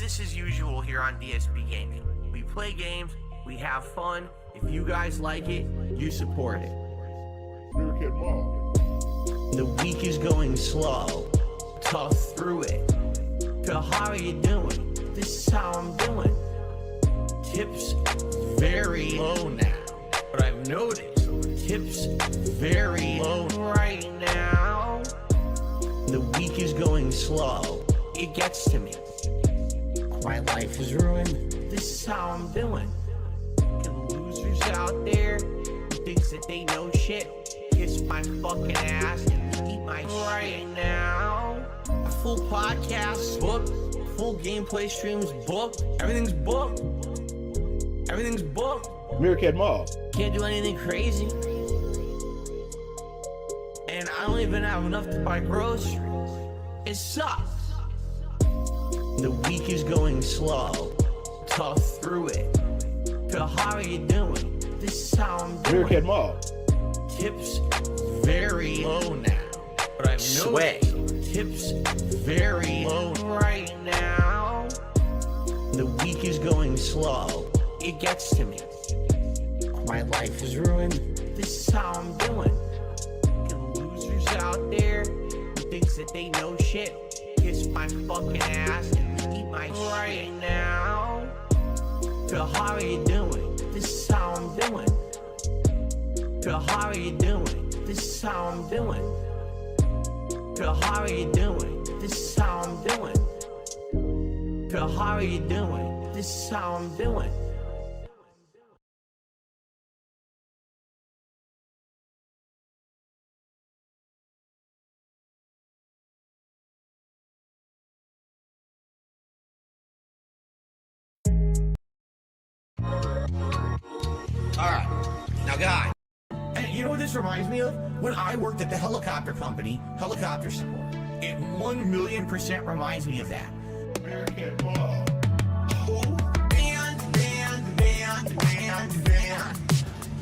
business as usual here on DSP Gaming. We play games, we have fun. If you guys like it, you support it. The week is going slow, tough through it. So how are you doing? This is how I'm doing. Tips very low now, but I've noticed tips very low right now. The week is going slow, it gets to me. My life is ruined, this is how I'm doing. And losers out there who thinks that they know shit, kiss my fucking ass and eat my right now. A full podcast booked, full gameplay streams booked, everything's booked. Everything's booked. Meerkat Mall. Can't do anything crazy. And I don't even have enough to buy groceries. It sucks. The week is going slow, tough through it. So how are you doing? This is how I'm doing. Meerkat Mall. Tips very low now, but I've noticed tips very low right now. The week is going slow, it gets to me. My life is ruined, this is how I'm doing. And losers out there who thinks that they know shit, kiss my fucking ass and eat my right now. So how are you doing? This is how I'm doing. So how are you doing? This is how I'm doing. So how are you doing? This is how I'm doing. So how are you doing? This is how I'm doing. Alright, now guys, and you know what this reminds me of? When I worked at the helicopter company, helicopter support. It 1,000,000% reminds me of that. Meerkat Mall. Band.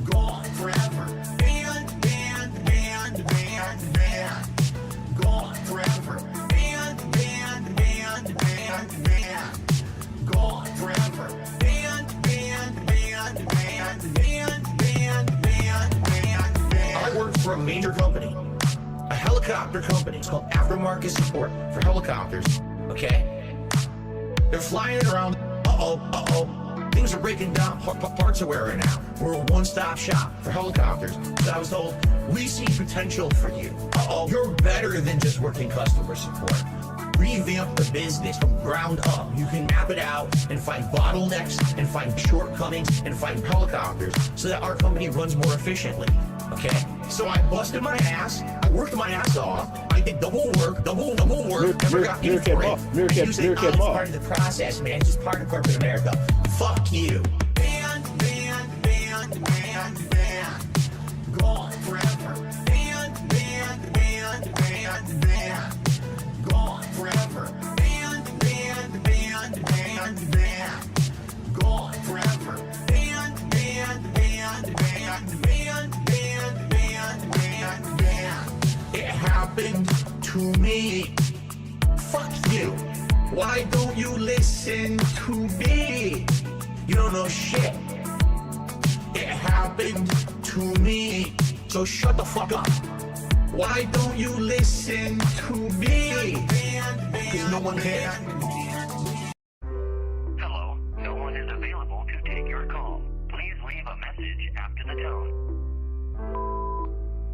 Gone forever. Band. Gone forever. Band. Gone forever. Band. I worked for a major company, a helicopter company. It's called Aftermarket Support for Helicopters. Okay? They're flying around. Things are breaking down. Parts are wearing out. We're a one-stop shop for helicopters. So I was told, we see potential for you. You're better than just working customer support. Revamp the business from ground up. You can map it out and find bottlenecks and find shortcomings and find helicopters so that our company runs more efficiently. Okay? So I busted my ass. I worked my ass off. I did double work. Never got paid for it. It's part of the process, man. It's just part of corporate America. Fuck you. Band. Gone forever. Band. Gone forever. Band. Gone forever. Band. It happened to me. Fuck you. Why don't you listen to me? You don't know shit. It happened to me. So shut the fuck up. Why don't you listen to me? Because no one cares. Hello, no one is available to take your call. Please leave a message after the tone.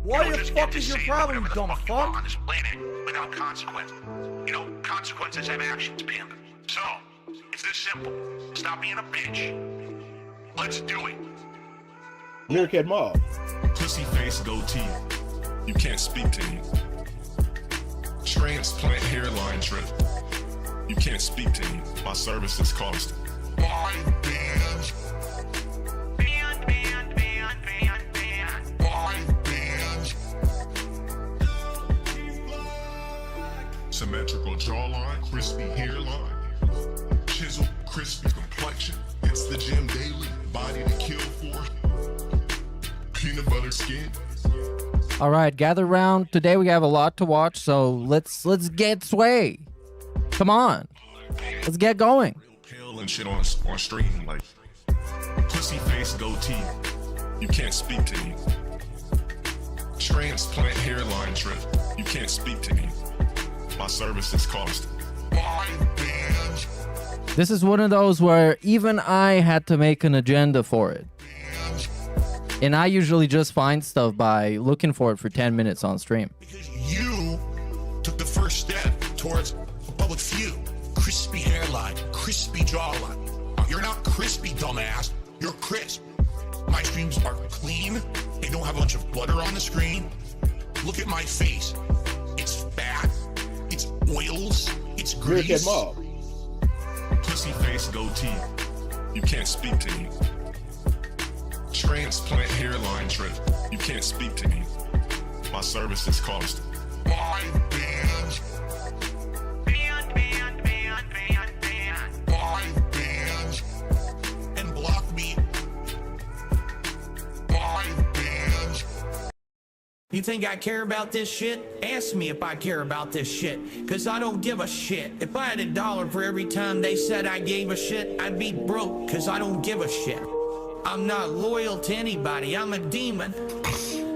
What the fuck is your problem, dumb fuck? On this planet without consequences. You know, consequences have actions, pimp. So, it's this simple. Stop being a bitch. Let's do it. Meerkat Mall. Pussy face goatee. You can't speak to me. Transplant hairline trip. You can't speak to me. My services cost. Symmetrical jawline, crispy hairline, chisel, crispy complexion. It's the gym daily, body to kill for. Peanut butter skin. All right, gather round. Today we have a lot to watch, so let's get Sway. Come on. Let's get going. Pale and shit on stream, like pussy face goatee. You can't speak to me. Transplant hairline trip. You can't speak to me. My services cost 5 bands. This is one of those where even I had to make an agenda for it. And I usually just find stuff by looking for it for 10 minutes on stream. Because you took the first step towards a public view. Crispy hairline, crispy jawline. You're not crispy, dumbass. You're crisp. My streams are clean. They don't have a bunch of butter on the screen. Look at my face. It's fat. It's oils. It's Meerkat grease. Mob. Pussy face goatee. You can't speak to me. Transplant hairline trip. You can't speak to me. My services cost 5 bands. Band. 5 bands. And block me. 5 bands. You think I care about this shit? Ask me if I care about this shit, cause I don't give a shit. If I had $1 for every time they said I gave a shit, I'd be broke, cause I don't give a shit. I'm not loyal to anybody, I'm a demon.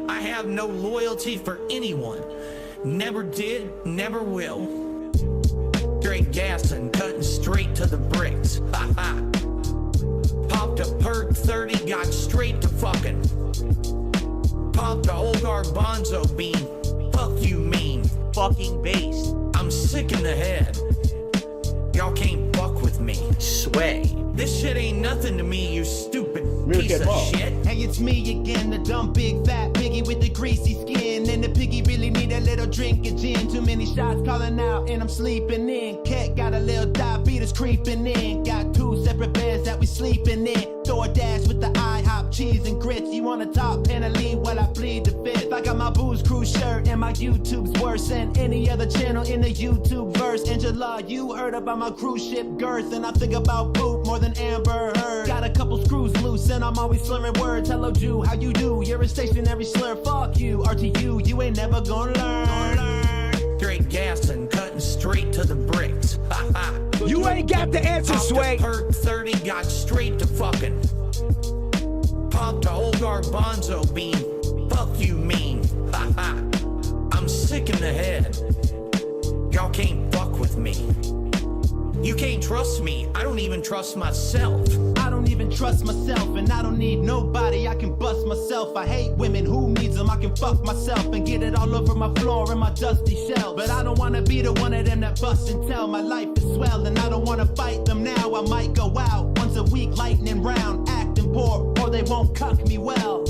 I have no loyalty for anyone. Never did, never will. Straight gas and cutting straight to the bricks. Ha ha. Popped a perk 30, got straight to fucking. Popped a old garbanzo bean. Fuck you mean. Fucking base. I'm sick in the head. Y'all can't fuck with me. Sway. This shit ain't nothing to me, you stupid piece Meerkat of Mob. shit. Hey, it's me again, the dumb big fat piggy with the greasy skin. And the piggy really need a little drink of gin. Too many shots calling out and I'm sleeping in. Cat got a little diabetes creeping in. Got 2 separate beds that we sleeping in. DoorDash with the IHOP cheese and grits. You want a top Panelli while I bleed the fifth. I got my Booze Cruise shirt and my YouTube's worse than any other channel in the YouTube verse. Angela, you heard about my cruise ship girth. And I think about poop more than Amber Heard. Got a couple screws loose and I'm always slurring words. Hello Jew, how you do? You're a stationary slur. Fuck you, RTU, you ain't never gonna learn. Straight gas and cutting straight to the bricks. Ha ha. You ain't got the answer, Popped Sway. a perk 30, got straight to fucking. Popped a old garbanzo bean. Fuck you mean. Ha ha. I'm sick in the head. Y'all can't fuck with me. You can't trust me. I don't even trust myself. I don't even trust myself and I don't need nobody. I can bust myself. I hate women. Who needs them? I can fuck myself and get it all over my floor and my dusty shelves. But I don't want to be the one of them that bust and tell. My life is swell and I don't want to fight them now. I might go out once a week, lightning round, acting poor, or they won't cuck me well.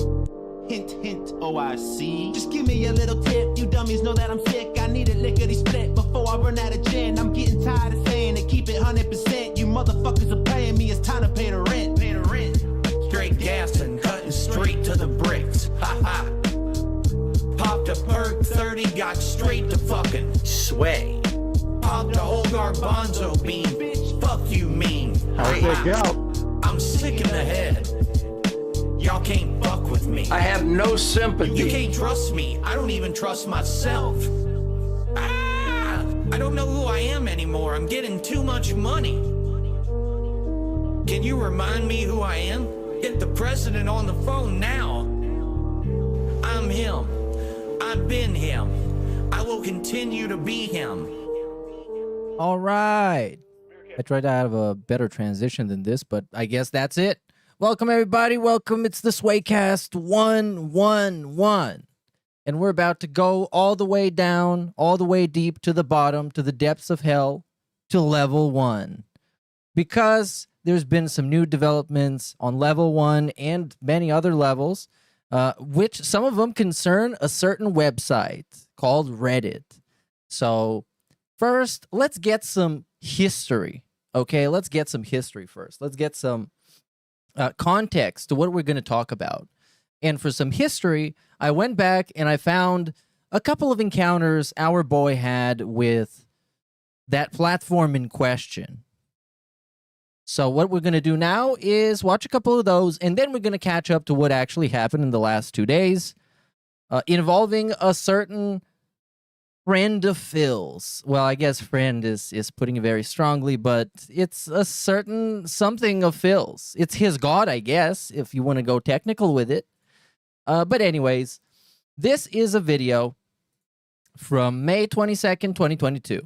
Hint, hint, oh I see. Just give me a little tip, you dummies know that I'm sick. I need a lickety split before I run out of gin. I'm getting tired of saying it, keep it 100%. You motherfuckers are paying me, it's time to pay the rent. Pay the rent. Straight gas and cutting straight to the bricks. Ha ha. Popped a perk 30, got straight to fucking. Sway. Popped a whole garbanzo bean. Bitch, fuck you mean. I'm sick in the head. Y'all can't fuck with me. I have no sympathy. You can't trust me. I don't even trust myself. Ah! I don't know who I am anymore. I'm getting too much money. Can you remind me who I am? Get the president on the phone now. I'm him. I've been him. I will continue to be him. All right. I tried to have a better transition than this, but I guess that's it. Welcome, everybody. Welcome. It's the Swaycast 111. And we're about to go all the way down, all the way deep to the bottom, to the depths of hell, to level 1. Because there's been some new developments on level 1 and many other levels, which some of them concern a certain website called Reddit. So first, let's get some history. Okay, let's get some history first. Let's get some context to what we're going to talk about. And for some history, I went back and I found a couple of encounters our boy had with that platform in question. So what we're going to do now is watch a couple of those, and then we're going to catch up to what actually happened in the last 2 days, involving a certain friend of Phil's. Well, I guess friend is putting it very strongly, but it's a certain something of Phil's. It's his god, I guess, if you want to go technical with it. But anyways, this is a video from May 22nd, 2022.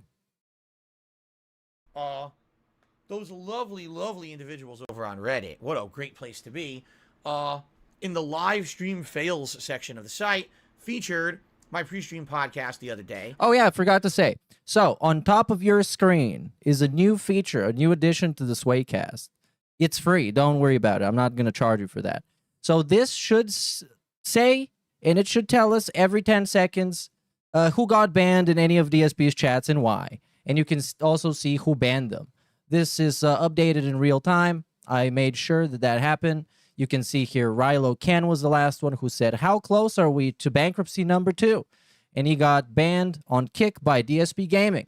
Those lovely, lovely individuals over on Reddit. What a great place to be. In the live stream fails section of the site, featured my pre-stream podcast the other day. Oh, yeah, I forgot to say. So, on top of your screen is a new feature, a new addition to the Swaycast. It's free. Don't worry about it. I'm not going to charge you for that. So, this should say, and it should tell us every 10 seconds who got banned in any of DSP's chats and why. And you can also see who banned them. This is updated in real time. I made sure that happened. You can see here, Rilo Ken was the last one who said, how close are we to bankruptcy number 2? And he got banned on Kick by DSP Gaming.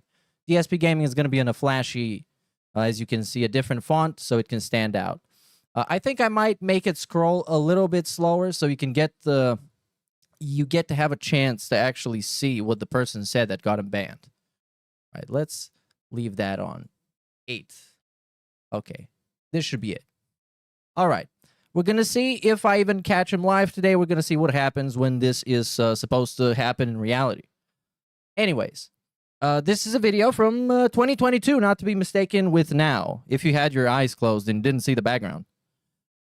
DSP Gaming is going to be in a flashy, as you can see, a different font so it can stand out. I think I might make it scroll a little bit slower so you can get to have a chance to actually see what the person said that got him banned. All right, let's leave that on 8. Okay, this should be it. All right. We're going to see if I even catch him live today. We're going to see what happens when this is supposed to happen in reality. Anyways, this is a video from 2022, not to be mistaken with now, if you had your eyes closed and didn't see the background.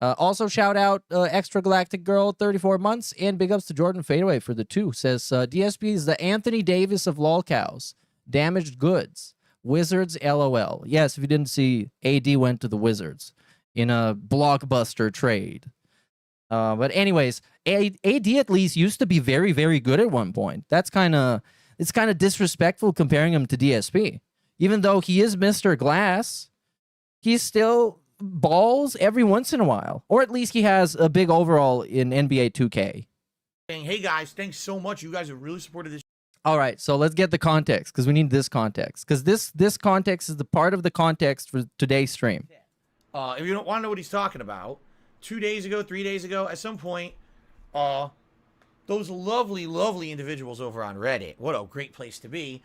Also, shout out Extra Galactic Girl, 34 months, and big ups to Jordan Fadeaway for the 2. Says, DSP is the Anthony Davis of lolcows. Damaged goods. Wizards, LOL. Yes, if you didn't see, AD went to the Wizards in a blockbuster trade. But anyways, AD at least used to be very, very good at one point. It's kind of disrespectful comparing him to DSP. Even though he is Mr. Glass, he still balls every once in a while. Or at least he has a big overall in NBA 2K. Saying, hey guys, thanks so much. You guys have really supported this. All right, so let's get the context, because we need this context. Because this context is the part of the context for today's stream. If you don't want to know what he's talking about, 2 days ago, 3 days ago, at some point, those lovely, lovely individuals over on Reddit, what a great place to be,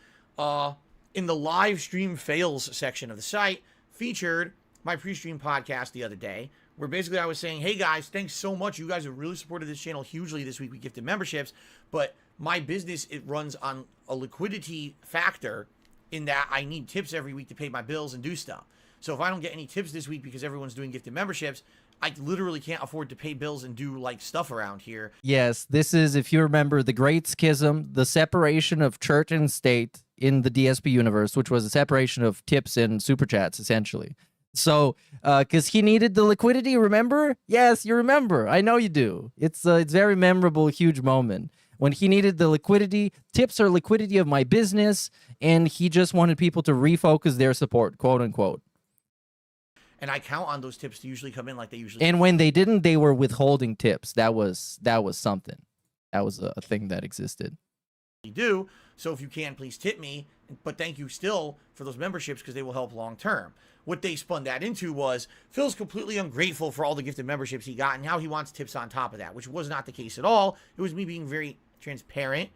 in the live stream fails section of the site, featured my pre-stream podcast the other day, where basically I was saying, hey guys, thanks so much. You guys have really supported this channel hugely this week. We gifted memberships, but my business, it runs on a liquidity factor in that I need tips every week to pay my bills and do stuff. So if I don't get any tips this week because everyone's doing gifted memberships, I literally can't afford to pay bills and do like stuff around here. Yes, this is, if you remember, the Great Schism, the separation of church and state in the DSP universe, which was a separation of tips and super chats, essentially. So, because he needed the liquidity, remember? Yes, you remember. I know you do. It's very memorable, huge moment. When he needed the liquidity, tips are liquidity of my business, and he just wanted people to refocus their support, quote unquote. And I count on those tips to usually come in like they usually And when they didn't, they were withholding tips. That was something. That was a thing that existed. do. So if you can, please tip me. But thank you still for those memberships because they will help long term. What they spun that into was Phil's completely ungrateful for all the gifted memberships he got, and now he wants tips on top of that, which was not the case at all. It was me being very transparent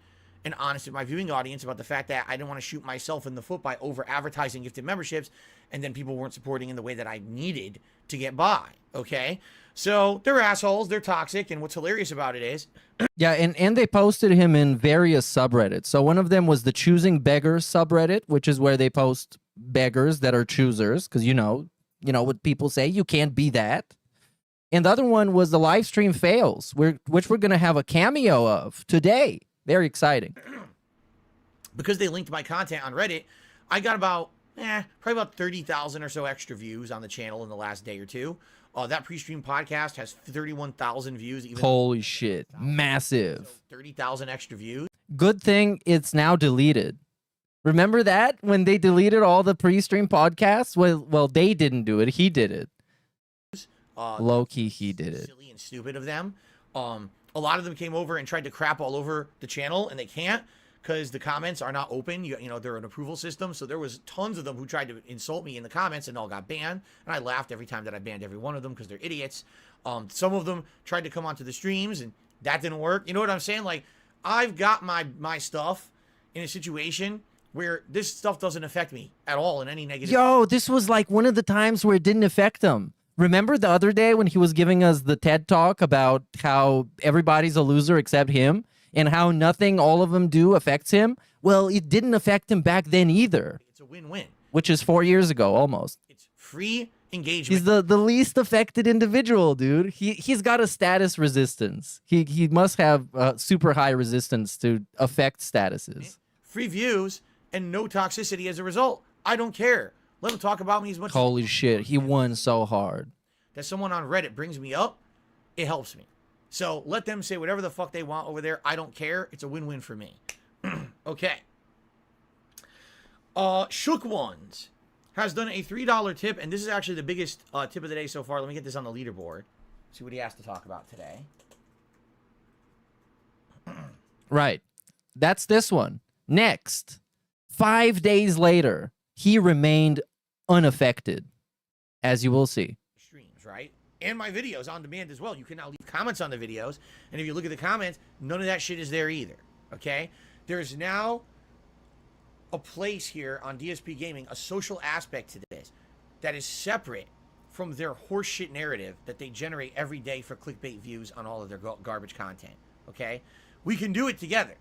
and honest with my viewing audience about the fact that I didn't want to shoot myself in the foot by over advertising gifted memberships, and then people weren't supporting in the way that I needed to get by. Okay, so they're assholes, they're toxic, and what's hilarious about it is Yeah, and they posted him in various subreddits. So one of them was the Choosing Beggars subreddit, which is where they post beggars that are choosers, because you know what people say, you can't be that. And the other one was the live stream fails, which we're going to have a cameo of today. Very exciting. because they linked my content on Reddit, I got about probably about 30,000 or so extra views on the channel in the last day or two. That pre-stream podcast has 31,000 views. Even Holy shit. Massive. So 30,000 extra views. Good thing it's now deleted. Remember that when they deleted all the pre-stream podcasts? Well, they didn't do it. He did it. Low-key, he did it. Silly and stupid of them. A lot of them came over and tried to crap all over the channel, and they can't because the comments are not open. You know, they're an approval system. So there was tons of them who tried to insult me in the comments and all got banned. And I laughed every time that I banned every one of them because they're idiots. Some of them tried to come onto the streams, and that didn't work. You know what I'm saying? Like, I've got my stuff in a situation where this stuff doesn't affect me at all in any negative. Yo, this was like one of the times where it didn't affect him. Remember the other day when he was giving us the TED talk about how everybody's a loser except him and how nothing all of them do affects him? Well, it didn't affect him back then either. It's a win-win. Which is 4 years ago, almost. It's free engagement. He's the least affected individual, dude. He's got a status resistance. He must have super high resistance to affect statuses. Free views and no toxicity as a result. I don't care. Let him talk about me as much. Holy shit, he won so hard. That someone on Reddit brings me up, it helps me. So let them say whatever the fuck they want over there. I don't care. It's a win-win for me. Okay. Shook Ones has done a $3 tip, and this is actually the biggest tip of the day so far. Let me get this on the leaderboard. See what he has to talk about today. Right. That's this one. Next. 5 days later, he remained unaffected, as you will see. Streams, right? And my videos on demand as well. You can now leave comments on the videos, and if you look at the comments, none of that shit is there either. Okay? There's now a place here on DSP Gaming, a social aspect to this that is separate from their horseshit narrative that they generate every day for clickbait views on all of their garbage content. Okay? We can do it together.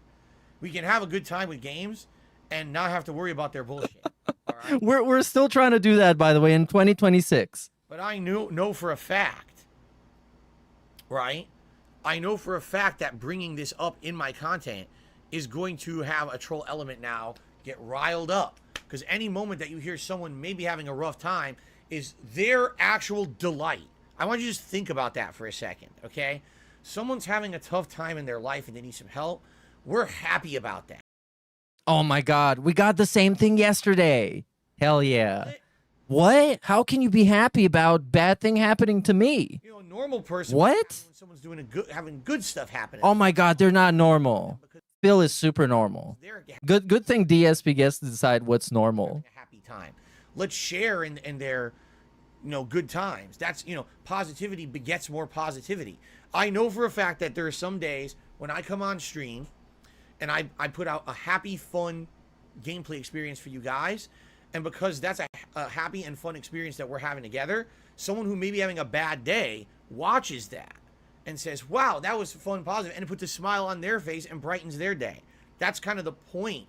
We can have a good time with games and not have to worry about their bullshit. All right? We're still trying to do that, by the way, in 2026. But I know for a fact, right? I know for a fact that bringing this up in my content is going to have a troll element now get riled up. Because any moment that you hear someone maybe having a rough time is their actual delight. I want you to just think about that for a second, okay? Someone's having a tough time in their life and they need some help. We're happy about that. Oh my God, we got the same thing yesterday. Hell yeah. What? How can you be happy about bad thing happening to me? You know, a normal person. What? When someone's doing having good stuff happening. Oh my God, they're not normal. Phil is super normal. They're Good thing DSP gets to decide what's normal. a happy time. Let's share in their, good times. That's, positivity begets more positivity. I know for a fact that there are some days when I come on stream and I put out a happy, fun gameplay experience for you guys. And because that's a happy and fun experience that we're having together, someone who may be having a bad day watches that and says, wow, that was fun, positive, and it puts a smile on their face and brightens their day. That's kind of the point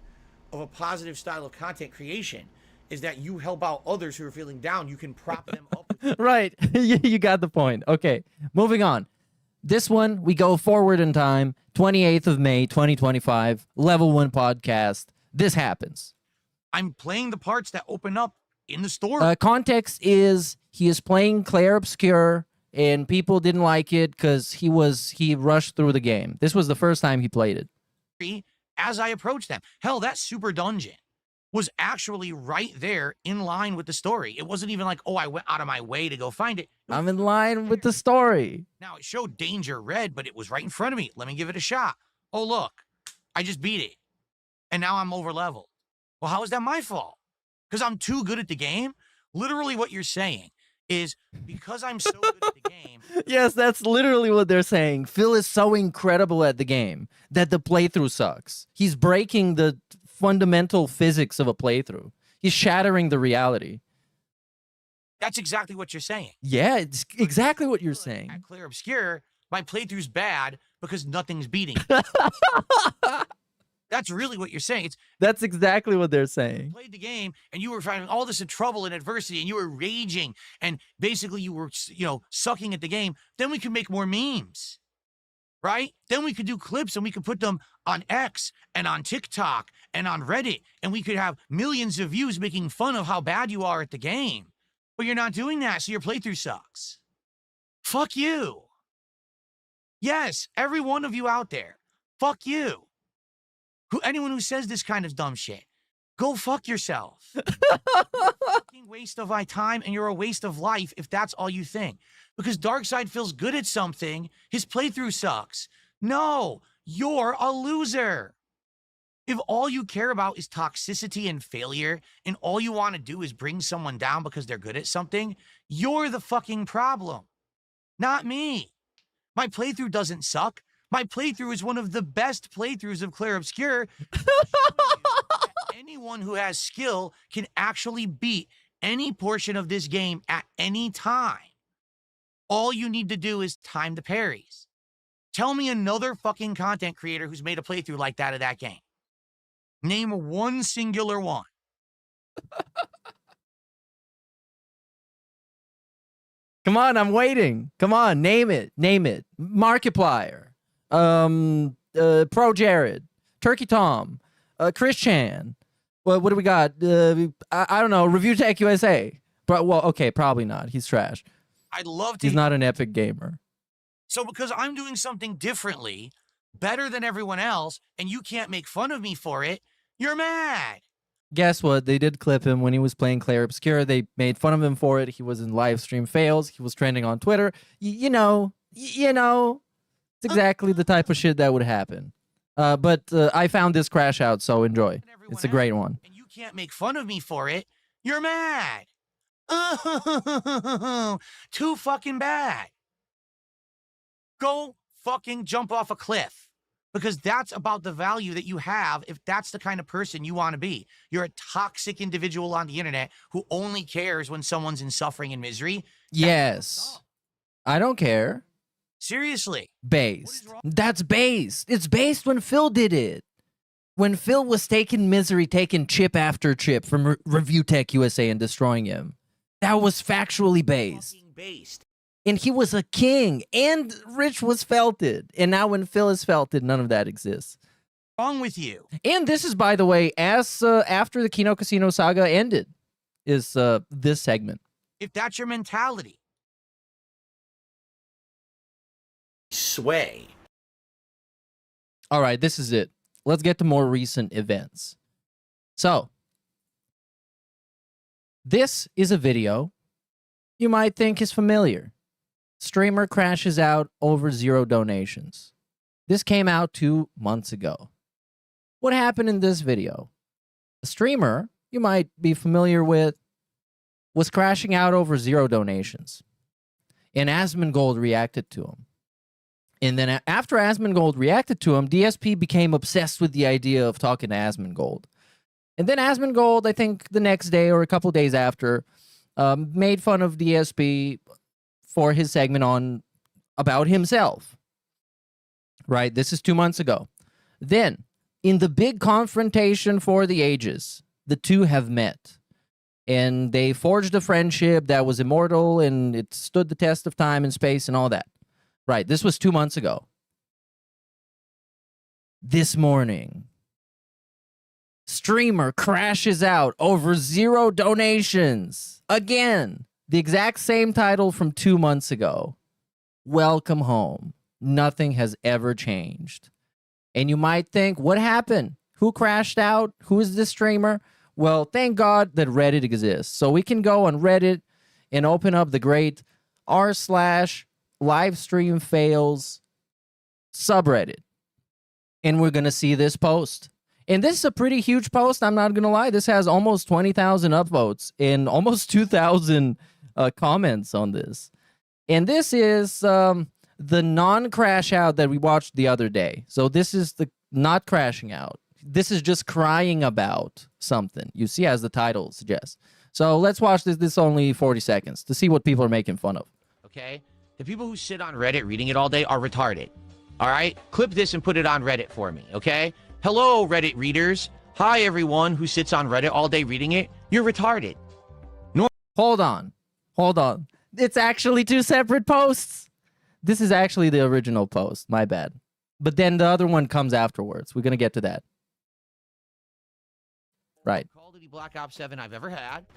of a positive style of content creation, is that you help out others who are feeling down. You can prop them up. Right. You got the point. Okay, moving on. This one, we go forward in time, 28th of May, 2025, Level 1 podcast. This happens. I'm playing the parts that open up in the store. Context is he is playing Claire Obscure, and people didn't like it because he rushed through the game. This was the first time he played it. As I approached them. Hell, that super dungeon was actually right there in line with the story. It wasn't even like, oh, I went out of my way to go find it. I'm in line with the story. Now, it showed danger red, but it was right in front of me. Let me give it a shot. Oh, look, I just beat it. And now I'm over leveled. Well, how is that my fault? Because I'm too good at the game? Literally what you're saying is because I'm so good at the game. Yes, that's literally what they're saying. Phil is so incredible at the game that the playthrough sucks. He's breaking the fundamental physics of a playthrough. He's shattering the reality. That's exactly what you're saying. Yeah, it's exactly what you're saying. At Clear Obscure, my playthrough's bad because nothing's beating. That's really what you're saying. That's exactly what they're saying. You played the game and you were finding all this in trouble and adversity and you were raging and basically you were, sucking at the game. Then we could make more memes, right? Then we could do clips and we could put them on X and on TikTok and on Reddit and we could have millions of views making fun of how bad you are at the game. But you're not doing that, so your playthrough sucks. Fuck you. Yes, every one of you out there, fuck you. Anyone who says this kind of dumb shit, go fuck yourself. You're a fucking waste of my time and you're a waste of life if that's all you think. Because Darkseid feels good at something, his playthrough sucks. No, you're a loser. If all you care about is toxicity and failure, and all you want to do is bring someone down because they're good at something, you're the fucking problem. Not me. My playthrough doesn't suck. My playthrough is one of the best playthroughs of Clair Obscur. Anyone who has skill can actually beat any portion of this game at any time. All you need to do is time the parries. Tell me another fucking content creator who's made a playthrough like that of that game. Name one singular one. Come on, I'm waiting. Come on, name it. Name it. Markiplier. Pro Jared. Turkey Tom. Chris Chan. What do we got? I don't know. Review Tech USA. But, well, okay, probably not. He's trash. I'd love to. He's not an epic gamer. So because I'm doing something differently, better than everyone else, and you can't make fun of me for it, you're mad. Guess what? They did clip him when he was playing Clair Obscur. They made fun of him for it. He was in live stream fails. He was trending on Twitter. You know, it's exactly the type of shit that would happen. But I found this crash out, so enjoy. It's a great one. And you can't make fun of me for it, you're mad. Too fucking bad. Go fucking jump off a cliff. Because that's about the value that you have if that's the kind of person you want to be. You're a toxic individual on the internet who only cares when someone's in suffering and misery. Yes. I don't care. Seriously. Based. That's based. It's based when Phil did it. When Phil was taking misery, taking chip after chip from Review Tech USA and destroying him. That was factually based. And he was a king, and Rich was felted. And now when Phil is felted, none of that exists. Wrong with you. And this is, by the way, as after the Kino Casino saga ended, is this segment. If that's your mentality. Sway. All right, this is it. Let's get to more recent events. So, this is a video you might think is familiar. Streamer crashes out over 0 donations. This came out 2 months ago. What happened in this video? A streamer you might be familiar with was crashing out over 0 donations. And Asmongold reacted to him. And then after Asmongold reacted to him, DSP became obsessed with the idea of talking to Asmongold. And then Asmongold, I think the next day or a couple days after, made fun of DSP for his segment on about himself. Right? This is 2 months ago. Then, in the big confrontation for the ages, the two have met. And they forged a friendship that was immortal and it stood the test of time and space and all that. Right, this was 2 months ago. This morning, streamer crashes out over 0 donations. Again, the exact same title from 2 months ago. Welcome home. Nothing has ever changed. And you might think, what happened? Who crashed out? Who is this streamer? Well, thank God that Reddit exists. So we can go on Reddit and open up the great r/livestream fails subreddit. And we're going to see this post. And this is a pretty huge post. I'm not going to lie. This has almost 20,000 upvotes and almost 2,000 comments on this. And this is the non-crash out that we watched the other day. So this is the not crashing out. This is just crying about something. You see, as the title suggests. So let's watch this. This is only 40 seconds to see what people are making fun of. Okay? The people who sit on Reddit reading it all day are retarded. All right? Clip this and put it on Reddit for me, okay? Hello, Reddit readers. Hi, everyone who sits on Reddit all day reading it. You're retarded. Hold on. It's actually 2 separate posts. This is actually the original post. My bad. But then the other one comes afterwards. We're going to get to that. Right. Call of Duty Black Ops 7 I've ever had.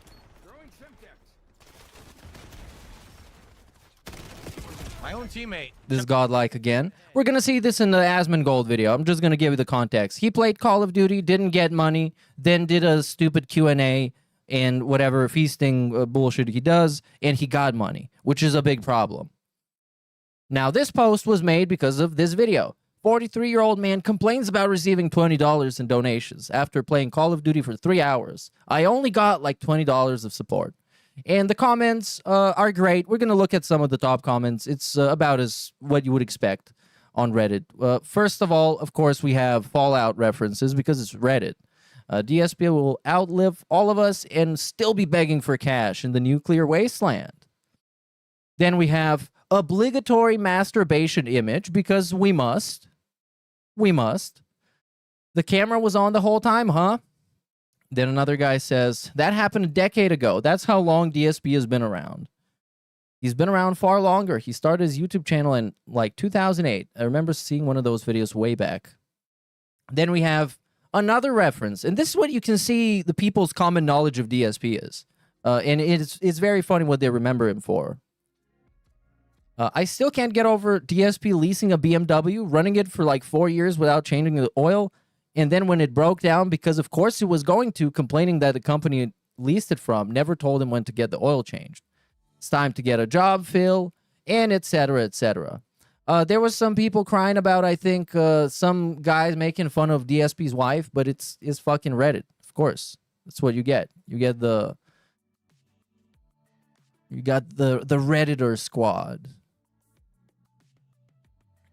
My own teammate. This is godlike again. We're going to see this in the Asmongold video. I'm just going to give you the context. He played Call of Duty, didn't get money, then did a stupid Q&A and whatever feasting bullshit he does, and he got money, which is a big problem. Now, this post was made because of this video. 43-year-old man complains about receiving $20 in donations after playing Call of Duty for 3 hours. I only got like $20 of support. And the comments are great. We're going to look at some of the top comments. It's about as what you would expect. on Reddit. First of all, of course, we have Fallout references because it's Reddit. DSP will outlive all of us and still be begging for cash in the nuclear wasteland. Then we have obligatory masturbation image because we must. We must. The camera was on the whole time, huh? Then another guy says, that happened a decade ago. That's how long DSP has been around. He's been around far longer. He started his YouTube channel in like 2008. I remember seeing one of those videos way back. Then we have another reference, and this is what you can see the people's common knowledge of DSP is. And it's very funny what they remember him for. I still can't get over DSP leasing a BMW, running it for like 4 years without changing the oil, and then when it broke down, because of course it was going to, complaining that the company it leased it from never told him when to get the oil changed. It's time to get a job, Phil, and etc., etc. There was some people crying about, I think, some guys making fun of DSP's wife, but it's fucking Reddit, of course. That's what you get. You got the Redditor squad.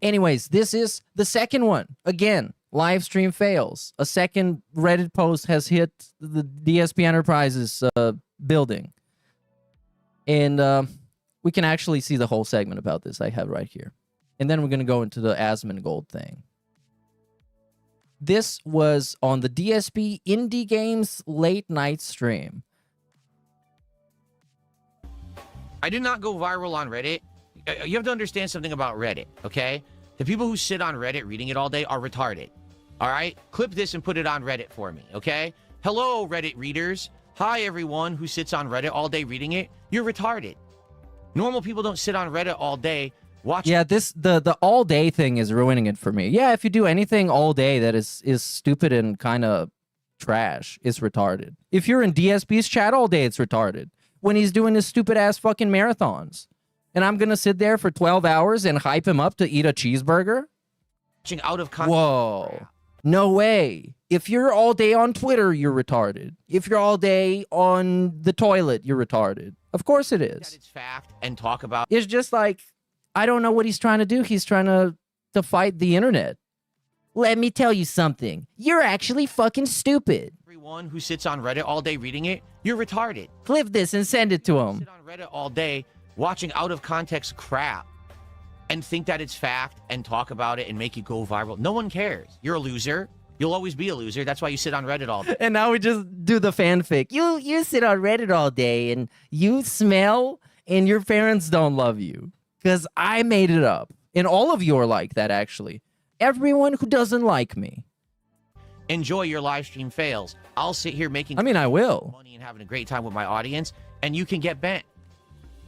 Anyways, this is the second one. Again, live stream fails. A second Reddit post has hit the DSP Enterprises building. And we can actually see the whole segment about this I have right here. And then we're going to go into the Asmongold thing. This was on the DSP Indie Games late night stream. I did not go viral on Reddit. You have to understand something about Reddit, okay? The people who sit on Reddit reading it all day are retarded, all right? Clip this and put it on Reddit for me, okay? Hello, Reddit readers. Hi, everyone who sits on Reddit all day reading it. You're retarded. Normal people don't sit on Reddit all day watching. Yeah, the all day thing is ruining it for me. Yeah, if you do anything all day that is stupid and kind of trash, it's retarded. If you're in DSP's chat all day, it's retarded. When he's doing his stupid ass fucking marathons. And I'm going to sit there for 12 hours and hype him up to eat a cheeseburger? Out of context. Whoa. No way. If you're all day on Twitter, you're retarded. If you're all day on the toilet, you're retarded. Of course it is. That it's fact and talk about. It's just like, I don't know what he's trying to do. He's trying to fight the internet. Let me tell you something. You're actually fucking stupid. Everyone who sits on Reddit all day reading it, you're retarded. Clip this and send it to him. Sit on Reddit all day watching out of context crap and think that it's fact and talk about it and make it go viral. No one cares. You're a loser. You'll always be a loser. That's why you sit on Reddit all day. And now we just do the fanfic. You sit on Reddit all day and you smell and your parents don't love you. Because I made it up. And all of you are like that, actually. Everyone who doesn't like me. Enjoy your live stream fails. I'll sit here making I will. money and having a great time with my audience, and you can get bent.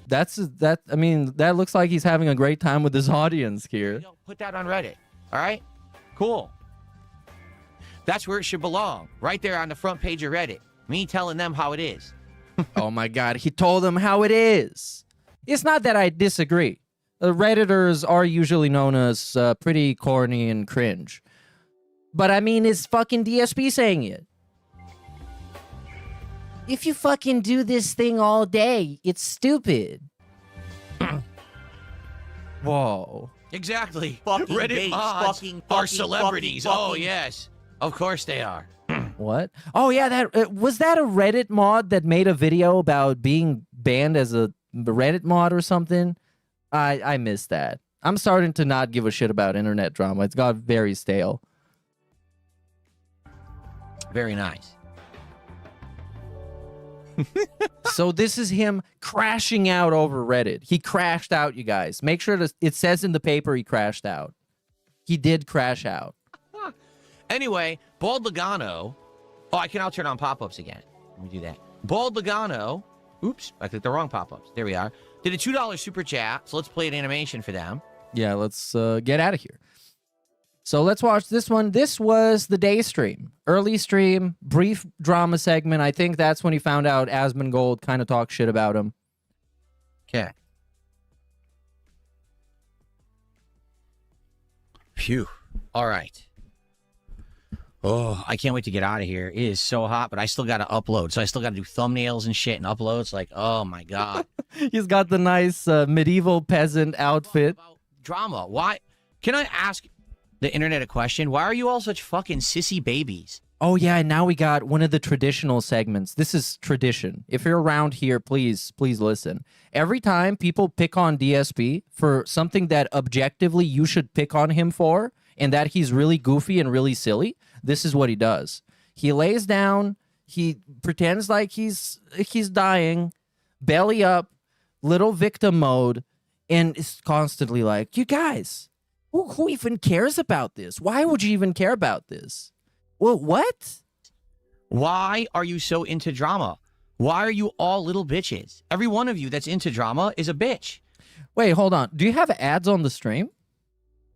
That looks like he's having a great time with his audience here. Put that on Reddit. All right? Cool. That's where it should belong. Right there on the front page of Reddit. Me telling them how it is. Oh my God. He told them how it is. It's not that I disagree. Redditors are usually known as pretty corny and cringe. But I mean, it's fucking DSP saying it. If you fucking do this thing all day, it's stupid. Whoa. Exactly. Fucking Reddit base, mods fucking, are fucking, celebrities. fucking, Oh, fucking. yes. Of course they are. What? Oh, yeah, that was that a Reddit mod that made a video about being banned as a Reddit mod or something? I missed that. I'm starting to not give a shit about internet drama. It's got very stale. Very nice. So this is him crashing out over Reddit. He crashed out, you guys. Make sure it says in the paper he crashed out. He did crash out. Anyway, Bald Logano. Oh, I can now turn on pop-ups again. Let me do that. Bald Logano. Oops, I clicked the wrong pop-ups. There we are. Did a $2 super chat, so let's play an animation for them. Yeah, let's get out of here. So let's watch this one. This was the day stream. Early stream, brief drama segment. I think that's when he found out Asmongold kind of talked shit about him. Okay. Phew. All right. Oh, I can't wait to get out of here. It is so hot, but I still got to upload. So I still got to do thumbnails and shit and uploads. Like, oh my God. He's got the nice medieval peasant outfit. About drama. Why? Can I ask the internet a question? Why are you all such fucking sissy babies? Oh yeah, and now we got one of the traditional segments. This is tradition. If you're around here, please listen. Every time people pick on DSP for something that objectively you should pick on him for, and that he's really goofy and really silly, this is what he does. He lays down, he pretends like he's dying, belly up, little victim mode, and is constantly like, you guys, who even cares about this? Why would you even care about this? Well, what? Why are you so into drama? Why are you all little bitches? Every one of you that's into drama is a bitch. Wait, hold on. Do you have ads on the stream?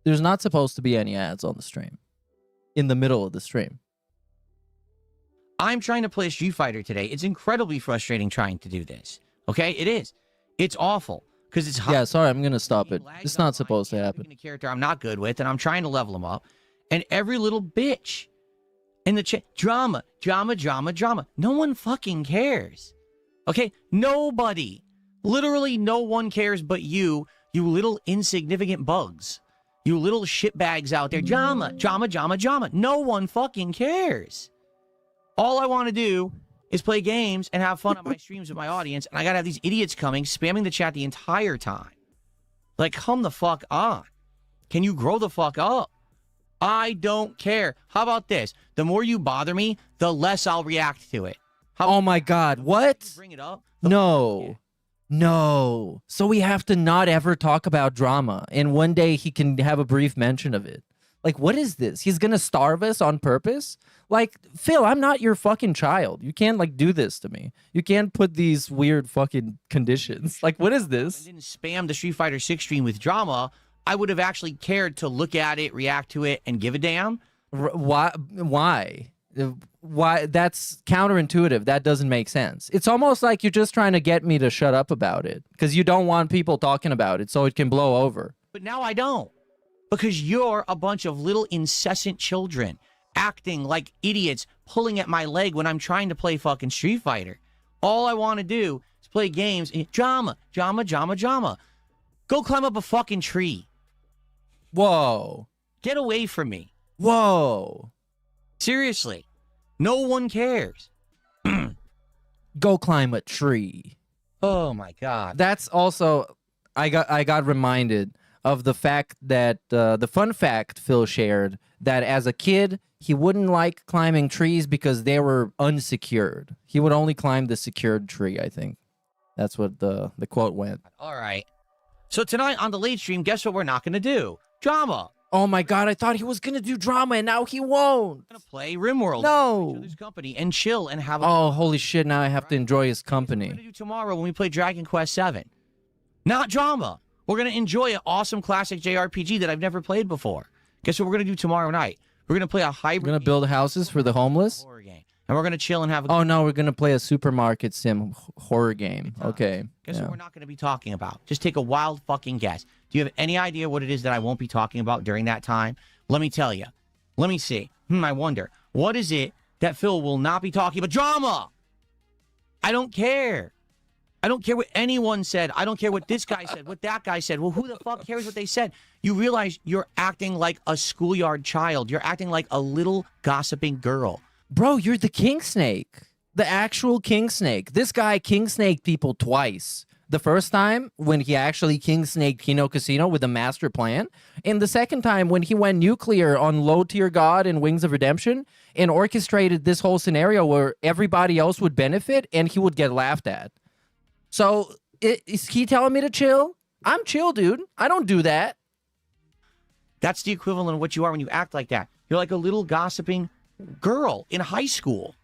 There's not supposed to be any ads on the stream. In the middle of the stream. I'm trying to play Street Fighter today. It's incredibly frustrating trying to do this. Okay? It is. It's awful. Because it's hot. Yeah, sorry, I'm going to stop it. It's not supposed to happen. A character I'm not good with, and I'm trying to level him up. And every little bitch in the chat, drama. No one fucking cares. Okay? Nobody. Literally no one cares but you little insignificant bugs. You little shitbags out there. Drama. No one fucking cares. All I want to do is play games and have fun on my streams with my audience, and I gotta have these idiots coming, spamming the chat the entire time. Like, come the fuck on. Can you grow the fuck up? I don't care. How about this? The more you bother me, the less I'll react to it. Oh my god, what? Bring it up. No. No. So we have to not ever talk about drama, and one day he can have a brief mention of it. Like, what is this? He's gonna starve us on purpose? Like, Phil, I'm not your fucking child. You can't, like, do this to me. You can't put these weird fucking conditions. Like, what is this? I didn't spam the Street Fighter 6 stream with drama. I would have actually cared to look at it, react to it, and give a damn. Why? Why? That's counterintuitive. That doesn't make sense. It's almost like you're just trying to get me to shut up about it because you don't want people talking about it so it can blow over. But now I don't. Because you're a bunch of little incessant children acting like idiots, pulling at my leg when I'm trying to play fucking Street Fighter. All I want to do is play games and drama. Go climb up a fucking tree. Whoa. Get away from me. Whoa. Seriously. No one cares. Go climb a tree. Oh my God. That's also, I got reminded of the fact that the fun fact Phil shared that as a kid, he wouldn't like climbing trees because they were unsecured. He would only climb the secured tree, I think. That's what the quote went. All right. So tonight on the late stream, guess what we're not going to do? Drama. Oh my God, I thought he was going to do drama and now he won't. We're going to play RimWorld. No. Each other's company and chill and have a Oh, holy shit, now I have to enjoy his company. What we're going to do tomorrow when we play Dragon Quest VII. Not drama. We're going to enjoy an awesome classic JRPG that I've never played before. Guess what we're going to do tomorrow night? We're going to play a hybrid. We're going to build houses for the homeless? Horror game. And we're going to chill and have a Oh, no, we're going to play a supermarket sim horror game. Okay. Guess what we're not going to be talking about? Just take a wild fucking guess. Do you have any idea what it is that I won't be talking about during that time? Let me tell you. Let me see. I wonder. What is it that Phil will not be talking about? Drama! I don't care. I don't care what anyone said. I don't care what this guy said, what that guy said. Well, who the fuck cares what they said? You realize you're acting like a schoolyard child. You're acting like a little gossiping girl. Bro, you're the king snake. The actual king snake. This guy king snaked people twice. The first time when he actually king snaked Kino Casino with a master plan. And the second time when he went nuclear on Low Tier God and Wings of Redemption and orchestrated this whole scenario where everybody else would benefit and he would get laughed at. So, is he telling me to chill? I'm chill, dude. I don't do that. That's the equivalent of what you are when you act like that. You're like a little gossiping girl in high school.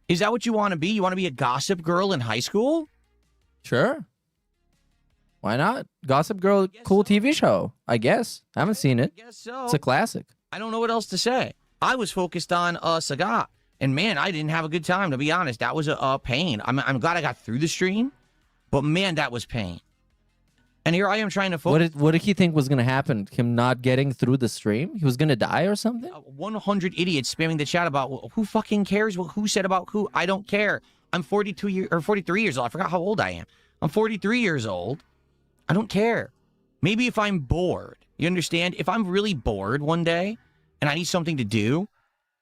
Is that what you want to be? You want to be a gossip girl in high school? Sure. Why not? Gossip Girl, cool TV show, I guess. I haven't seen it. I guess so. It's a classic. I don't know what else to say. I was focused on Sagat. And man, I didn't have a good time, to be honest. That was a pain. I'm glad I got through the stream. But man, that was pain. And here I am trying to focus. What did he think was going to happen? Him not getting through the stream? He was going to die or something? 100 idiots spamming the chat about, well, who fucking cares? Well, who said about who? I don't care. I'm 43 years old. I forgot how old I am. I'm 43 years old. I don't care. Maybe if I'm bored. You understand? If I'm really bored one day and I need something to do,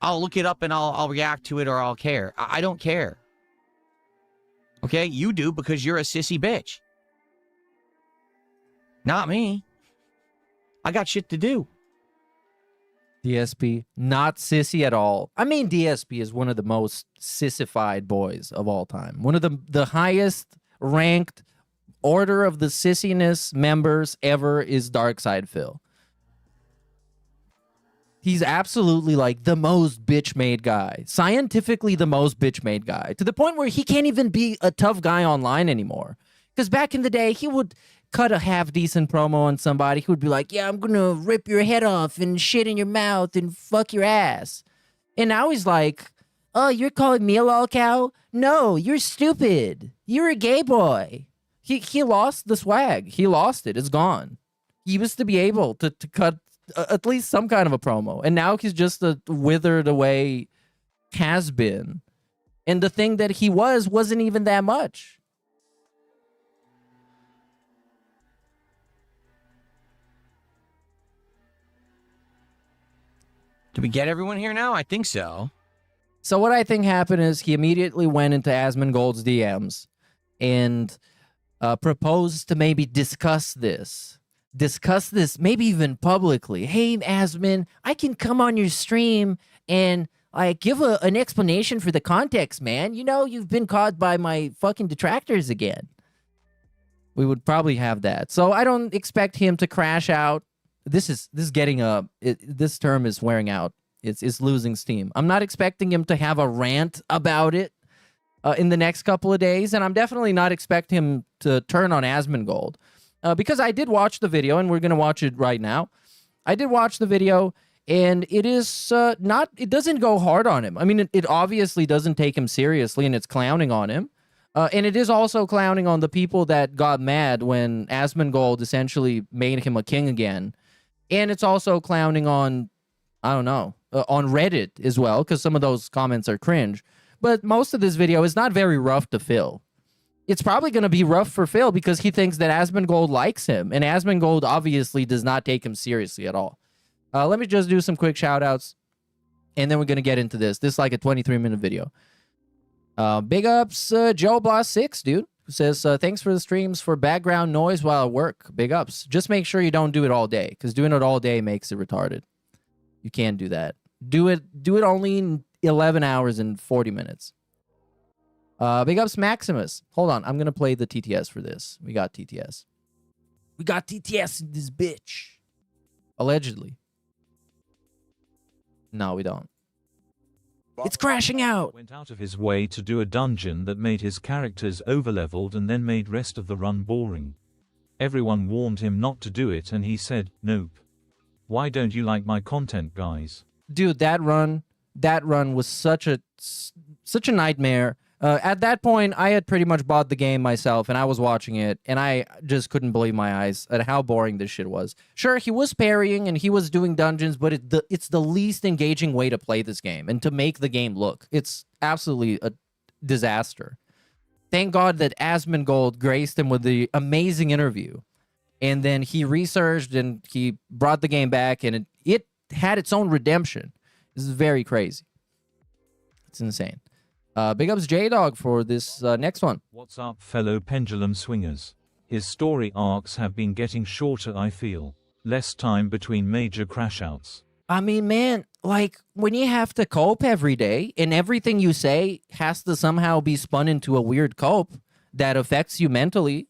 I'll look it up and I'll react to it or I'll care. I don't care. Okay? You do because you're a sissy bitch. Not me. I got shit to do. DSP, not sissy at all. I mean, DSP is one of the most sissified boys of all time. One of the highest ranked order of the sissiness members ever is Darkside Phil. He's absolutely like the most bitch-made guy. Scientifically the most bitch-made guy. To the point where he can't even be a tough guy online anymore. Because back in the day, he would cut a half-decent promo on somebody who would be like, yeah, I'm gonna rip your head off and shit in your mouth and fuck your ass. And now he's like, oh, you're calling me a lol cow? No, you're stupid. You're a gay boy. He lost the swag. He lost it. It's gone. He used to be able to cut at least some kind of a promo. And now he's just a withered away has-been. And the thing that he wasn't even that much. Did we get everyone here now? I think so. So what I think happened is he immediately went into Asmongold's DMs and proposed to maybe discuss this, maybe even publicly. Hey, Asmon, I can come on your stream and like give an explanation for the context, man. You know, you've been caught by my fucking detractors again. We would probably have that. So I don't expect him to crash out. This is getting this term is wearing out. It's losing steam. I'm not expecting him to have a rant about it in the next couple of days, and I'm definitely not expecting him to turn on Asmongold because I did watch the video, and we're gonna watch it right now. I did watch the video, and it is not. It doesn't go hard on him. I mean, it obviously doesn't take him seriously, and it's clowning on him. And it is also clowning on the people that got mad when Asmongold essentially made him a king again. And it's also clowning on, I don't know, on Reddit as well, because some of those comments are cringe. But most of this video is not very rough to Phil. It's probably going to be rough for Phil because he thinks that Asmongold likes him. And Asmongold obviously does not take him seriously at all. Let me just do some quick shout-outs, and then we're going to get into this. This is like a 23-minute video. Big ups, Joe Bloss 6, dude. Says, thanks for the streams for background noise while at work. Big ups. Just make sure you don't do it all day, because doing it all day makes it retarded. You can't do that. Do it only in 11 hours and 40 minutes. Big ups, Maximus. Hold on. I'm going to play the TTS for this. We got TTS. We got TTS in this bitch. Allegedly. No, we don't. It's crashing out. Went out of his way to do a dungeon that made his characters overleveled and then made rest of the run boring. Everyone warned him not to do it and he said, nope. Why don't you like my content, guys? Dude, that run was such a nightmare. At that point, I had pretty much bought the game myself, and I was watching it, and I just couldn't believe my eyes at how boring this shit was. Sure, he was parrying, and he was doing dungeons, but it's the least engaging way to play this game, and to make the game look. It's absolutely a disaster. Thank God that Asmongold graced him with the amazing interview, and then he resurged, and he brought the game back, and it had its own redemption. This is very crazy. It's insane. Big ups J-Dog for this next one. What's up, fellow pendulum swingers? His story arcs have been getting shorter, I feel. Less time between major crashouts. I mean, man, like, when you have to cope every day, and everything you say has to somehow be spun into a weird cope that affects you mentally,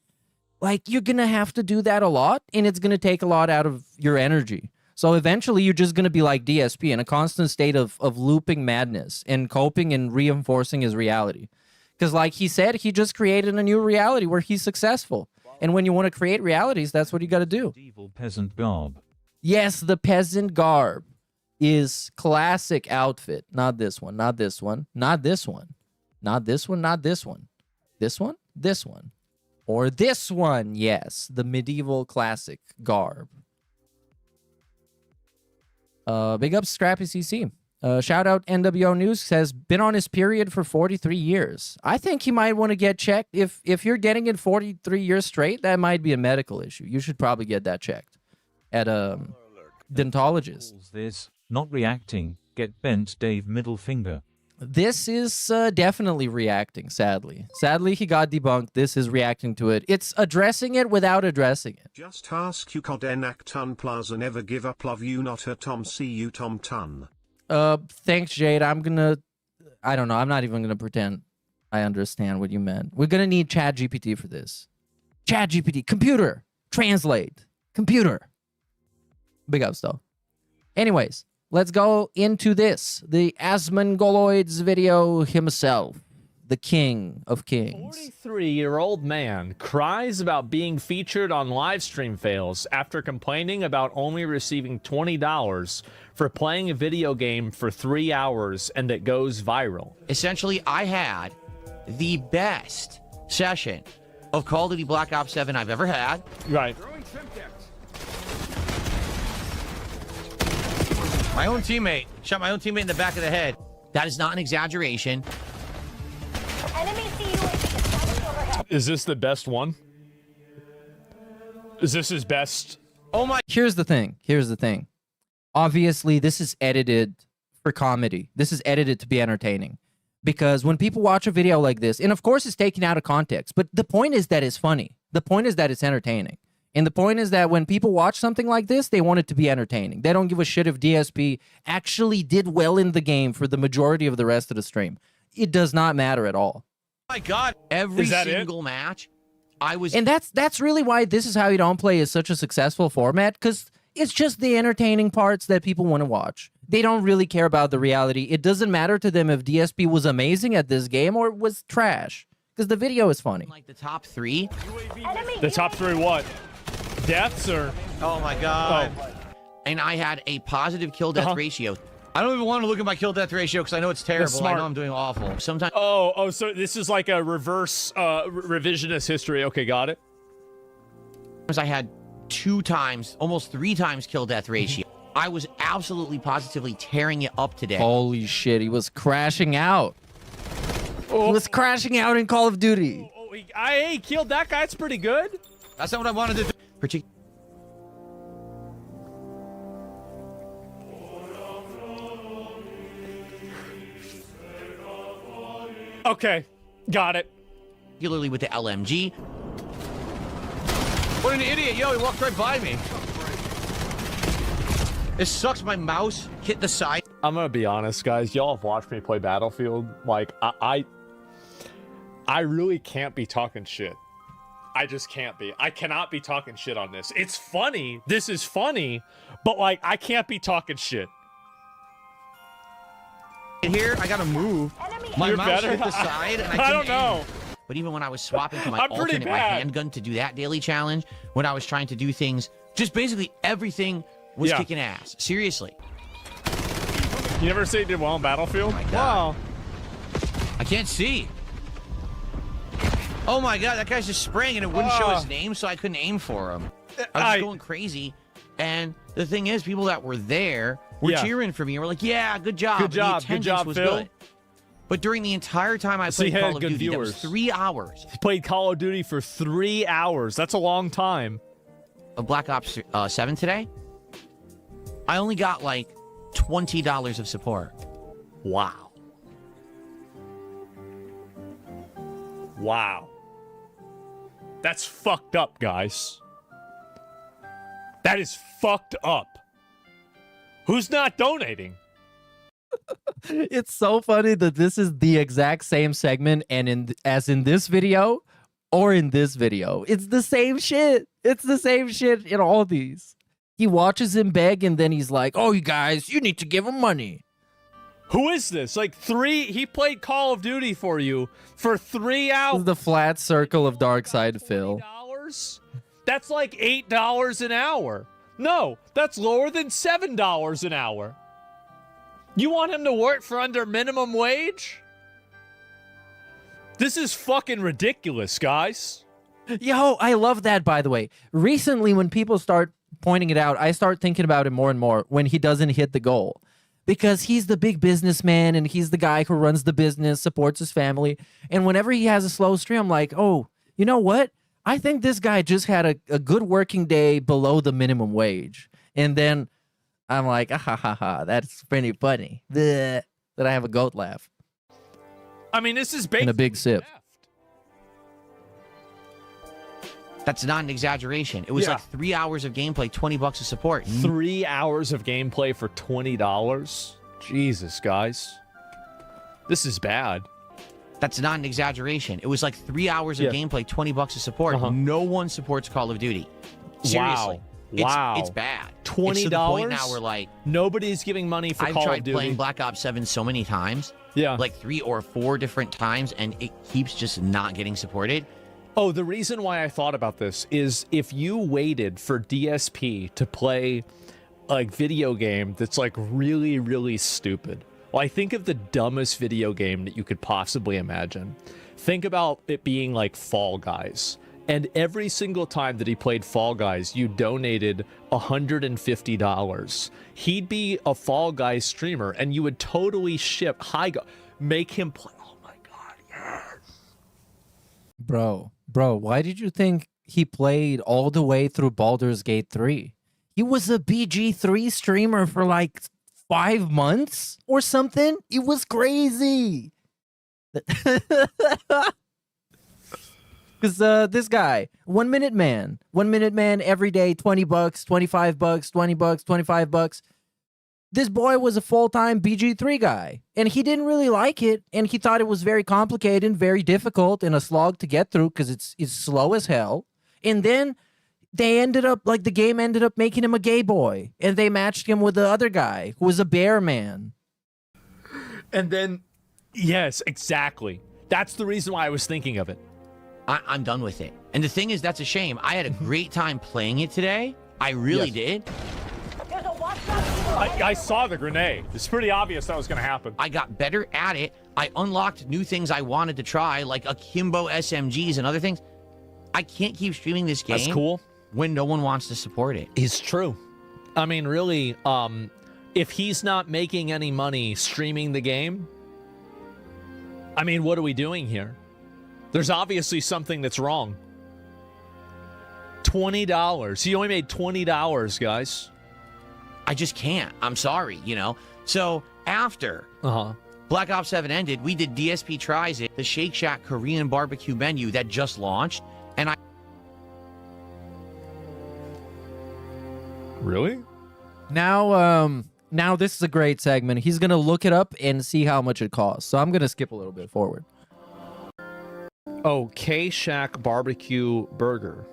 like, you're gonna have to do that a lot, and it's gonna take a lot out of your energy. So eventually you're just going to be like DSP in a constant state of looping madness and coping and reinforcing his reality. Because like he said, he just created a new reality where he's successful. And when you want to create realities, that's what you got to do. Evil peasant garb. Yes, the peasant garb is classic outfit. Not this one, not this one, not this one, not this one, not this one. This one, this one. Or this one, yes. The medieval classic garb. Big up Scrappy CC. Shout out NWO News, says, been on his period for 43 years. I think he might want to get checked. If you're getting it 43 years straight, that might be a medical issue. You should probably get that checked. at a dentologist. Calls this not reacting. Get bent, Dave. Middle finger. This is definitely reacting, sadly. Sadly, he got debunked. This is reacting to it. It's addressing it without addressing it. Just ask you Kodenak Ton Plaza never give up, love you not her Tom, see you Tom Ton. Thanks, Jade. I don't know. I'm not even gonna pretend I understand what you meant. We're gonna need ChatGPT for this. ChatGPT, computer, translate, computer. Big ups, though. Anyways, let's go into this. The Asmongold's video himself, the king of kings. 43-year-old man cries about being featured on live stream fails after complaining about only receiving $20 for playing a video game for 3 hours and it goes viral. Essentially, I had the best session of Call of Duty Black Ops 7 I've ever had. Right. My own teammate shot my own teammate in the back of the head. That is not an exaggeration. Is this the best one? Is this his best? Oh my. Here's the thing. Here's the thing. Obviously, this is edited for comedy. This is edited to be entertaining. Because when people watch a video like this, and of course it's taken out of context, but the point is that it's funny. The point is that it's entertaining. And the point is that when people watch something like this, they want it to be entertaining. They don't give a shit if DSP actually did well in the game for the majority of the rest of the stream. It does not matter at all. My God, every single match, I was... And that's really why This Is How You Don't Play is such a successful format, because it's just the entertaining parts that people want to watch. They don't really care about the reality. It doesn't matter to them if DSP was amazing at this game or was trash, because the video is funny. Like the top 3? The top 3 what? Deaths or? Oh my God. Oh. And I had a positive kill death ratio. I don't even want to look at my kill death ratio because I know it's terrible. I know I'm doing awful. Sometimes. Oh, so this is like a reverse revisionist history. Okay, got it. I had 2 times, almost 3 times kill death ratio. I was absolutely positively tearing it up today. Holy shit, he was crashing out. Oh. He was crashing out in Call of Duty. He killed that guy. It's pretty good. That's not what I wanted to do. Okay, got it. Particularly with the LMG. What an idiot. Yo, he walked right by me. It sucks. My mouse hit the side. I'm gonna be honest, guys. Y'all have watched me play Battlefield. Like, I really can't be talking shit. I just can't be. I cannot be talking shit on this. It's funny. This is funny, but like, I can't be talking shit. Here, I gotta move. My mouse hit the side, and I don't know. But even when I was swapping to my alternate, my handgun to do that daily challenge, when I was trying to do things, just basically everything was kicking ass. Seriously. You never say you did well in Battlefield? Oh my God. Wow. I can't see. Oh my God, that guy's just spraying and it wouldn't show his name, so I couldn't aim for him. I was going crazy. And the thing is, people that were there were cheering for me and were like, yeah, good job. Good job. The attendance was Phil. Good. But during the entire time I played Call of Duty, that was 3 hours. He played Call of Duty for 3 hours. That's a long time. Of Black Ops 7 today, I only got like $20 of support. Wow. Wow. That's fucked up, guys. That is fucked up. Who's not donating? It's so funny that this is the exact same segment and as in this video or in this video. It's the same shit. It's the same shit in all these. He watches him beg and then he's like, oh, you guys, you need to give him money. Who is this? Like he played Call of Duty for you for 3 hours. This is the flat circle of Dark Side Phil. That's like $8 an hour. No, that's lower than $7 an hour. You want him to work for under minimum wage? This is fucking ridiculous, guys. Yo, I love that, by the way. Recently, when people start pointing it out, I start thinking about it more and more when he doesn't hit the goal. Because he's the big businessman and he's the guy who runs the business, supports his family. And whenever he has a slow stream, I'm like, oh, you know what? I think this guy just had a good working day below the minimum wage. And then I'm like, ah, ha, ha, ha, that's pretty funny. Bleh. That I have a goat laugh. I mean, this is basically And a big sip. That's not an exaggeration. It was Yeah. like 3 hours of gameplay, $20 of support. 3 hours of gameplay for $20. Jesus, guys. This is bad. That's not an exaggeration. It was like 3 hours of Yeah. gameplay, $20 of support. Uh-huh. No one supports Call of Duty. Seriously. Wow. It's bad. $20? It's to the point now where, like, Nobody's giving money for I've Call tried of Duty. playing Black Ops 7 so many times. Yeah. Like 3 or 4 different times, and it keeps just not getting supported. Oh, the reason why I thought about this is if you waited for DSP to play a video game that's like really, really stupid. Well, I think of the dumbest video game that you could possibly imagine. Think about it being like Fall Guys. And every single time that he played Fall Guys, you donated $150. He'd be a Fall Guys streamer, and you would totally ship make him play. Oh my God, yes. Bro, why did you think he played all the way through Baldur's Gate 3? He was a BG3 streamer for like 5 months or something. It was crazy. Because this guy, 1 Minute Man every day, $20, $25, $20, $25. This boy was a full-time BG3 guy, and he didn't really like it, and he thought it was very complicated, very difficult, and a slog to get through because it's slow as hell. And then the game ended up making him a gay boy, and they matched him with the other guy who was a bear man. And then, yes, exactly. That's the reason why I was thinking of it. I'm done with it. And the thing is, that's a shame. I had a great time playing it today. I really did. I saw the grenade. It's pretty obvious that was going to happen. I got better at it. I unlocked new things I wanted to try, like akimbo SMGs and other things. I can't keep streaming this game. That's cool. When no one wants to support it. It's true. I mean, really, if he's not making any money streaming the game, I mean, what are we doing here? There's obviously something that's wrong. $20. He only made $20, guys. I just can't. I'm sorry, you know? So after Black Ops 7 ended, we did DSP Tries It, the Shake Shack Korean barbecue menu that just launched. And I... Really? Now this is a great segment. He's going to look it up and see how much it costs. So I'm going to skip a little bit forward. Oh, K-Shack barbecue burger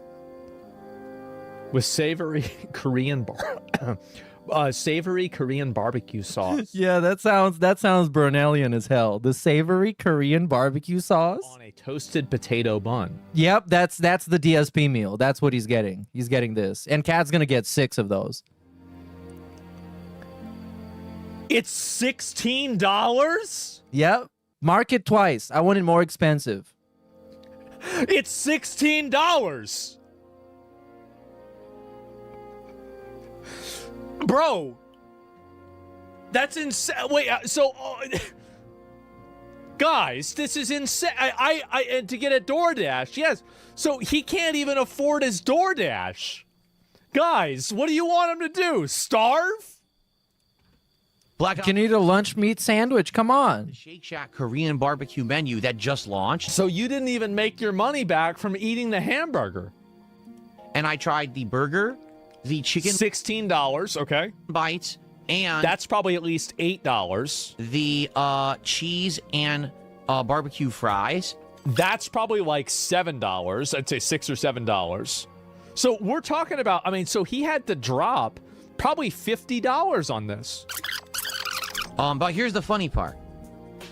with savory Korean savory Korean barbecue sauce. Yeah, that sounds Brunellian as hell. The savory Korean barbecue sauce On a toasted potato bun. Yep, that's the DSP meal. That's what he's getting. He's getting this. And Cat's going to get 6 of those. It's $16? Yep. Mark it twice. I want it more expensive. It's $16. Bro. That's insane. Wait, so guys, this is insane. And to get a DoorDash, yes. So he can't even afford his DoorDash. Guys, what do you want him to do? Starve? Black Can eat a lunch meat sandwich. Come on. The Shake Shack Korean barbecue menu that just launched. So you didn't even make your money back from eating the hamburger. And I tried the burger, the chicken $16, okay. bites, and That's probably at least $8. the cheese and barbecue fries. That's probably like $7. I'd say $6 or $7. So we're talking about, I mean, so he had to drop probably $50 on this. But here's the funny part.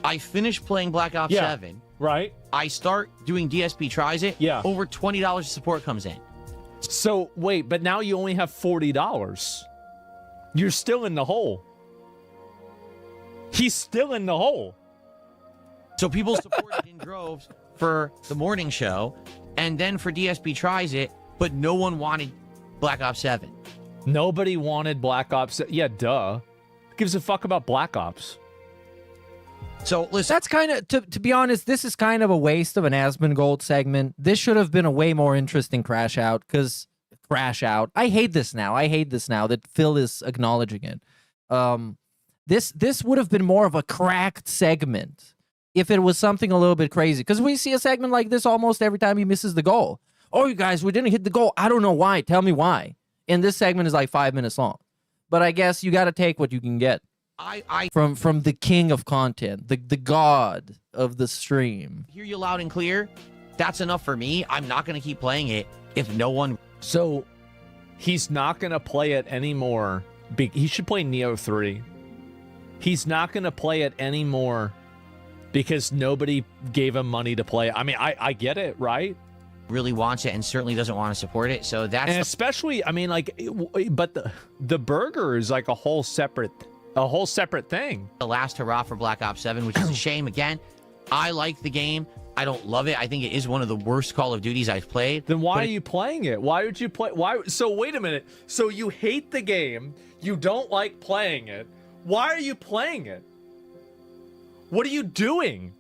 I finished playing Black Ops 7. Right. I start doing DSP Tries It. Yeah. Over $20 of support comes in. So wait, but now you only have $40. You're still in the hole. He's still in the hole. So people supported in droves for the morning show, and then for DSP Tries It, but no one wanted Black Ops 7. Nobody wanted Black Ops. Yeah, duh. Who gives a fuck about Black Ops? So listen, That's kind of, to be honest, this is kind of a waste of an Asmongold segment. This should have been a way more interesting Crash Out, because Crash Out. I hate this now. I hate this now that Phil is acknowledging it. This would have been more of a cracked segment if it was something a little bit crazy, because we see a segment like this almost every time he misses the goal. Oh, you guys, we didn't hit the goal. I don't know why. Tell me why. And this segment is like 5 minutes long. But I guess you got to take what you can get. From the king of content, the god of the stream. Hear you loud and clear. That's enough for me. I'm not going to keep playing it if no one. So he's not going to play it anymore. He should play Neo 3. He's not going to play it anymore because nobody gave him money to play. I mean, I get it, right? Really wants it and certainly doesn't want to support it. So that's and especially, I mean, like, but the burger is like a whole separate thing. The last hurrah for Black Ops 7, which is a shame. Again, I like the game. I don't love it. I think it is one of the worst Call of Duties I've played. Then why are you playing it? Why would you play? Why? So wait a minute. So you hate the game. You don't like playing it. Why are you playing it? What are you doing?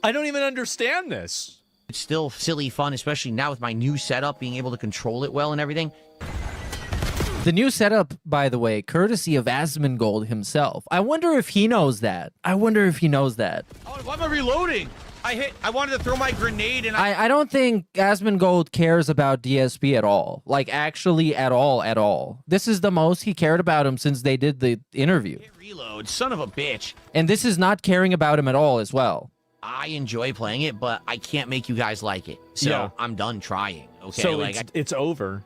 I don't even understand this. It's still silly fun, especially now with my new setup, being able to control it well and everything. The new setup, by the way, courtesy of Asmongold himself. I wonder if he knows that. I wonder if he knows that. Oh, why am I reloading? I wanted to throw my grenade and I don't think Asmongold cares about DSP at all. Like, actually at all. This is the most he cared about him since they did the interview. Reload, son of a bitch. And this is not caring about him at all as well. I enjoy playing it, but I can't make you guys like it. So Yeah. I'm done trying. Okay. So like it's over.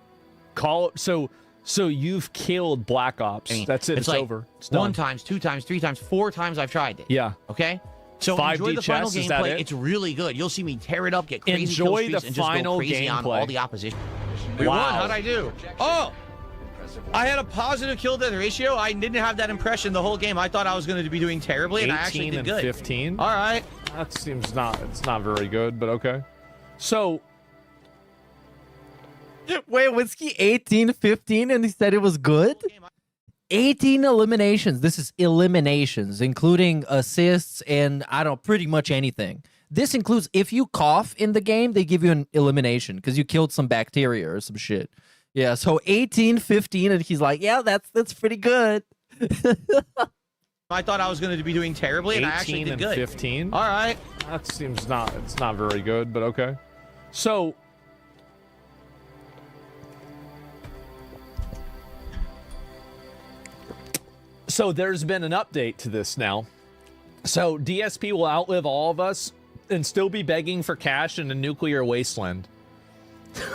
So you've killed Black Ops. I mean, That's it. It's like over. It's done. 1 times, 2 times, 3 times, 4 times I've tried it. Yeah. Okay. So 5D enjoy the final chess, is that gameplay. it? It's really good. You'll see me tear it up, get crazy Enjoy kill the streaks, and just final go crazy on gameplay. all the opposition. We Wow. won. How'd I do? Oh, I had a positive kill death ratio. I didn't have that impression the whole game. I thought I was going to be doing terribly, and I actually 18 did and good. 15. All right. That seems it's not very good, but okay. So Wait, was he 18-15 and he said it was good? 18 eliminations. This is eliminations, including assists and, pretty much anything. This includes, if you cough in the game, they give you an elimination because you killed some bacteria or some shit. Yeah, so 18-15, and he's like, yeah, that's pretty good. I thought I was going to be doing terribly, and I actually 18 did and good. 15. All right. That seems it's not very good, but okay. So there's been an update to this now. So DSP will outlive all of us and still be begging for cash in a nuclear wasteland.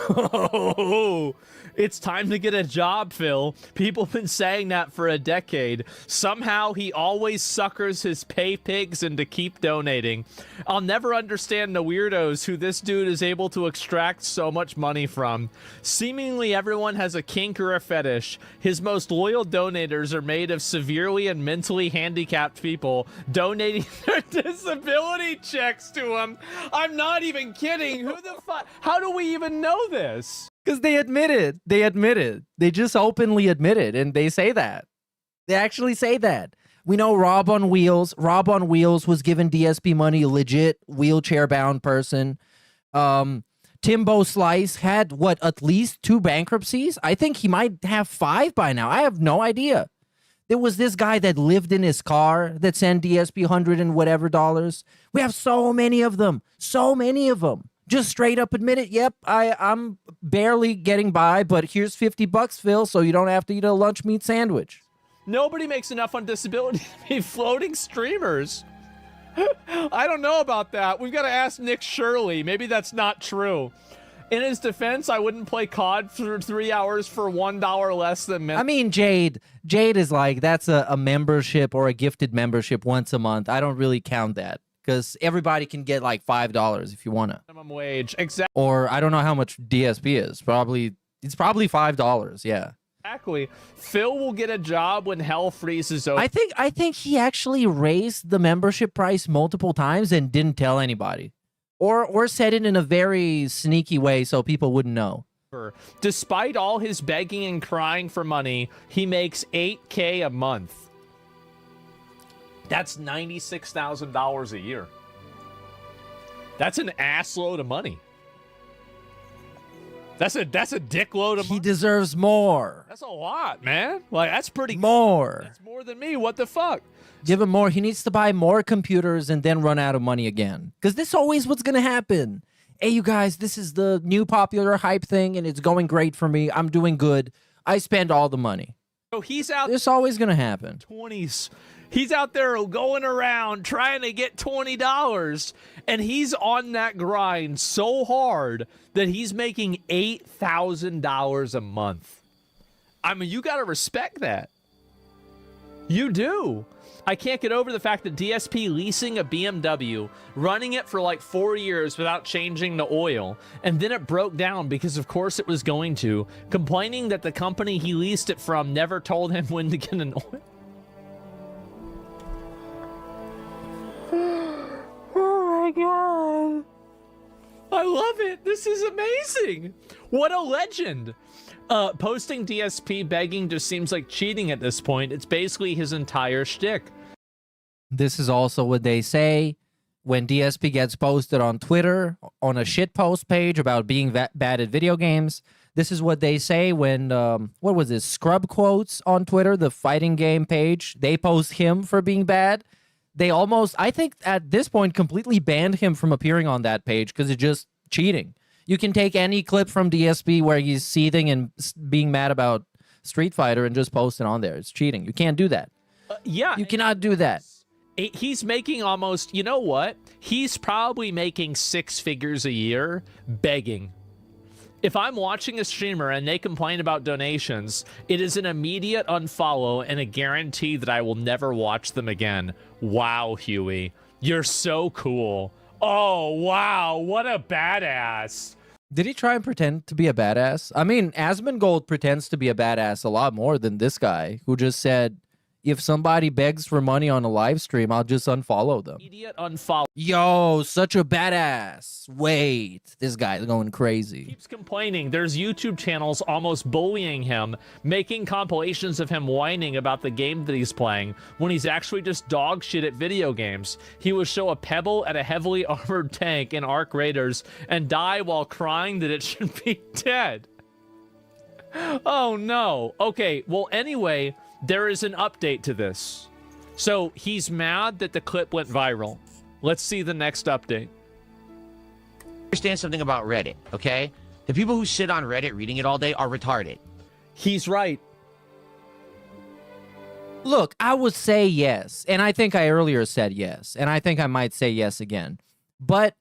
Oh, it's time to get a job, Phil. People have been saying that for a decade. Somehow he always suckers his pay pigs into keep donating. I'll never understand the weirdos who this dude is able to extract so much money from. Seemingly everyone has a kink or a fetish. His most loyal donators are made of severely and mentally handicapped people donating their disability checks to him. I'm not even kidding. Who the fuck? How do we even know this? Because they admit it. They admit it. They just openly admit it, and they say that. They actually say that. We know Rob on Wheels. Rob on Wheels was given DSP money, legit wheelchair-bound person. Timbo Slice had, at least 2 bankruptcies? I think he might have 5 by now. I have no idea. There was this guy that lived in his car that sent DSP 100 and whatever dollars. We have so many of them. So many of them. Just straight up admit it. Yep, I'm barely getting by, but here's $50, Phil, so you don't have to eat a lunch meat sandwich. Nobody makes enough on disability to be floating streamers. I don't know about that. We've got to ask Nick Shirley. Maybe that's not true. In his defense, I wouldn't play COD for 3 hours for $1 less than... I mean, Jade is like, that's a membership or a gifted membership once a month. I don't really count that. Because everybody can get like $5 if you want to. Minimum wage, exactly. Or I don't know how much DSP is. It's probably $5. Yeah. Exactly. Phil will get a job when hell freezes over. I think he actually raised the membership price multiple times and didn't tell anybody, or said it in a very sneaky way so people wouldn't know. Despite all his begging and crying for money, he makes $8K a month. That's $96,000 a year. That's an ass load of money. That's a dick load of money. He deserves more. That's a lot, man. Like, that's pretty more. That's more than me. What the fuck? Give him more. He needs to buy more computers and then run out of money again. Because this is always what's going to happen. Hey, you guys, this is the new popular hype thing, and it's going great for me. I'm doing good. I spend all the money. So he's out. It's always going to happen. 20s. He's out there going around trying to get $20, and he's on that grind so hard that he's making $8,000 a month. I mean, you got to respect that. You do. I can't get over the fact that DSP leasing a BMW, running it for like 4 years without changing the oil, and then it broke down because of course it was going to, complaining that the company he leased it from never told him when to get an oil. Oh my god. I love it. This is amazing. What a legend. Posting DSP begging just seems like cheating at this point. It's basically his entire shtick. This is also what they say when DSP gets posted on Twitter on a shitpost page about being bad at video games. This is what they say when, what was this, Scrub Quotes on Twitter, the fighting game page. They post him for being bad. They almost, I think at this point, completely banned him from appearing on that page because it's just cheating. You can take any clip from DSP where he's seething and being mad about Street Fighter and just post it on there. It's cheating. You can't do that. Yeah. You cannot do that. He's making almost, you know what? He's probably making 6 figures a year begging. If I'm watching a streamer and they complain about donations, it is an immediate unfollow and a guarantee that I will never watch them again. Wow, Huey. You're so cool. Oh, wow. What a badass. Did he try and pretend to be a badass? I mean, Asmongold pretends to be a badass a lot more than this guy who just said, if somebody begs for money on a live stream, I'll just unfollow them. Immediate unfollow. Yo, such a badass. Wait, this guy's going crazy. Keeps complaining. There's YouTube channels almost bullying him, making compilations of him whining about the game that he's playing when he's actually just dog shit at video games. He will show a pebble at a heavily armored tank in Arc Raiders and die while crying that it should be dead. Oh no. Okay, well anyway, there is an update to this. So he's mad that the clip went viral. Let's see the next update. Understand something about Reddit, okay? The people who sit on Reddit reading it all day are retarded. He's right. Look, I would say yes, and I think I earlier said yes, and I think I might say yes again. But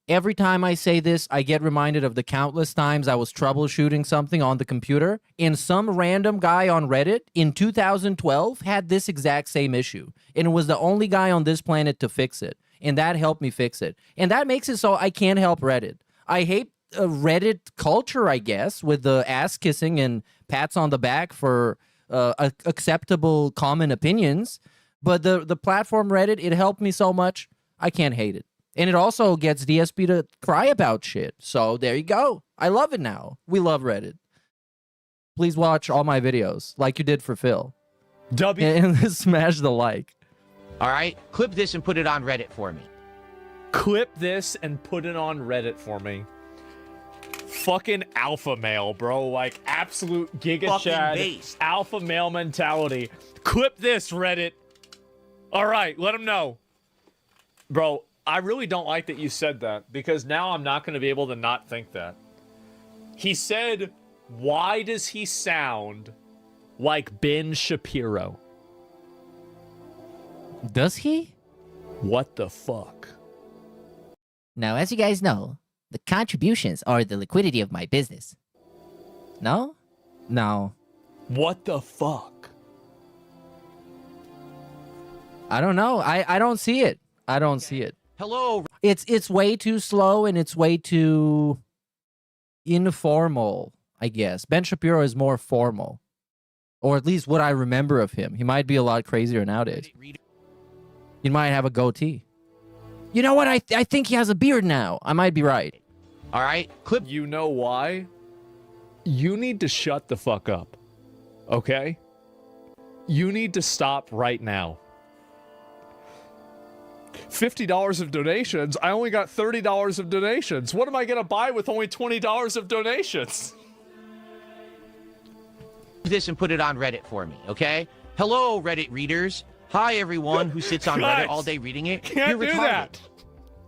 every time I say this, I get reminded of the countless times I was troubleshooting something on the computer, and some random guy on Reddit in 2012 had this exact same issue, and it was the only guy on this planet to fix it, and that helped me fix it. And that makes it so I can't help Reddit. I hate Reddit culture, I guess, with the ass-kissing and pats on the back for acceptable common opinions, but the platform Reddit, it helped me so much, I can't hate it. And it also gets DSP to cry about shit. So there you go. I love it now. We love Reddit. Please watch all my videos like you did for Phil. And smash the like. All right? Clip this and put it on Reddit for me. Clip this and put it on Reddit for me. Fucking alpha male, bro. Like, absolute giga chad alpha male mentality. Clip this, Reddit. All right, let him know. Bro, I really don't like that you said that, because now I'm not going to be able to not think that. He said, why does he sound like Ben Shapiro? Does he? What the fuck? Now, as you guys know, the contributions are the liquidity of my business. No? No. What the fuck? I don't know. I don't see it. I don't see it. Hello. It's way too slow and it's way too informal, I guess. Ben Shapiro is more formal. Or at least what I remember of him. He might be a lot crazier nowadays. He might have a goatee. You know what? I think he has a beard now. I might be right. All right. Clip. You know why? You need to shut the fuck up. Okay? You need to stop right now. $50 of donations. I only got $30 of donations. What am I going to buy with only $20 of donations? This and put it on Reddit for me, okay? Hello, Reddit readers. Hi, everyone who sits on Reddit all day reading it. Can't You're do retarded. that.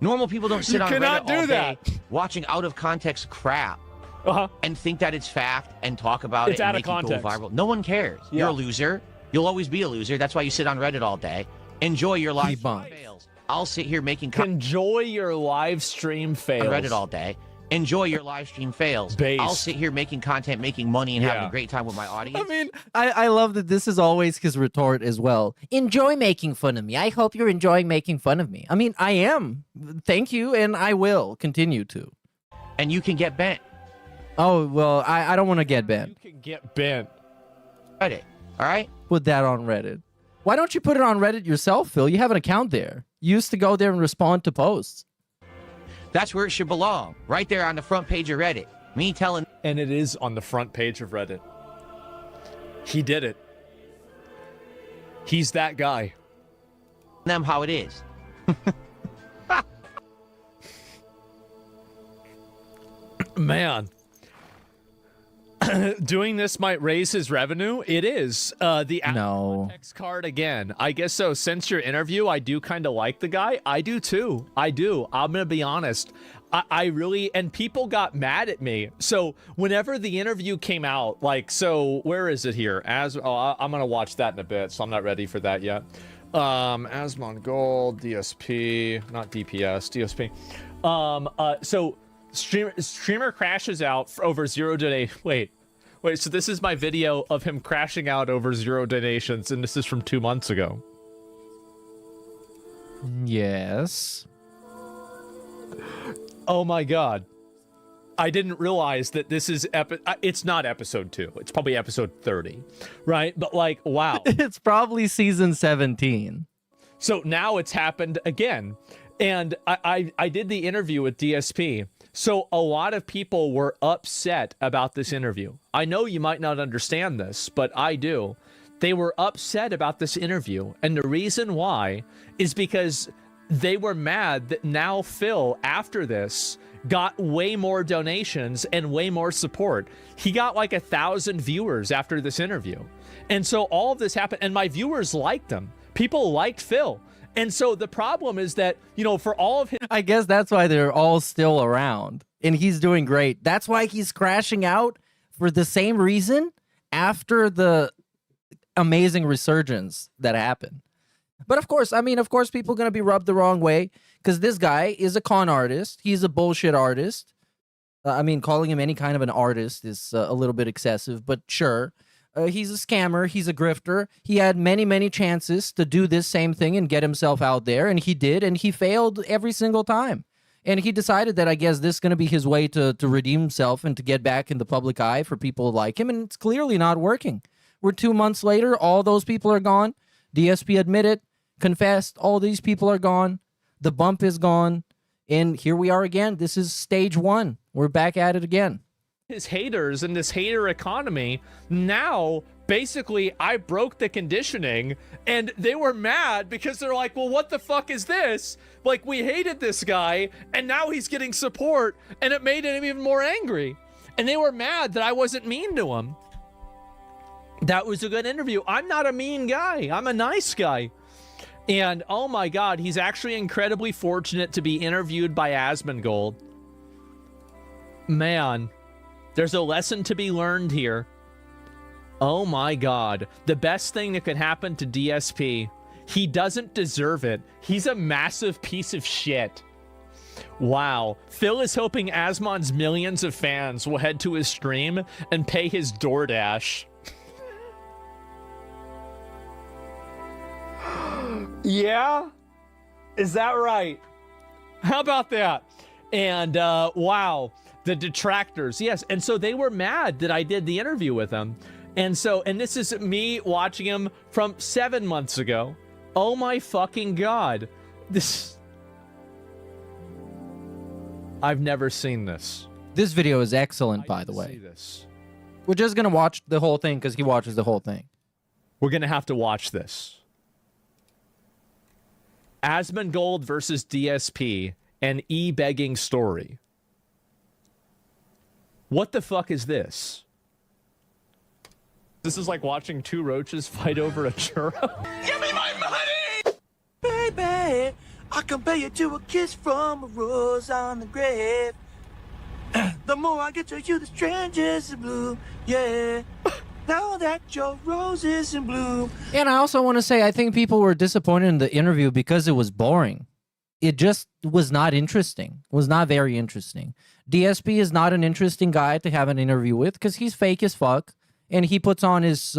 Normal people don't sit You on cannot Reddit all do day that. watching out of context crap Uh-huh. and think that it's fact and talk about It's it and out of make it go context. viral. No one cares. Yeah. You're a loser. You'll always be a loser. That's why you sit on Reddit all day. Enjoy your live Debunked. fails. I'll sit here making content Enjoy your live stream fails. on Reddit all day. Enjoy your live stream fails. Based. I'll sit here making content, making money, and having Yeah. a great time with my audience. I mean, I love that this is always his retort as well. Enjoy making fun of me. I hope you're enjoying making fun of me. I mean, I am. Thank you, and I will continue to. And you can get bent. Oh, well, I don't want to get bent. You can get bent. Reddit. All right? Put that on Reddit. Why don't you put it on Reddit yourself, Phil? You have an account there. You used to go there and respond to posts. That's where it should belong. Right there on the front page of Reddit. Me telling And it is on the front page of Reddit. He did it. He's that guy. them how it is. Man. Doing this might raise his revenue. It is. The context card again. I guess so. Since your interview, I do kind of like the guy. I do too. I do. I'm gonna be honest. I really, and people got mad at me. So whenever the interview came out, like, so where is it here? I'm gonna watch that in a bit, so I'm not ready for that yet. Asmongold, DSP, not DPS, DSP. So streamer crashes out for over 0 donation. Wait, so this is my video of him crashing out over 0 donations, and this is from 2 months ago. Yes. Oh my god. I didn't realize that this is it's not episode 2. It's probably episode 30, right? But like, wow. It's probably season 17. So now it's happened again. And I did the interview with DSP. So a lot of people were upset about this interview. I know you might not understand this, but I do. They were upset about this interview. And the reason why is because they were mad that now Phil, after this, got way more donations and way more support. He got like 1,000 viewers after this interview. And so all of this happened, and my viewers liked him. People liked Phil. And so the problem is that, you know, for all of his... I guess that's why they're all still around. And he's doing great. That's why he's crashing out for the same reason after the amazing resurgence that happened. But of course, people are going to be rubbed the wrong way because this guy is a con artist. He's a bullshit artist. Calling him any kind of an artist is a little bit excessive, but sure. He's a scammer. He's a grifter. He had many, many chances to do this same thing and get himself out there, and he did, and he failed every single time. And he decided that I guess this is going to be his way to redeem himself and to get back in the public eye for people like him, and it's clearly not working. We're 2 months later. All those people are gone. DSP admitted, confessed, all these people are gone. The bump is gone. And here we are again. This is stage 1. We're back at it again. His haters and this hater economy, now basically I broke the conditioning, and they were mad because they're like, well, what the fuck is this? Like, we hated this guy and now he's getting support, and it made him even more angry. And they were mad that I wasn't mean to him. That was a good interview. I'm not a mean guy. I'm a nice guy. And oh my god, he's actually incredibly fortunate to be interviewed by Asmongold. Man, there's a lesson to be learned here. Oh my god, the best thing that could happen to DSP. He doesn't deserve it. He's a massive piece of shit. Wow. Phil is hoping Asmon's millions of fans will head to his stream and pay his DoorDash. Yeah? Is that right? How about that? And wow, the detractors. Yes, and so they were mad that I did the interview with him. And this is me watching him from 7 months ago. Oh my fucking god. I've never seen this. This video is excellent, by the way. We're just going to watch the whole thing because he watches the whole thing. We're going to have to watch this. Asmongold versus DSP, an e-begging story. What the fuck is this? This is like watching two roaches fight over a churro. Give me my money! Baby, I compare you to a kiss from a rose on the grave. The more I get to you, the strangest in bloom. Yeah. Now that your rose is in bloom. And I also want to say, I think people were disappointed in the interview because it was boring. It just was not interesting. Was not very interesting. DSP is not an interesting guy to have an interview with because he's fake as fuck, and he puts on his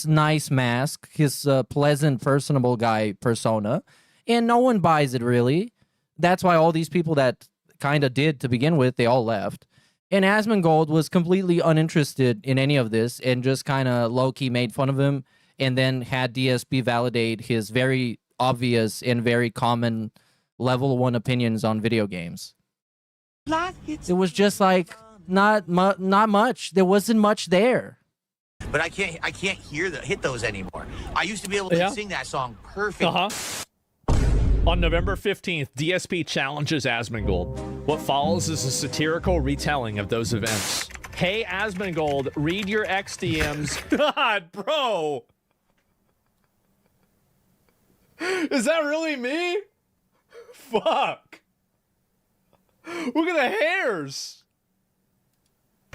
nice mask, his pleasant, personable guy persona, and no one buys it really. That's why all these people that kind of did to begin with, they all left. And Asmongold was completely uninterested in any of this and just kind of low-key made fun of him and then had DSP validate his very obvious and very common level 1 opinions on video games. It was just like not much. There wasn't much there. But I can't hit those anymore. I used to be able to sing that song perfect. On November 15th, DSP challenges Asmongold. What follows is a satirical retelling of those events. Hey, Asmongold, read your XDMs. God, bro. Is that really me? Fuck. Look at the hairs.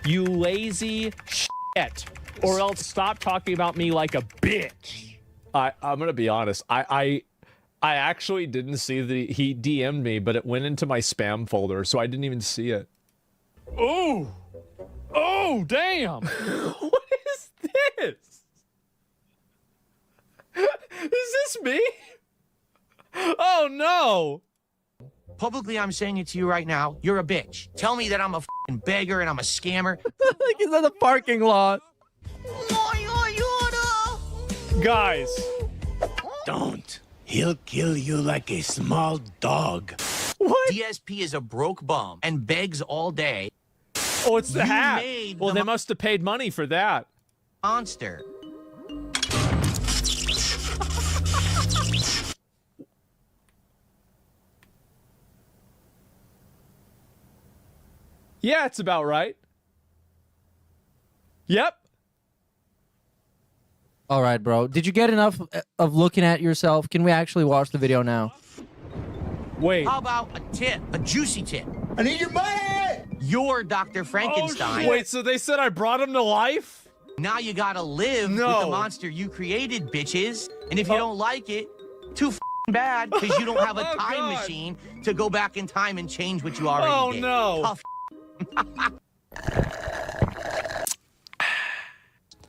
You lazy shit. Or else stop talking about me like a bitch. I'm gonna be honest. I actually didn't see he DM'd me, but it went into my spam folder, so I didn't even see it. Oh! Oh, damn! What is this? Is this me? Oh, no! Publicly, I'm saying it to you right now. You're a bitch. Tell me that I'm a fucking beggar and I'm a scammer. Like he's in the parking lot. Guys. Don't. He'll kill you like a small dog. What? DSP is a broke bum and begs all day. Oh, it's the hat. Well, they must have paid money for that. Monster. Yeah, it's about right. Yep. All right, bro. Did you get enough of looking at yourself? Can we actually watch the video now? Wait. How about a tip? A juicy tip? I need your money! You're Dr. Frankenstein. Oh, wait, so they said I brought him to life? Now you gotta live with the monster you created, bitches. And if you don't like it, too bad, because you don't have a time machine to go back in time and change what you already did. Oh, no. Tough.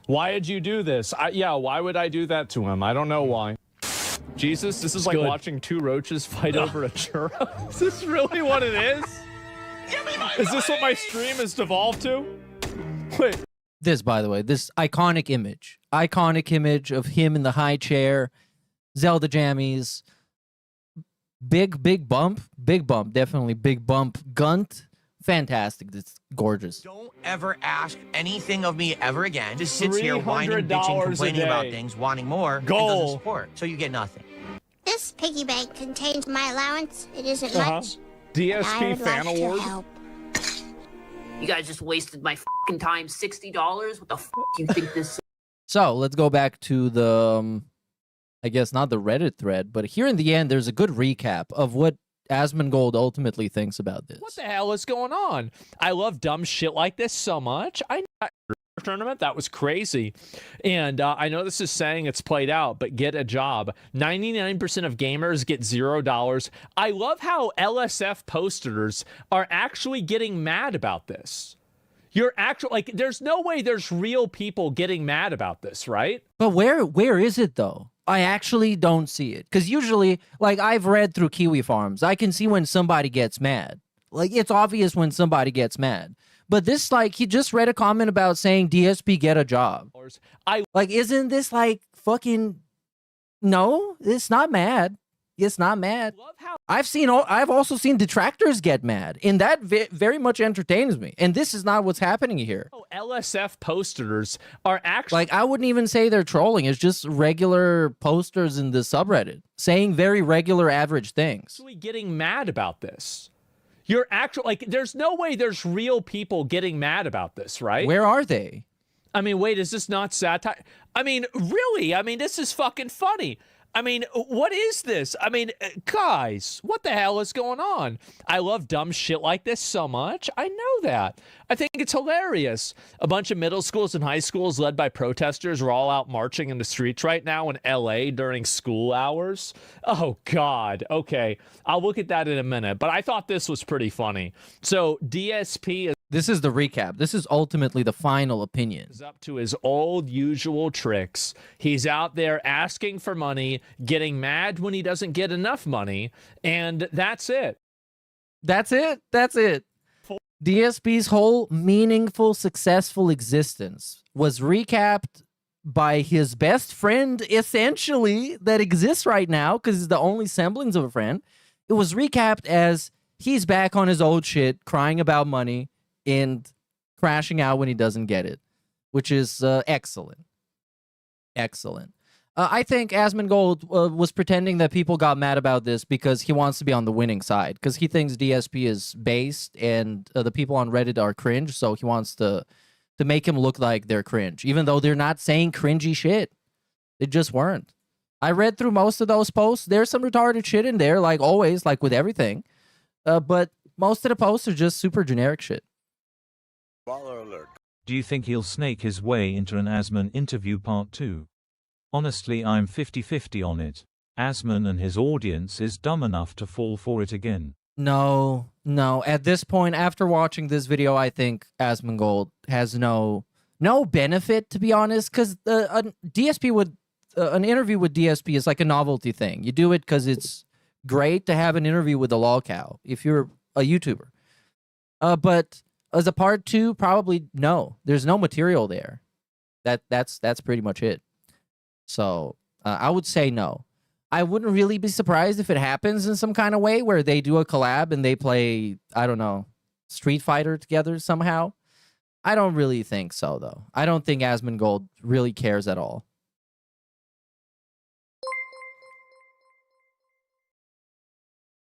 Why did you do this? Yeah, why would I do that to him? I don't know why. Jesus, this is like watching two roaches fight over a churro. Is this really what it is? Is this what my stream has devolved to? Wait. This, by the way, this iconic image of him in the high chair, Zelda jammies, big bump, definitely big bump, Gunt. Fantastic. It's gorgeous. Don't ever ask anything of me ever again. Just sits here whining, bitching, complaining about things, wanting more, and doesn't support. So you get nothing. This piggy bank contains my allowance. It isn't much. DSP fan award. You guys just wasted my fucking time. $60. What the fuck do you think this is? So let's go back to the, I guess not the Reddit thread, but here in the end, there's a good recap of what Asmongold ultimately thinks about this. What the hell is going on? I love dumb shit like this so much. Tournament, that was crazy. And I know this is saying it's played out, but get a job. 99% of gamers get $0. I love how LSF posters are actually getting mad about this. You're actually like, there's no way there's real people getting mad about this, right? But where is it though? I actually don't see it. Because usually, like, I've read through Kiwi Farms. I can see when somebody gets mad. Like, it's obvious when somebody gets mad. But this, like, he just read a comment about saying DSP get a job. Like, isn't this, like, fucking... No, it's not mad. gets not mad. I've also seen detractors get mad, and that very much entertains me. And this is not what's happening here. LSF posters are actually like, I wouldn't even say they're trolling. It's just regular posters in the subreddit saying very regular average things. Actually getting mad about this. You're actually like, there's no way there's real people getting mad about this, right? Where are they? I mean, wait, is this not satire? I mean, really? I mean, this is fucking funny. I mean, what is this? I mean, guys, what the hell is going on? I love dumb shit like this so much. I know that. I think it's hilarious. A bunch of middle schools and high schools led by protesters are all out marching in the streets right now in LA during school hours. Oh, God. Okay, I'll look at that in a minute. But I thought this was pretty funny. So DSP is... This is the recap. This is ultimately the final opinion. He's up to his old usual tricks. He's out there asking for money, getting mad when he doesn't get enough money, and that's it. That's it. That's it. DSP's whole meaningful, successful existence was recapped by his best friend, essentially, that exists right now, because he's the only semblance of a friend. It was recapped as he's back on his old shit, crying about money, and crashing out when he doesn't get it, which is excellent. Excellent. I think Asmongold was pretending that people got mad about this because he wants to be on the winning side, because he thinks DSP is based and the people on Reddit are cringe, so he wants to make him look like they're cringe, even though they're not saying cringy shit. They just weren't. I read through most of those posts. There's some retarded shit in there, like always, like with everything. But most of the posts are just super generic shit. Do you think he'll snake his way into an Asmon interview part 2? Honestly, I'm 50-50 on it. Asmon and his audience is dumb enough to fall for it again. No. At this point, after watching this video, I think Asmongold has no benefit, to be honest, because an interview with DSP is like a novelty thing. You do it because it's great to have an interview with the lolcow if you're a YouTuber. But as a part 2, probably no. There's no material there. That's pretty much it. So I would say no. I wouldn't really be surprised if it happens in some kind of way where they do a collab and they play, I don't know, Street Fighter together somehow. I don't really think so, though. I don't think Asmongold really cares at all.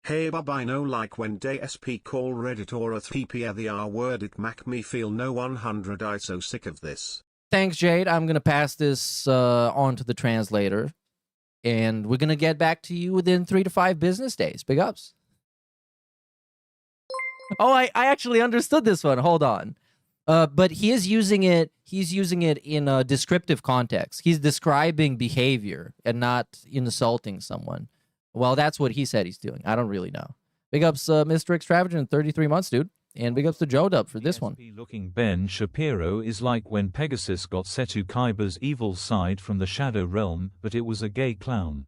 Hey Bob, I know like when DSP call Redditor a 3P the R word, it make me feel no 100. I so sick of this. Thanks, Jade. I'm going to pass this on to the translator, and we're going to get back to you within 3 to 5 business days. Big ups. Oh, I actually understood this one. Hold on. But he's using it in a descriptive context. He's describing behavior and not insulting someone. Well, that's what he said he's doing. I don't really know. Big ups, Mr. Extravagant, 33 months, dude. And big ups to Joe Dub for this one. Looking Ben Shapiro is like when Pegasus got Setu Kaiba's evil side from the Shadow Realm, but it was a gay clown.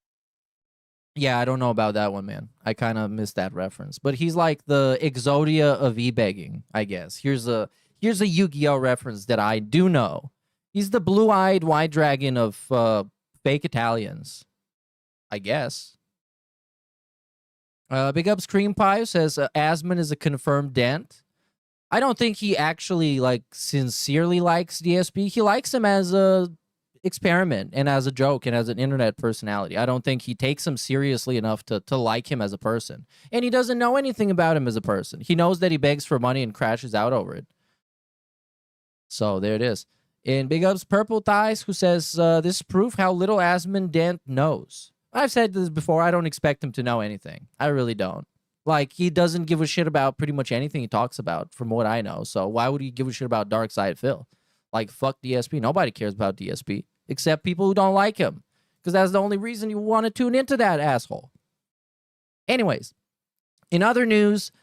Yeah, I don't know about that one, man. I kind of missed that reference. But he's like the Exodia of e-begging, I guess. Here's a Yu-Gi-Oh reference that I do know. He's the blue-eyed white dragon of fake Italians, I guess. Big ups Cream Pie says Asmon is a confirmed dent. I don't think he actually sincerely likes DSP. He likes him as a experiment and as a joke and as an internet personality. I don't think he takes him seriously enough to like him as a person. And he doesn't know anything about him as a person. He knows that he begs for money and crashes out over it. So there it is. And big ups Purple Thighs, who says this is proof how little Asmon Dent knows. I've said this before. I don't expect him to know anything. I really don't. Like, he doesn't give a shit about pretty much anything he talks about, from what I know. So why would he give a shit about Dark Side Phil? Like, fuck DSP. Nobody cares about DSP, except people who don't like him. Because that's the only reason you want to tune into that asshole. Anyways, in other news,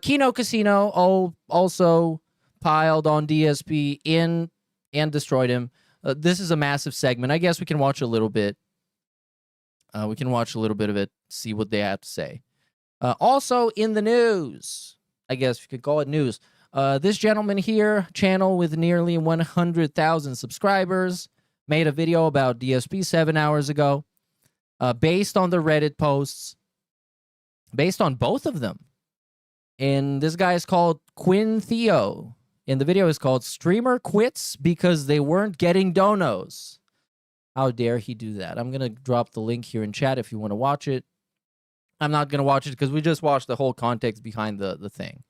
Kino Casino also piled on DSP and destroyed him. This is a massive segment. I guess we can watch a little bit. We can watch a little bit of it, see what they have to say. Also in the news, I guess you could call it news, this gentleman here, channel with nearly 100,000 subscribers, made a video about DSP 7 hours ago, based on the Reddit posts based on both of them. And this guy is called Quinn Theo. And the video is called Streamer Quits Because They Weren't Getting Donos. How dare he do that? I'm going to drop the link here in chat if you want to watch it. I'm not going to watch it because we just watched the whole context behind the thing.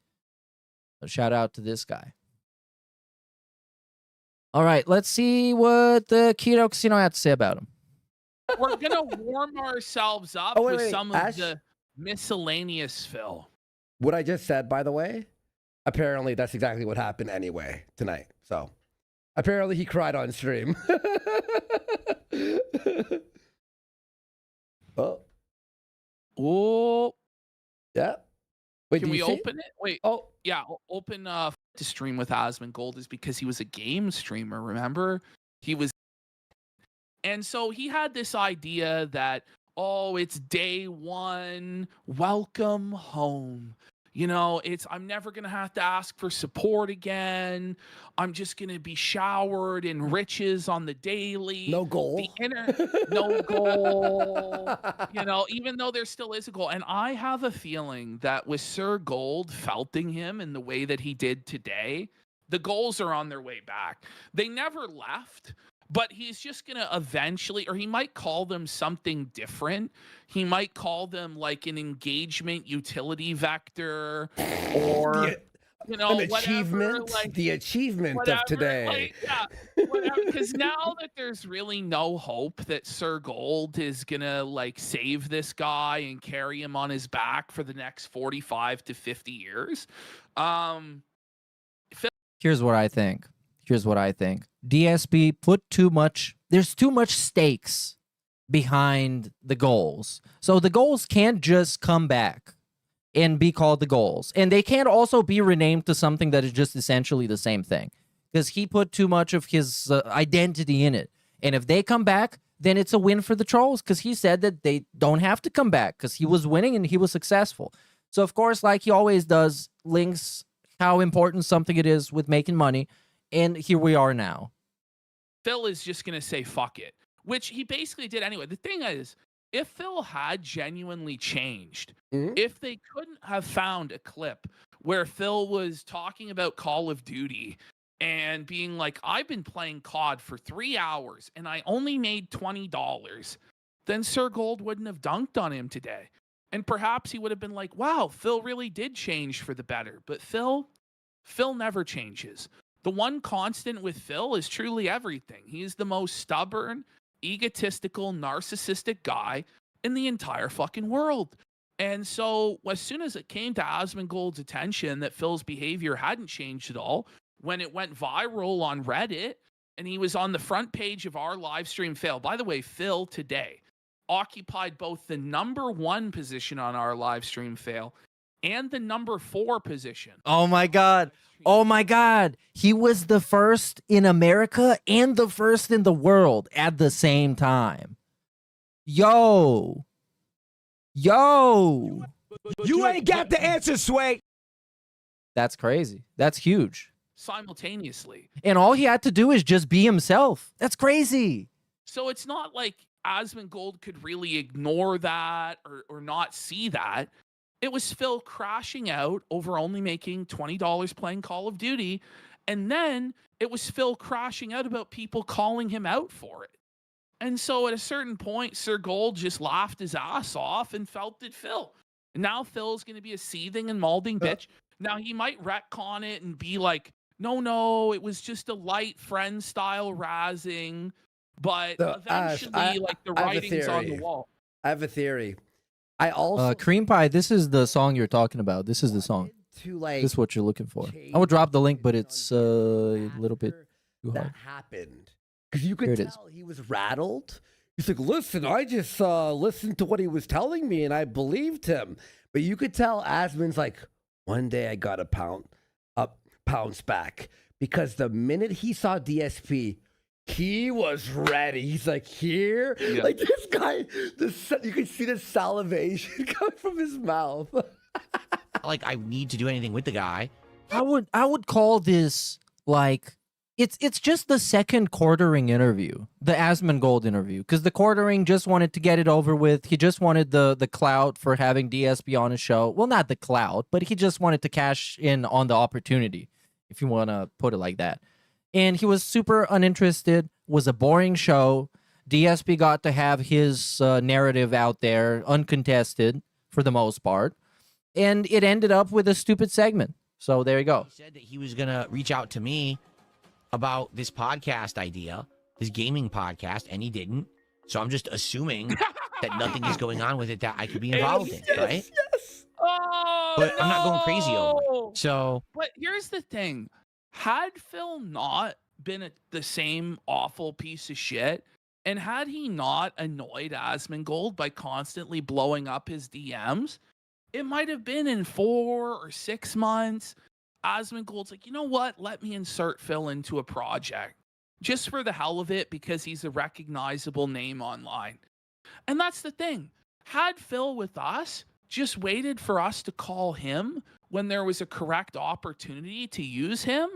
So shout out to this guy. All right, let's see what the Kino Casino had to say about him. We're going to warm ourselves up with some of the miscellaneous Phil. What I just said, by the way, apparently that's exactly what happened anyway tonight. So apparently he cried on stream. Oh. Yeah. Wait, can we open it? Wait. Oh. Yeah, open to stream with Asmongold is because he was a game streamer, remember? He was. And so he had this idea that, oh, it's day one, welcome home. You know, I'm never going to have to ask for support again. I'm just going to be showered in riches on the daily. No goal. No goal. You know, even though there still is a goal. And I have a feeling that with Sir Gold felting him in the way that he did today, the goals are on their way back. They never left. But he's just going to eventually, or he might call them something different. He might call them like an engagement utility vector or, you know, an achievement, like, the achievement whatever, of today. Like, yeah, whatever. Because now that there's really no hope that Sir Gold is going to like save this guy and carry him on his back for the next 45 to 50 years. Here's what I think. DSP put there's too much stakes behind the goals. So the goals can't just come back and be called the goals. And they can't also be renamed to something that is just essentially the same thing. Because he put too much of his identity in it. And if they come back, then it's a win for the trolls. Because he said that they don't have to come back. Because he was winning and he was successful. So of course, like he always does, links how important something it is with making money. And here we are now. Phil is just going to say, fuck it, which he basically did anyway. The thing is, if Phil had genuinely changed, if they couldn't have found a clip where Phil was talking about Call of Duty and being like, I've been playing COD for 3 hours and I only made $20, then Sir Gold wouldn't have dunked on him today. And perhaps he would have been like, wow, Phil really did change for the better. But Phil never changes. The one constant with Phil is truly everything. He's the most stubborn, egotistical, narcissistic guy in the entire fucking world. And so as soon as it came to Asmongold's attention that Phil's behavior hadn't changed at all, when it went viral on Reddit and he was on the front page of our live stream fail. By the way, Phil today occupied both the #1 position on our live stream fail and the #4 position. Oh my God. Oh my God. He was the first in America and the first in the world at the same time. Yo. You ain't got the answer, Sway. That's crazy. That's huge. Simultaneously. And all he had to do is just be himself. That's crazy. So it's not like Asmongold could really ignore that or not see that. It was Phil crashing out over only making $20 playing Call of Duty. And then it was Phil crashing out about people calling him out for it. And so at a certain point, Sir Gold just laughed his ass off and felt it Phil. And now Phil's going to be a seething and molding bitch. Now he might retcon it and be like, no, it was just a light friend style razzing. But eventually, the writing's on the wall. I have a theory. I also Cream Pie, this is the song you're talking about. This is the song. This is what you're looking for. I will drop the link, but it's a little bit too hard. That happened. Because you could tell he was rattled. He's like, listen, I just listened to what he was telling me and I believed him. But you could tell Asmon's like, one day I got to pounce back. Because the minute he saw DSP, he was ready. He's like, here? Yeah. Like this guy, you could see the salivation coming from his mouth. Like I need to do anything with the guy. I would call this like It's just the second quartering interview, the Asmongold interview, because the quartering just wanted to get it over with. He just wanted the clout for having DSP on his show. Well, not the clout, but he just wanted to cash in on the opportunity, if you want to put it like that. And he was super uninterested. Was a boring show. DSP got to have his narrative out there, uncontested for the most part, and it ended up with a stupid segment. So there you go. He said that he was gonna reach out to me about this podcast idea, this gaming podcast, and he didn't. So I'm just assuming that nothing is going on with it that I could be involved in, right? Yes. Oh, But I'm not going crazy over no! it. So But here's the thing. Had Phil not been the same awful piece of shit, and had he not annoyed Asmongold by constantly blowing up his DMs, it might have been in 4 or 6 months. Asmongold's like, you know what? Let me insert Phil into a project just for the hell of it because he's a recognizable name online. And that's the thing. Had Phil with us just waited for us to call him when there was a correct opportunity to use him,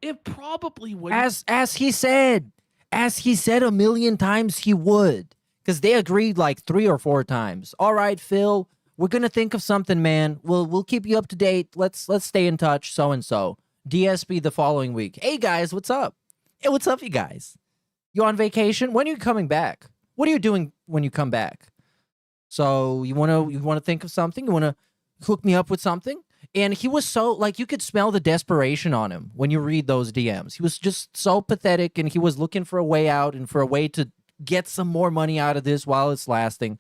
it probably would. As he said a million times he would, because they agreed like 3 or 4 times. All right, Phil, we're gonna think of something, man. We'll keep you up to date. Let's stay in touch. So and so. DSP the following week. Hey guys, what's up? Hey, what's up, you guys? You on vacation? When are you coming back? What are you doing when you come back? So you wanna think of something? You wanna hook me up with something? And he was so, like, you could smell the desperation on him when you read those DMs. He was just so pathetic, and he was looking for a way out and for a way to get some more money out of this while it's lasting.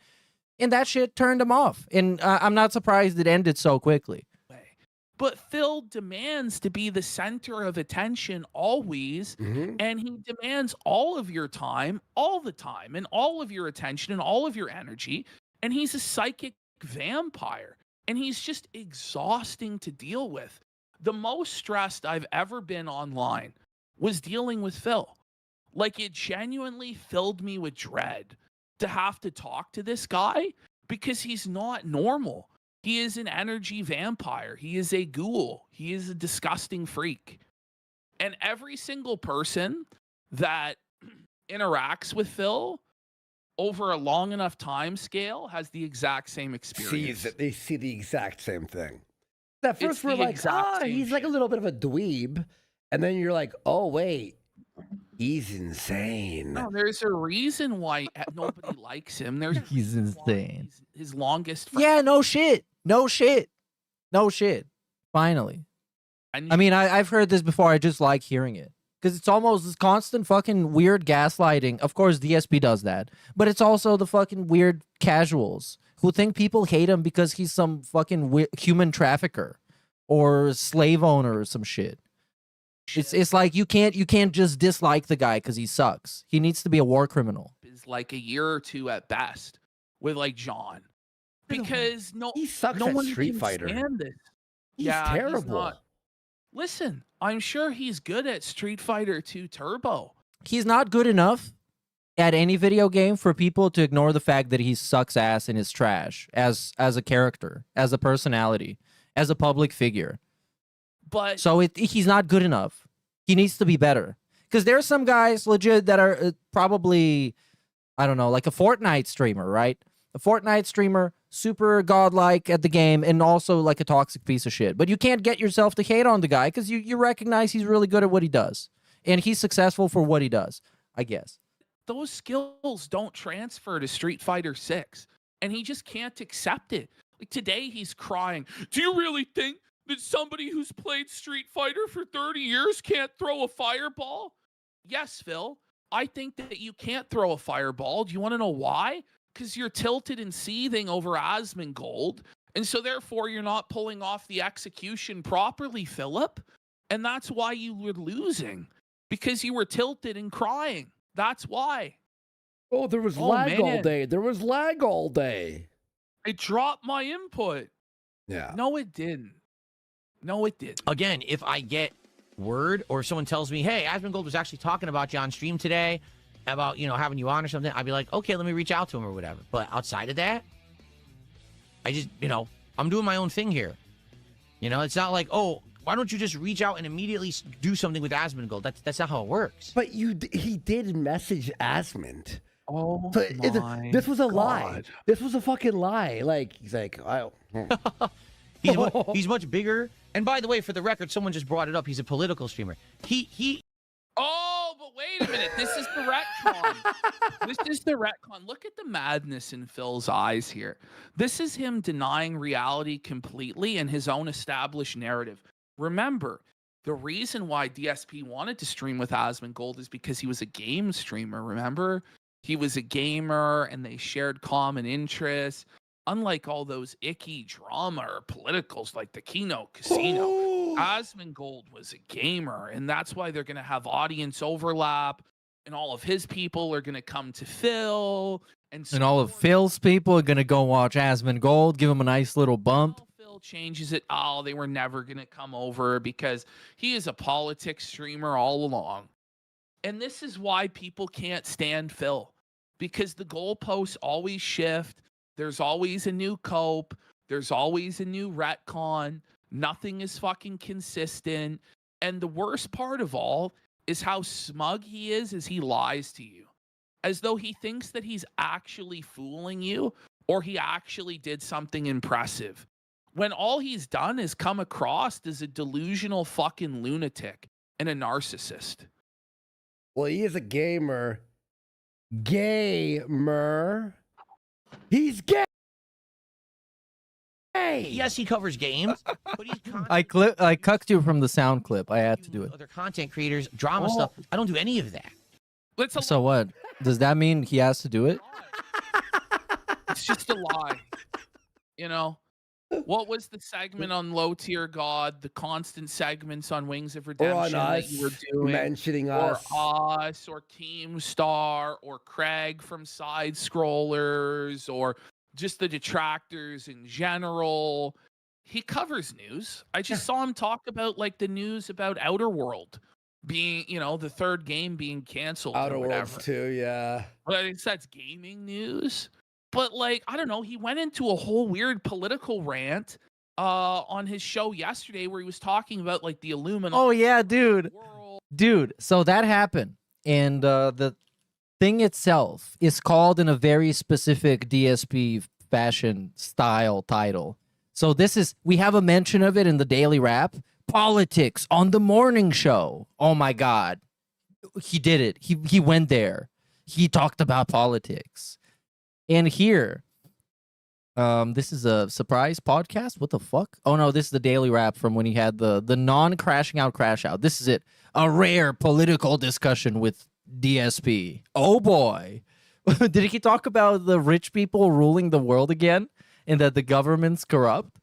And that shit turned him off. And I'm not surprised it ended so quickly. But Phil demands to be the center of attention always, and he demands all of your time, all the time, and all of your attention and all of your energy. And he's a psychic vampire, and he's just exhausting to deal with. The most stressed I've ever been online was dealing with Phil. Like, it genuinely filled me with dread to have to talk to this guy because he's not normal. He is an energy vampire. He is a ghoul. He is a disgusting freak. And every single person that interacts with Phil over a long enough time scale has the exact same experience. They see the exact same thing. At first It's we're the like, exact same he's like a little bit of a dweeb. And then you're like, oh, wait, he's insane. No, there's a reason why nobody likes him. He's insane. His longest friend. Yeah, no shit. Finally. I mean, I've heard this before. I just like hearing it. Because it's almost this constant fucking weird gaslighting. Of course, DSP does that. But it's also the fucking weird casuals who think people hate him because he's some fucking human trafficker or slave owner or some shit. It's like you can't just dislike the guy because he sucks. He needs to be a war criminal. Is like a year or 2 at best with like John. Because he sucks no at one Street can Fighter. stand this. He's Yeah, terrible. not. Listen, I'm sure he's good at Street Fighter 2 Turbo. He's not good enough at any video game for people to ignore the fact that he sucks ass and is trash as a character, as a personality, as a public figure. But so he's not good enough. He needs to be better. Because there are some guys legit that are probably, I don't know, like a Fortnite streamer, right? A Fortnite streamer, super godlike at the game, and also like a toxic piece of shit. But you can't get yourself to hate on the guy because you recognize he's really good at what he does. And he's successful for what he does, I guess. Those skills don't transfer to Street Fighter 6. And he just can't accept it. Like today he's crying. Do you really think that somebody who's played Street Fighter for 30 years can't throw a fireball? Yes, Phil. I think that you can't throw a fireball. Do you want to know why? Because you're tilted and seething over Asmongold, and so therefore you're not pulling off the execution properly, Philip. And that's why you were losing, because you were tilted and crying. That's why. Oh, there was lag all day. There was lag all day. It dropped my input. Yeah. No, it didn't. No, it didn't. Again, if I get word or someone tells me, hey, Asmongold was actually talking about you on stream today, about, having you on or something, I'd be like, okay, let me reach out to him or whatever. But outside of that, I just, I'm doing my own thing here. It's not like, oh, Why don't you just reach out and immediately do something with Asmongold? That's not how it works. But he did message Asmond. Oh So my this was a God. lie. This was a fucking lie. Like he's like, he's much bigger. And by the way, for the record, someone just brought it up. He's a political streamer. Oh, but wait a minute. This is the retcon. This is the retcon. Look at the madness in Phil's eyes here. This is him denying reality completely and his own established narrative. Remember, the reason why DSP wanted to stream with Asmongold is because he was a game streamer, remember? He was a gamer and they shared common interests. Unlike all those icky drama or politicals like the Kino Casino, Asmongold was a gamer, and that's why they're going to have audience overlap, and all of his people are going to come to Phil. And all of Phil's people are going to go watch Asmongold, give him a nice little bump. Phil changes it. Oh, they were never going to come over because he is a politics streamer all along. And this is why people can't stand Phil, because the goalposts always shift. There's always a new cope. There's always a new retcon. Nothing is fucking consistent. And the worst part of all is how smug he is as he lies to you, as though he thinks that he's actually fooling you or he actually did something impressive, when all he's done is come across as a delusional fucking lunatic and a narcissist. well, he is a gamer. Gamer. He's gay. Yes, he covers games, but he's I cucked you from the sound clip. I had to do it. other content creators, drama stuff. I don't do any of that. So what? Does that mean he has to do it? It's just a lie. You know, what was the segment on Low Tier God? The constant segments on Wings of Redemption that you were doing, mentioning or us, or Keemstar, or Craig from Side Scrollers, or just the detractors in general. He covers news. I just saw him talk about like the news about Outer World being, you know, the third game being canceled. Outer or whatever. Worlds too, yeah. Well, I guess that's gaming news. But like, I don't know, he went into a whole weird political rant on his show yesterday where he was talking about like the Illuminati. Oh yeah, dude. Dude, so that happened. And the thing itself is called in a very specific DSP fashion style title. So we have a mention of it in the Daily Wrap. Politics on the morning show. Oh my God. He did it. He went there. He talked about politics. And here, this is a surprise podcast. What the fuck? Oh no, this is the Daily Wrap from when he had the non-crashing out crash out. This is it. A rare political discussion with DSP. Oh boy. Did he talk about the rich people ruling the world again and that the government's corrupt?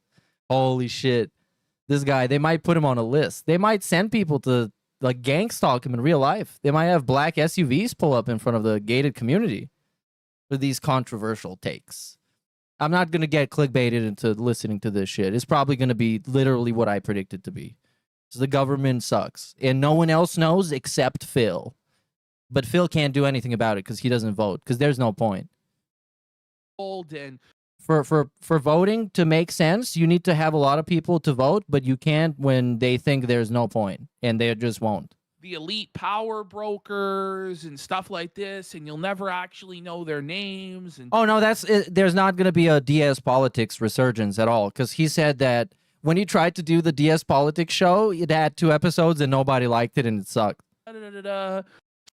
Holy shit. This guy, they might put him on a list. They might send people to like gang stalk him in real life. They might have black SUVs pull up in front of the gated community for these controversial takes. I'm not going to get clickbaited into listening to this shit. It's probably going to be literally what I predicted to be. So the government sucks. And no one else knows except Phil. But Phil can't do anything about it because he doesn't vote, because there's no point. And For voting to make sense, you need to have a lot of people to vote, but you can't when they think there's no point, and they just won't. The elite power brokers and stuff like this, and you'll never actually know their names. And oh no, there's not going to be a DS politics resurgence at all, because he said that when he tried to do the DS politics show, it had 2 episodes and nobody liked it and it sucked.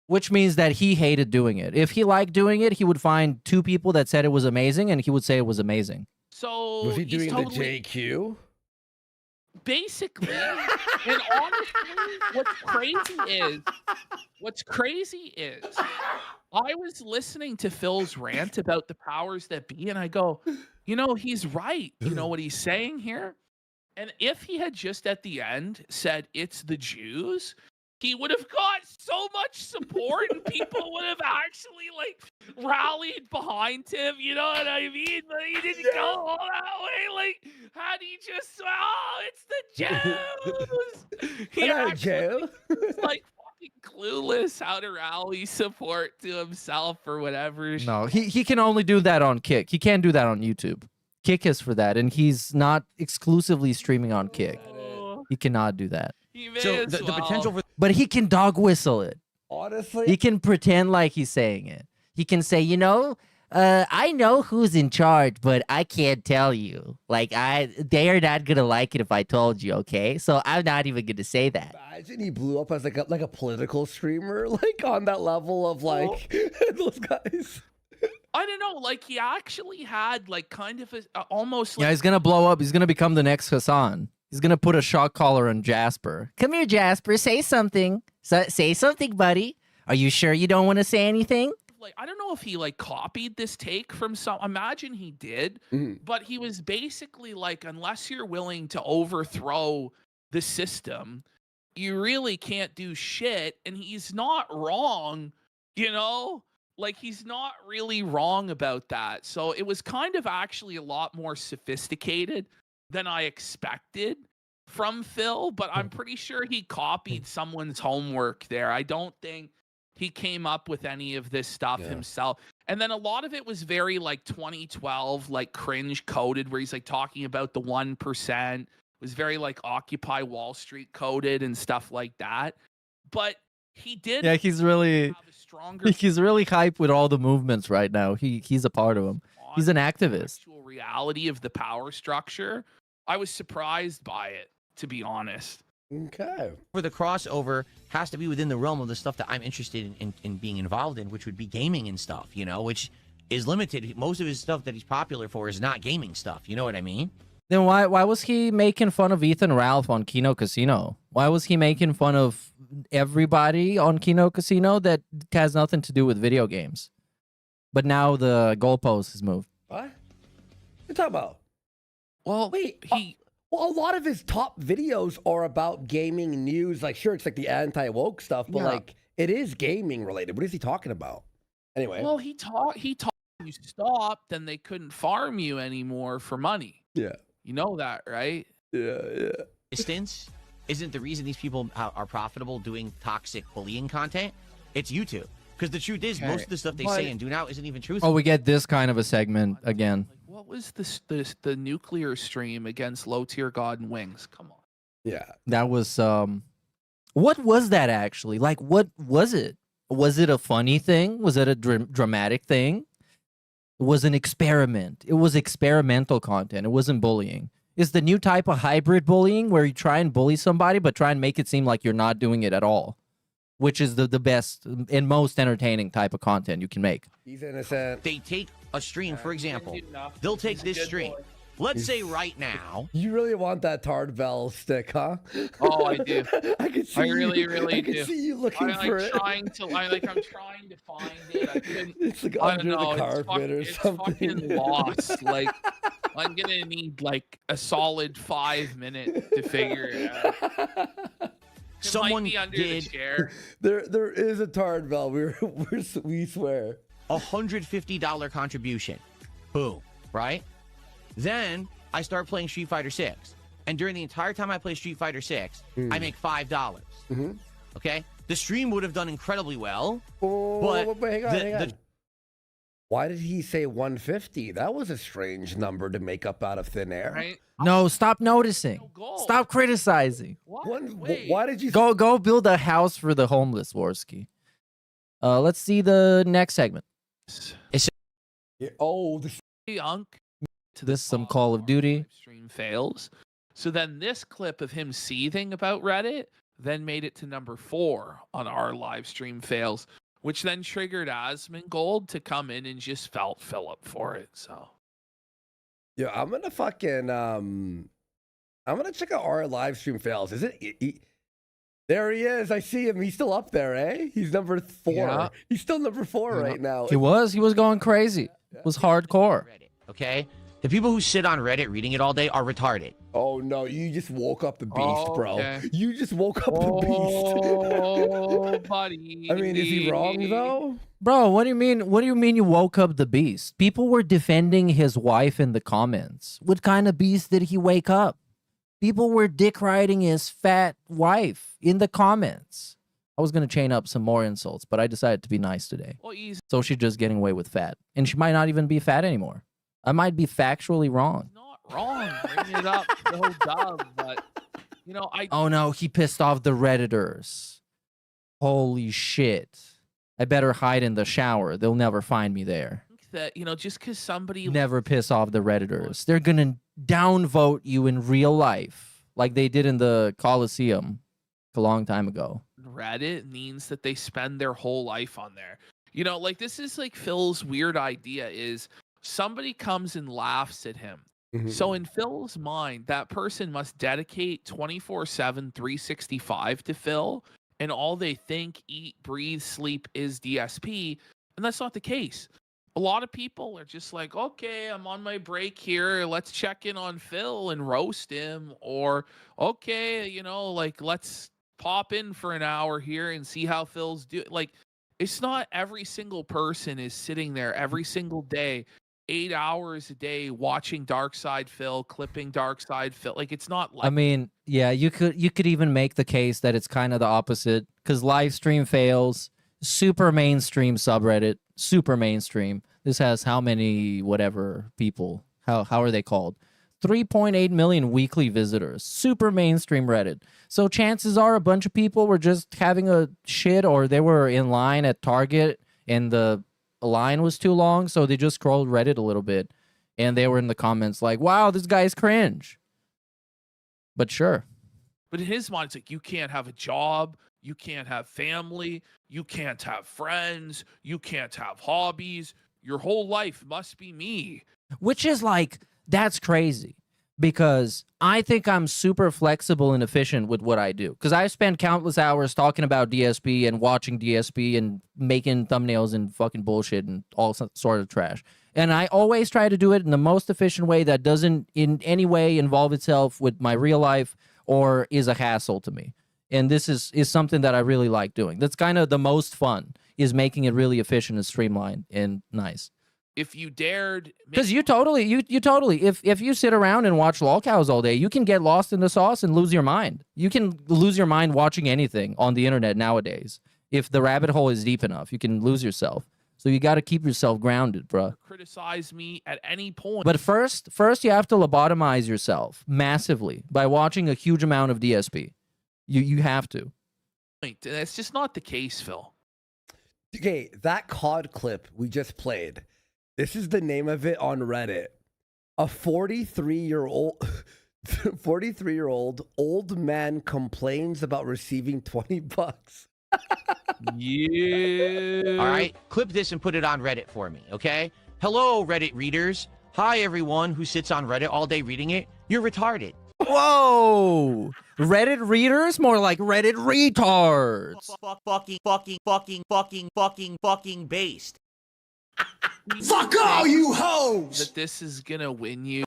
Which means that he hated doing it. If he liked doing it, he would find 2 people that said it was amazing and he would say it was amazing. So was he doing totally... the JQ? Basically, and honestly, what's crazy is, I was listening to Phil's rant about the powers that be, and I go, you know, he's right. You know what he's saying here? And if he had just at the end said it's the Jews, he would have got so much support and people would have actually like rallied behind him, you know what I mean? But he didn't go all that way. Like, had he just, oh, it's the Jews. Hello, Joe. Like fucking clueless how to rally support to himself or whatever. No, he can only do that on Kick. He can't do that on YouTube. Kick is for that, and he's not exclusively streaming on Kick. He cannot do that. He may So as the well. potential for But he can dog whistle it. Honestly, He can pretend like he's saying it. He can say, you know, I know who's in charge, but I can't tell you. Like, they are not gonna like it if I told you, okay? So I'm not even gonna say that. imagine he blew up as like a political streamer, like on that level of like those guys. I don't know. Like he actually had like kind of a almost like Yeah, he's gonna blow up. He's gonna become the next Hassan. He's gonna put a shock collar on Jasper. Come here, Jasper. Say something. Say something, buddy. Are you sure you don't want to say anything? like I don't know if he like copied this take from some. Imagine he did, but he was basically like, unless you're willing to overthrow the system, you really can't do shit. And he's not wrong, you know. Like he's not really wrong about that. So it was kind of actually a lot more sophisticated than I expected from Phil, but I'm pretty sure he copied someone's homework there. I don't think he came up with any of this stuff himself. And then a lot of it was very like 2012, like cringe coded, where he's like talking about the 1%. It was very like Occupy Wall Street coded and stuff like that. But he did. Yeah, he's really hype with all the movements right now. He's a part of them. He's an activist. Actual reality of the power structure. I was surprised by it, to be honest. Okay. For the crossover has to be within the realm of the stuff that I'm interested in being involved in, which would be gaming and stuff, you know, which is limited. Most of his stuff that he's popular for is not gaming stuff. You know what I mean? Then why was he making fun of Ethan Ralph on Kino Casino? Why was he making fun of everybody on Kino Casino that has nothing to do with video games? But now the goalpost has moved. What? What you talking about? Well, wait. Well, a lot of his top videos are about gaming news. Like, sure, it's like the anti-woke stuff, but like it is gaming related. What is he talking about? Anyway. Well, he taught you stopped, then they couldn't farm you anymore for money. Yeah. You know that, right? Yeah. Distance isn't the reason these people are profitable doing toxic bullying content. It's YouTube. Because the truth is, most of the stuff they say and do now isn't even truthful. Oh, we get this kind of a segment again. What was the nuclear stream against Low Tier God and Wings? Come on. Yeah. That was what was that actually? Like, what was it? Was it a funny thing? Was it a dramatic thing? It was an experiment. It was experimental content. It wasn't bullying. It's the new type of hybrid bullying where you try and bully somebody, but try and make it seem like you're not doing it at all, which is the best and most entertaining type of content you can make. He's innocent. They take a stream, for example. They'll take this stream. Let's say right now. You really want that Tard Bell stick, huh? Oh, I do. I can see. I really do. I can see you looking for it. I'm trying to find it. I couldn't. It's like I don't under know, the carpet or something. It's fucking lost. Like, I'm gonna need like a solid 5 minutes to figure it out. Someone might be under did. The chair. There is a Tard Bell. We swear. $150 contribution. Boom. Right? Then I start playing Street Fighter 6. And during the entire time I play Street Fighter 6, I make $5. Okay? The stream would have done incredibly well. But hang on. Why did he say 150? That was a strange number to make up out of thin air. Right? No, stop noticing. Stop criticizing. Why did you go build a house for the homeless, Worski? Let's see the next segment. This is some Call of Duty. Stream fails. So then this clip of him seething about Reddit then made it to number 4 on our live stream fails, which then triggered Asmongold to come in and just felt Philip for it. So yeah, I'm gonna check out our live stream fails. Is it? There he is. I see him. He's still up there, eh? He's number 4. Yeah. He's still number 4 right now. He was going crazy. It was hardcore. Okay? The people who sit on Reddit reading it all day are retarded. Oh no, you just woke up the beast, bro. Okay. You just woke up the beast. Oh, buddy. I mean, is he wrong though? Bro, what do you mean? What do you mean you woke up the beast? People were defending his wife in the comments. What kind of beast did he wake up? People were dick riding his fat wife in the comments. I was gonna chain up some more insults, but I decided to be nice today. Well, So she's just getting away with fat, and she might not even be fat anymore. I might be factually wrong. not wrong. Bringing it up so dumb, but You know, Oh no, he pissed off the Redditors. Holy shit. I better hide in the shower. They'll never find me there. think that, you know, just because somebody Never piss off the Redditors. They're gonna downvote you in real life, like they did in the Coliseum a long time ago. Reddit means that they spend their whole life on there. You know, like this is like Phil's weird idea is somebody comes and laughs at him. So in Phil's mind, that person must dedicate 24/7, 365 to Phil, and all they think, eat, breathe, sleep is DSP, and that's not the case. A lot of people are just like, okay, I'm on my break here. Let's check in on Phil and roast him. Or, okay, you know, like, let's pop in for an hour here and see how Phil's doing. Like, it's not every single person is sitting there every single day, 8 hours a day, watching Dark Side Phil, clipping Dark Side Phil. Like, it's not like. I mean, yeah, you could even make the case that it's kind of the opposite because live stream fails. Super mainstream subreddit, super mainstream. This has how many whatever people? How are they called? 3.8 million weekly visitors. Super mainstream Reddit. So chances are a bunch of people were just having a shit or they were in line at Target and the line was too long, so they just scrolled Reddit a little bit and they were in the comments like, "Wow, this guy's cringe." But sure. But in his mind, it's like, you can't have a job, you can't have family, you can't have friends, you can't have hobbies. Your whole life must be me. Which is like, that's crazy because I think I'm super flexible and efficient with what I do. Because I spend countless hours talking about DSP and watching DSP and making thumbnails and fucking bullshit and all sort of trash. And I always try to do it in the most efficient way that doesn't in any way involve itself with my real life or is a hassle to me. And this is something that I really like doing. That's kind of the most fun, is making it really efficient and streamlined and nice. If you dared, because you totally, if you sit around and watch lolcows all day, you can get lost in the sauce and lose your mind. You can lose your mind watching anything on the internet nowadays. If the rabbit hole is deep enough, you can lose yourself. So you got to keep yourself grounded, bro. criticize me at any point. But first you have to lobotomize yourself massively by watching a huge amount of DSP. You have to. That's just not the case, Phil. Okay, that COD clip we just played. This is the name of it on Reddit. A 43-year-old old man complains about receiving $20. Yeah. All right, clip this and put it on Reddit for me, okay? Hello, Reddit readers. Hi, everyone who sits on Reddit all day reading it. You're retarded. Whoa! Reddit readers? More like Reddit retards. Fucking based. Fuck all you hoes! That this is gonna win you.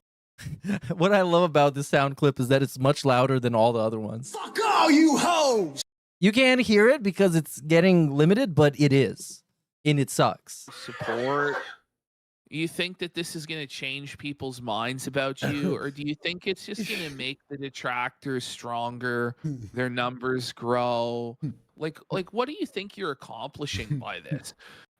What I love about this sound clip is that it's much louder than all the other ones. Fuck all you hoes! You can't hear it because it's getting limited, but it is. And it sucks. Support. You think that this is going to change people's minds about you, or do you think it's just going to make the detractors stronger, their numbers grow? Like, what do you think you're accomplishing by this?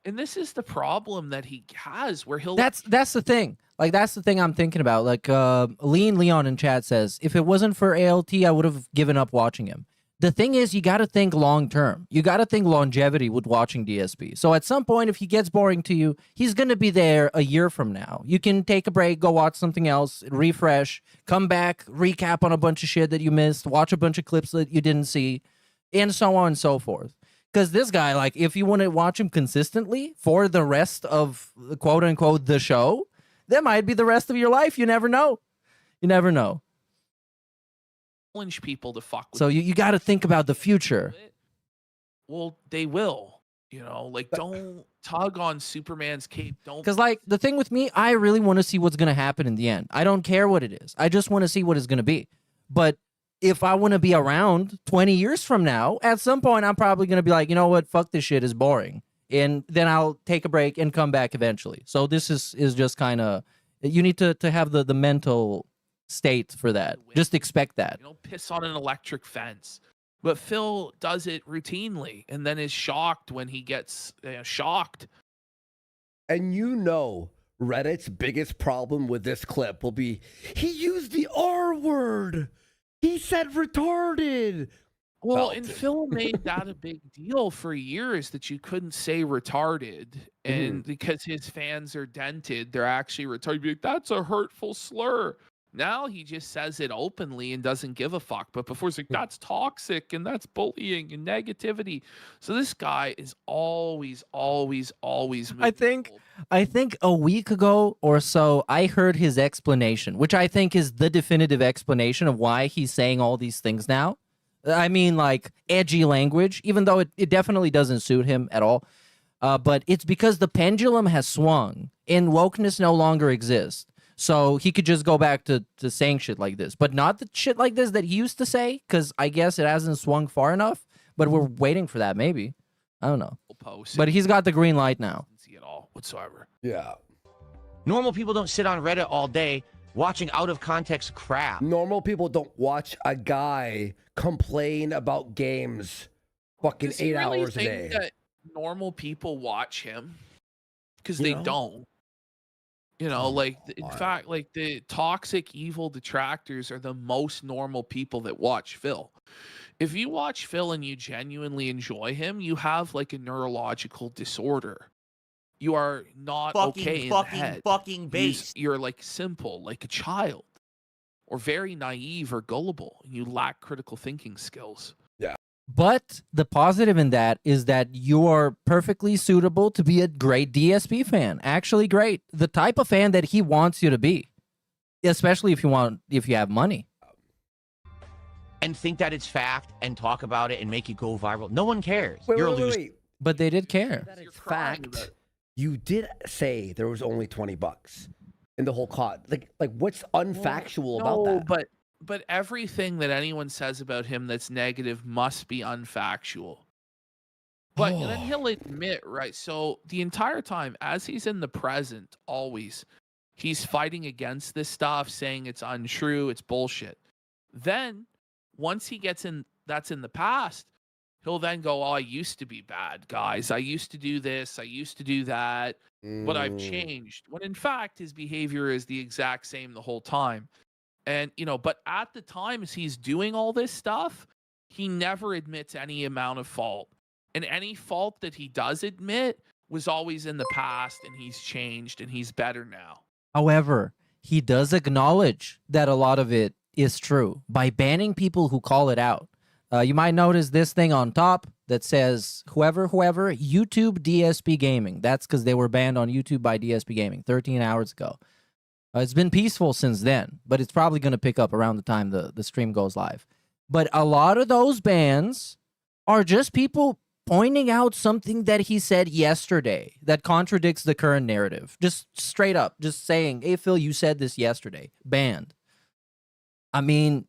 And this is the problem that he has, where he'll. That's the thing. Like, that's the thing I'm thinking about. Like, Leon in chat says, if it wasn't for ALT, I would have given up watching him. The thing is, you got to think long term. You got to think longevity with watching DSP. So at some point, if he gets boring to you, he's going to be there a year from now. You can take a break, go watch something else, refresh, come back, recap on a bunch of shit that you missed, watch a bunch of clips that you didn't see, and so on and so forth. Because this guy, like, if you want to watch him consistently for the rest of, quote unquote, the show, that might be the rest of your life. You never know. You never know. Challenge people to fuck with. So you got to think about the future. Well, they will. You know, like, don't tug on Superman's cape. Don't. Because, like, the thing with me, I really want to see what's going to happen in the end. I don't care what it is. I just want to see what it's going to be. But if I want to be around 20 years from now, at some point, I'm probably going to be like, you know what? Fuck this shit is boring. And then I'll take a break and come back eventually. So this is just kind of, you need to have the mental state for that. Just expect that. You don't piss on an electric fence. But Phil does it routinely and then is shocked when he gets shocked. And you know, Reddit's biggest problem with this clip will be he used the R word. He said retarded. Well, Felt and it. Phil made that a big deal for years that you couldn't say retarded, and because his fans are dented, they're actually retarded. You'd be like, that's a hurtful slur. Now he just says it openly and doesn't give a fuck. But before he's like, that's toxic and that's bullying and negativity. So this guy is always I think a week ago or so, I heard his explanation, which I think is the definitive explanation of why he's saying all these things now. I mean, like, edgy language, even though it definitely doesn't suit him at all. But it's because the pendulum has swung and wokeness no longer exists. So he could just go back to saying shit like this, but not the shit like this that he used to say, because I guess it hasn't swung far enough, but we're waiting for that, maybe. I don't know. But he's got the green light now. See it all whatsoever. Yeah. Normal people don't sit on Reddit all day watching out of context crap. Normal people don't watch a guy complain about games fucking Does he 8 really hours a think day. that normal people watch him? Because You they know? don't. You know, like, in fact, like, the toxic, evil detractors are the most normal people that watch Phil. If you watch Phil and you genuinely enjoy him, you have, like, a neurological disorder. You are not okay in the head. You're, like, simple, like a child, or very naive or gullible. And you lack critical thinking skills. Yeah. But the positive in that is that you are perfectly suitable to be a great DSP fan. Actually great. The type of fan that he wants you to be. Especially if you have money. And think that it's fact and talk about it and make it go viral. No one cares. Wait, You're wait, a loser. wait. But they did care. That is fact. You did say there was only $20 in the whole COD. Like what's unfactual about that? But everything that anyone says about him that's negative must be unfactual. But then he'll admit, right? So the entire time, as he's in the present, always, he's fighting against this stuff, saying it's untrue, it's bullshit. Then, once he gets in, that's in the past, he'll then go, oh, I used to be bad, guys. I used to do this, I used to do that, but I've changed. When in fact, his behavior is the exact same the whole time. And, you know, but at the time as he's doing all this stuff, he never admits any amount of fault. And any fault that he does admit was always in the past, and he's changed and he's better now. However, he does acknowledge that a lot of it is true by banning people who call it out. You might notice this thing on top that says, whoever, YouTube DSP Gaming. That's because they were banned on YouTube by DSP Gaming 13 hours ago. It's been peaceful since then, but it's probably going to pick up around the time the stream goes live. But a lot of those bans are just people pointing out something that he said yesterday that contradicts the current narrative. Just straight up, just saying, hey, Phil, you said this yesterday. Banned. I mean,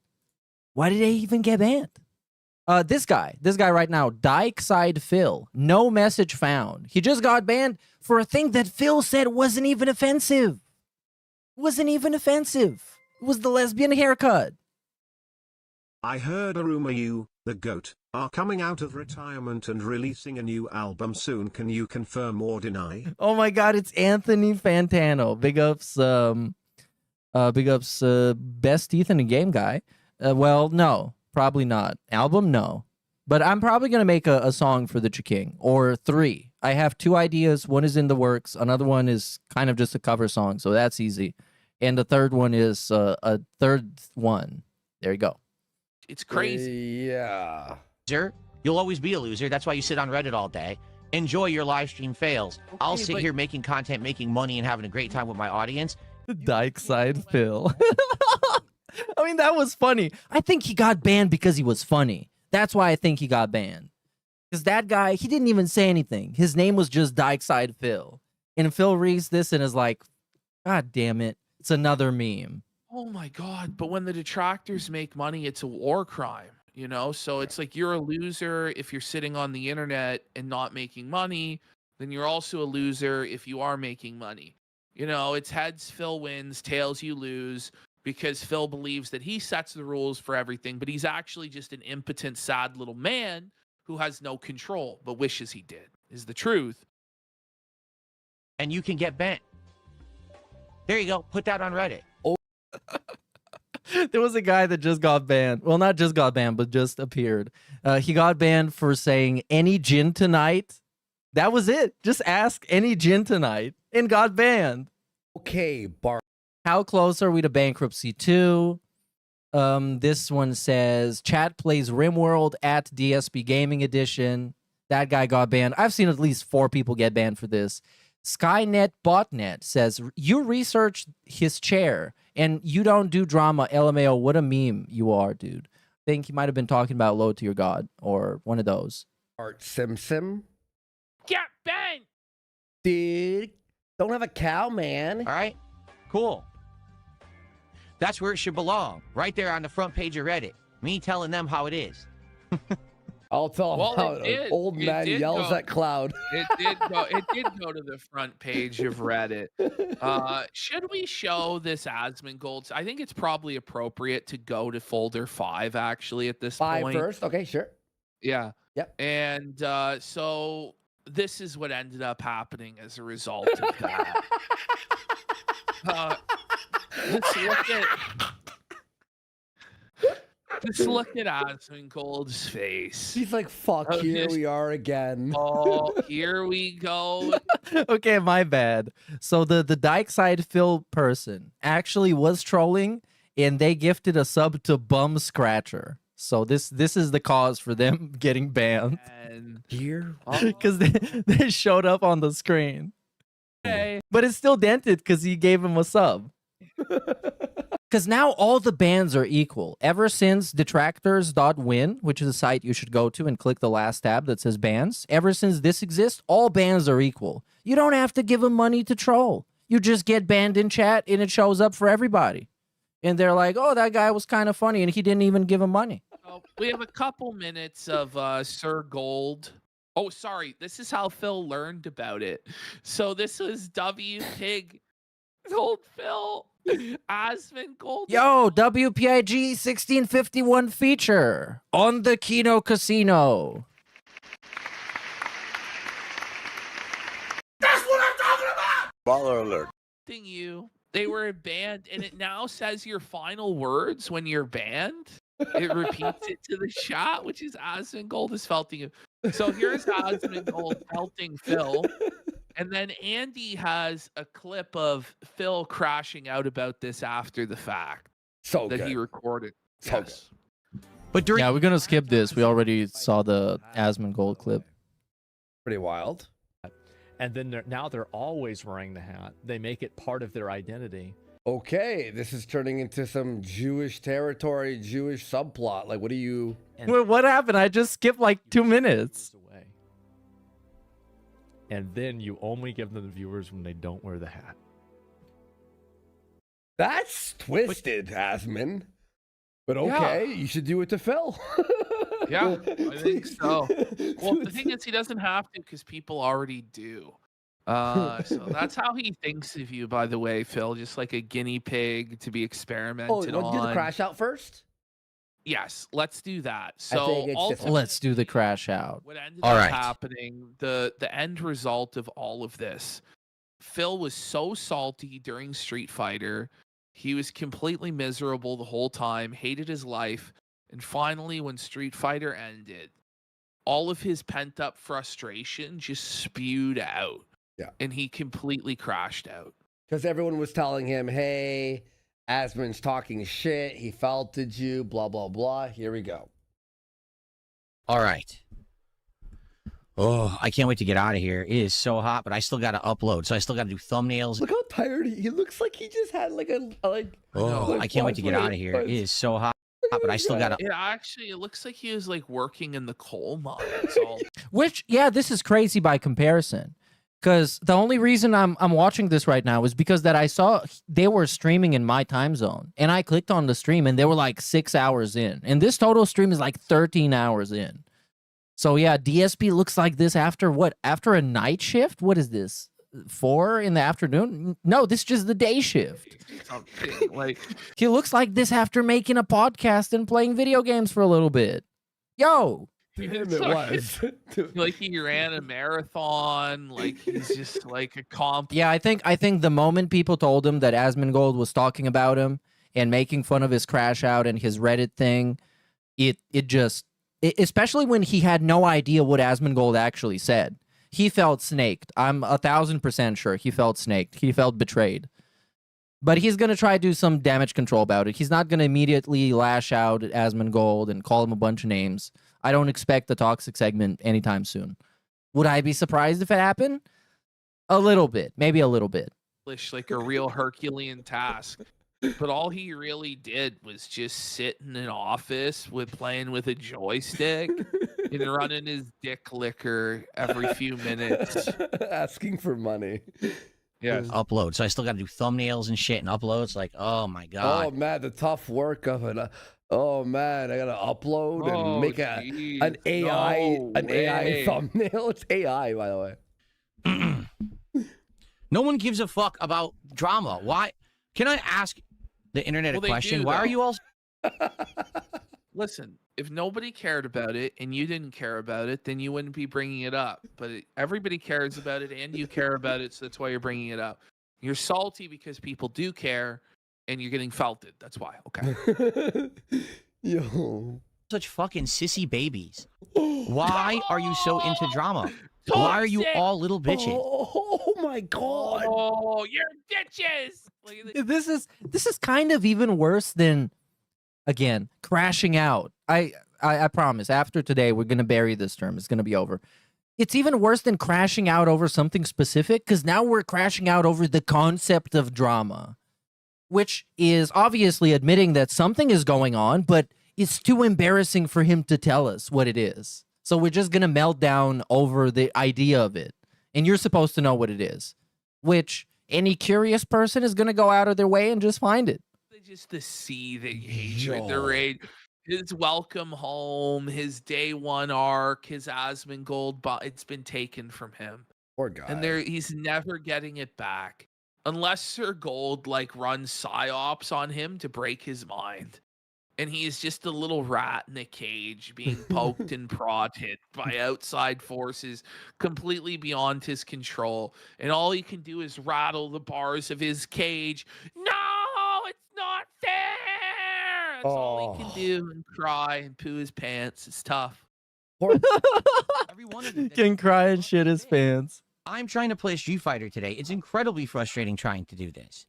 why did they even get banned? This guy right now, Dykeside Phil, no message found. He just got banned for a thing that Phil said wasn't even offensive. It was the lesbian haircut. I heard a rumor you, the GOAT, are coming out of retirement and releasing a new album soon. Can you confirm or deny? Oh my God, it's Anthony Fantano. Big ups, best teeth in the game guy. Well, no, probably not. Album, no. But I'm probably going to make a song for the Chiking, or 3. I have 2 ideas. One is in the works. Another one is kind of just a cover song, so that's easy. And the third one is a third one. There you go. It's crazy. Yeah. Loser. You'll always be a loser. That's why you sit on Reddit all day. Enjoy your live stream fails. I'll sit here making content, making money, and having a great time with my audience. Dykeside Phil. I mean, that was funny. I think he got banned because he was funny. That's why I think he got banned. Because that guy, he didn't even say anything. His name was just Dykeside Phil. And Phil reads this and is like, God damn it. It's another meme. Oh my God. But when the detractors make money, it's a war crime, you know? So it's like you're a loser if you're sitting on the internet and not making money. Then you're also a loser if you are making money. You know, it's heads, Phil wins, tails, you lose. Because Phil believes that he sets the rules for everything, but he's actually just an impotent, sad little man who has no control, but wishes he did, is the truth. And you can get bent. There you go. Put that on Reddit. There was a guy that just got banned. Well, not just got banned, but just appeared. He got banned for saying any gin tonight. That was it. Just ask any gin tonight and got banned. Okay, Bart. How close are we to bankruptcy 2? This one says chat plays RimWorld at DSP Gaming Edition. That guy got banned. I've seen at least 4 people get banned for this. Skynet Botnet says you researched his chair and you don't do drama. LMAO, what a meme you are, dude. I think he might have been talking about Low to Your God or one of those. Art Simpson. Get banned. Dude, don't have a cow, man. All right, cool. That's where it should belong, right there on the front page of Reddit. Me telling them how it is. I'll tell them how an old man yells at Cloud. It did go to the front page of Reddit. Should we show this Asmongold? I think it's probably appropriate to go to folder 5 actually at this 5 point. first? Okay, sure. Yeah. Yep. And so this is what ended up happening as a result of that. Let's look at Asmongold's face. He's like, fuck, here we are again. Oh, here we go. Okay, my bad. So the Dykeside Phil person actually was trolling and they gifted a sub to Bum Scratcher. So this is the cause for them getting banned. And here? Because they showed up on the screen. Okay. But it's still dented because he gave him a sub. Because now all the bans are equal. Ever since detractors.win, which is a site you should go to and click the last tab that says bans, ever since this exists, all bans are equal. You don't have to give them money to troll. You just get banned in chat and it shows up for everybody. And they're like, oh, that guy was kind of funny and he didn't even give him money. So we have a couple minutes of Sir Gold. Oh, sorry. This is how Phil learned about it. So this was W Pig told Phil Asmongold. Yo, WPIG 1651 feature on the Kino Casino. That's what I'm talking about! Baller alert. You. They were banned, and it now says your final words when you're banned. It repeats it to the chat, which is Asmongold is felting you. So here's Asmongold felting Phil. And then Andy has a clip of Phil crashing out about this after the fact. So that good. he recorded. So Yes. But during Yeah, we're gonna skip this. We already saw the Asmongold clip. Pretty wild. And then now they're always wearing the hat. They make it part of their identity. Okay, this is turning into some Jewish territory, Jewish subplot. Like, what do you... Wait, what happened? I just skipped like 2 minutes. Away. And then you only give them the viewers when they don't wear the hat. That's twisted, Asmon. But okay, you should do it to Phil. Yeah, I think so. Well, the thing is, he doesn't have to because people already do. So that's how he thinks of you, by the way, Phil. Just like a guinea pig to be experimented Oh, you want to do the on. crash out first? Yes, let's do that. I So think it's ultimately, Let's do the crash out. what ended All up right. happening, the end result of all of this, Phil was so salty during Street Fighter. He was completely miserable the whole time, hated his life. And finally, when Street Fighter ended, all of his pent-up frustration just spewed out. Yeah. And he completely crashed out. Because everyone was telling him, hey, Asmon's talking shit. He felted you, blah, blah, blah. Here we go. All right. Oh, I can't wait to get out of here. It is so hot, but I still got to upload. So I still got to do thumbnails. Look how tired he looks like he just had like a... Oh, I can't wait to get out of here. It is so hot, but I still got to... It looks like he was like working in the coal mines. All Which, yeah, this is crazy by comparison. Because the only reason I'm watching this right now is because that I saw they were streaming in my time zone. And I clicked on the stream and they were like 6 hours in. And this total stream is like 13 hours in. So yeah, DSP looks like this after what? After a night shift? What is this? 4 in the afternoon? No, this is just the day shift. something like He looks like this after making a podcast and playing video games for a little bit. Yo. It was. like he ran a marathon. Like he's just like a comp. Yeah, I think the moment people told him that Asmongold was talking about him and making fun of his crash out and his Reddit thing, especially when he had no idea what Asmongold actually said. He felt snaked. I'm 1,000% sure he felt snaked. He felt betrayed. But he's going to try to do some damage control about it. He's not going to immediately lash out at Asmongold and call him a bunch of names. I don't expect the toxic segment anytime soon. Would I be surprised if it happened? A little bit. Maybe a little bit. Like a real Herculean task. But all he really did was just sit in an office playing with a joystick and running his dick licker every few minutes. Asking for money. Yes. Upload. So I still got to do thumbnails and shit and uploads. Like, oh my god. Oh man, the tough work of it. Oh man, I gotta upload and make an AI thumbnail. It's AI, by the way. No one gives a fuck about drama. Why? Can I ask the internet a question? Why are you all? Listen, if nobody cared about it and you didn't care about it, then you wouldn't be bringing it up. But everybody cares about it and you care about it, so that's why you're bringing it up. You're salty because people do care and you're getting felted. That's why. Okay. Yo. Such fucking sissy babies. Why are you so into drama? Why are you all little bitches? Oh my god. Oh, you're bitches. This is kind of even worse than, again, crashing out. I promise, after today, we're going to bury this term. It's going to be over. It's even worse than crashing out over something specific, because now we're crashing out over the concept of drama, which is obviously admitting that something is going on, but it's too embarrassing for him to tell us what it is. So we're just going to melt down over the idea of it. And you're supposed to know what it is, which any curious person is going to go out of their way and just find it. Just the seething hatred, the rage, his welcome home, his day one arc, his Asmongold, but it's been taken from him. Poor guy. And he's never getting it back. Unless Sir Gold runs psyops on him to break his mind. And he is just a little rat in a cage being poked and prodded by outside forces completely beyond his control. And all he can do is rattle the bars of his cage. No, it's not fair. That's all he can do, and cry and poo his pants. It's tough. Every one of them can cry and shit his pants. I'm trying to play Street Fighter today. It's incredibly frustrating trying to do this.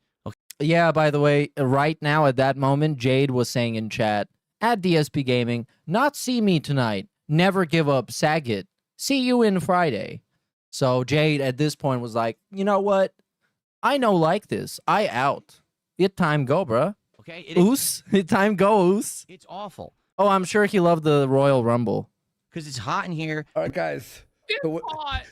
Yeah, by the way, right now at that moment, Jade was saying in chat, at DSP Gaming, not see me tonight. Never give up, Saget. See you in Friday. So Jade at this point was like, you know what? I know like this. I out. It time go, bruh. Okay. It time go, Oos. It's awful. Oh, I'm sure he loved the Royal Rumble. Because it's hot in here. All right, guys.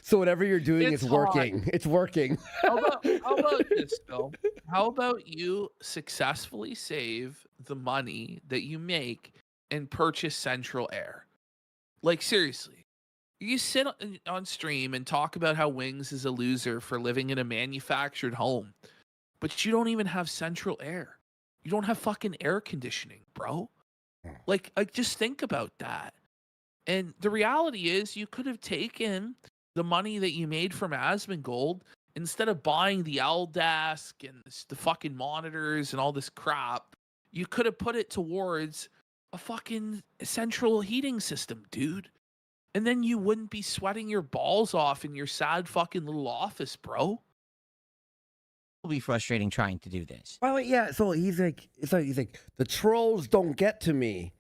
So whatever you're doing is working. Hot. It's working. How about this, Phil? How about you successfully save the money that you make and purchase Central Air? Like, seriously. You sit on stream and talk about how Wings is a loser for living in a manufactured home, but you don't even have Central Air. You don't have fucking air conditioning, bro. Like just think about that. And the reality is you could have taken the money that you made from Asmongold, instead of buying the LDASK and the fucking monitors and all this crap, you could have put it towards a fucking central heating system, dude. And then you wouldn't be sweating your balls off in your sad fucking little office, bro. It'll be frustrating trying to do this. By the way, yeah, so he's like, the trolls don't get to me.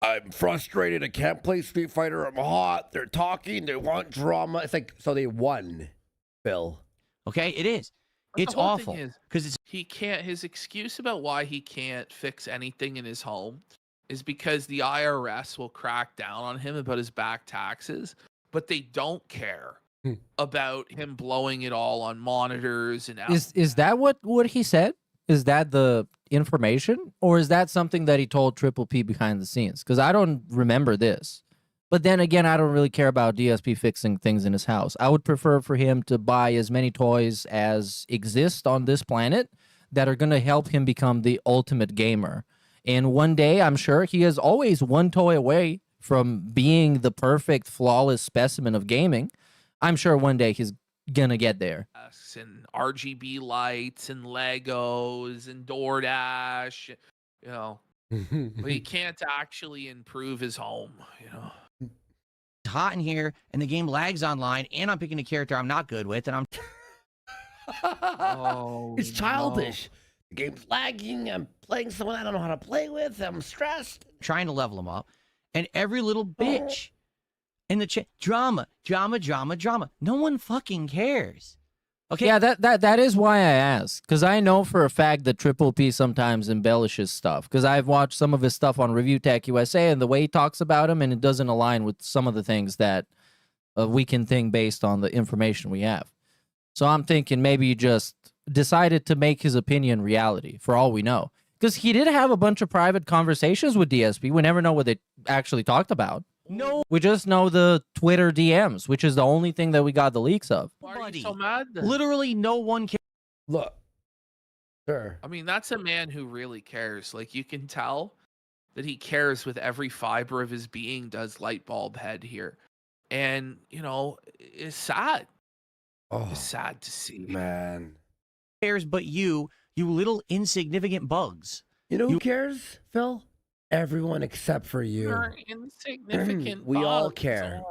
I'm frustrated. I can't play Street Fighter. I'm hot. They're talking. They want drama. It's like, so they won, Bill. Okay, it is. It's the whole awful. thing is, because he can't. His excuse about why he can't fix anything in his home is because the IRS will crack down on him about his back taxes, but they don't care about him blowing it all on monitors and. Is that what he said? Is that the information, or is that something that he told Triple P behind the scenes? Because I don't remember this. But then again, I don't really care about DSP fixing things in his house. I would prefer for him to buy as many toys as exist on this planet that are going to help him become the ultimate gamer. And one day, I'm sure he is always one toy away from being the perfect, flawless specimen of gaming. I'm sure one day he's gonna get there. And RGB lights and Legos and DoorDash, you know. But he can't actually improve his home, you know. It's hot in here, and the game lags online, and I'm picking a character I'm not good with, and I'm... It's childish. The game's lagging. I'm playing someone I don't know how to play with. I'm stressed. trying to level him up, and every little bitch in the chat, drama. No one fucking cares. Okay. Yeah, that is why I asked, because I know for a fact that Triple P sometimes embellishes stuff, because I've watched some of his stuff on Review Tech USA, and the way he talks about him, and it doesn't align with some of the things that we can think based on the information we have. So I'm thinking maybe you just decided to make his opinion reality, for all we know. Because he did have a bunch of private conversations with DSP. We never know what they actually talked about. No. We just know the Twitter DMs, which is the only thing that we got the leaks of. Why are you so mad then? Literally no one cares. Look. Sure. I mean, that's a man who really cares. Like, you can tell that he cares with every fiber of his being, does Lightbulb Head here. And, you know, it's sad. Oh, it's sad to see. Man. Cares but you little insignificant bugs. You know who cares, Phil? Everyone except for you. You're insignificant. We all bugs. care.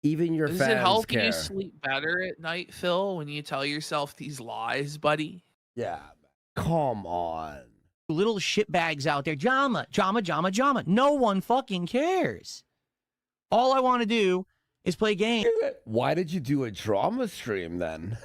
Even your Does fans it help care. you sleep better at night, Phil, when you tell yourself these lies, buddy? Yeah. Come on. Little shitbags out there. Drama. No one fucking cares. All I want to do is play games. Why did you do a drama stream then?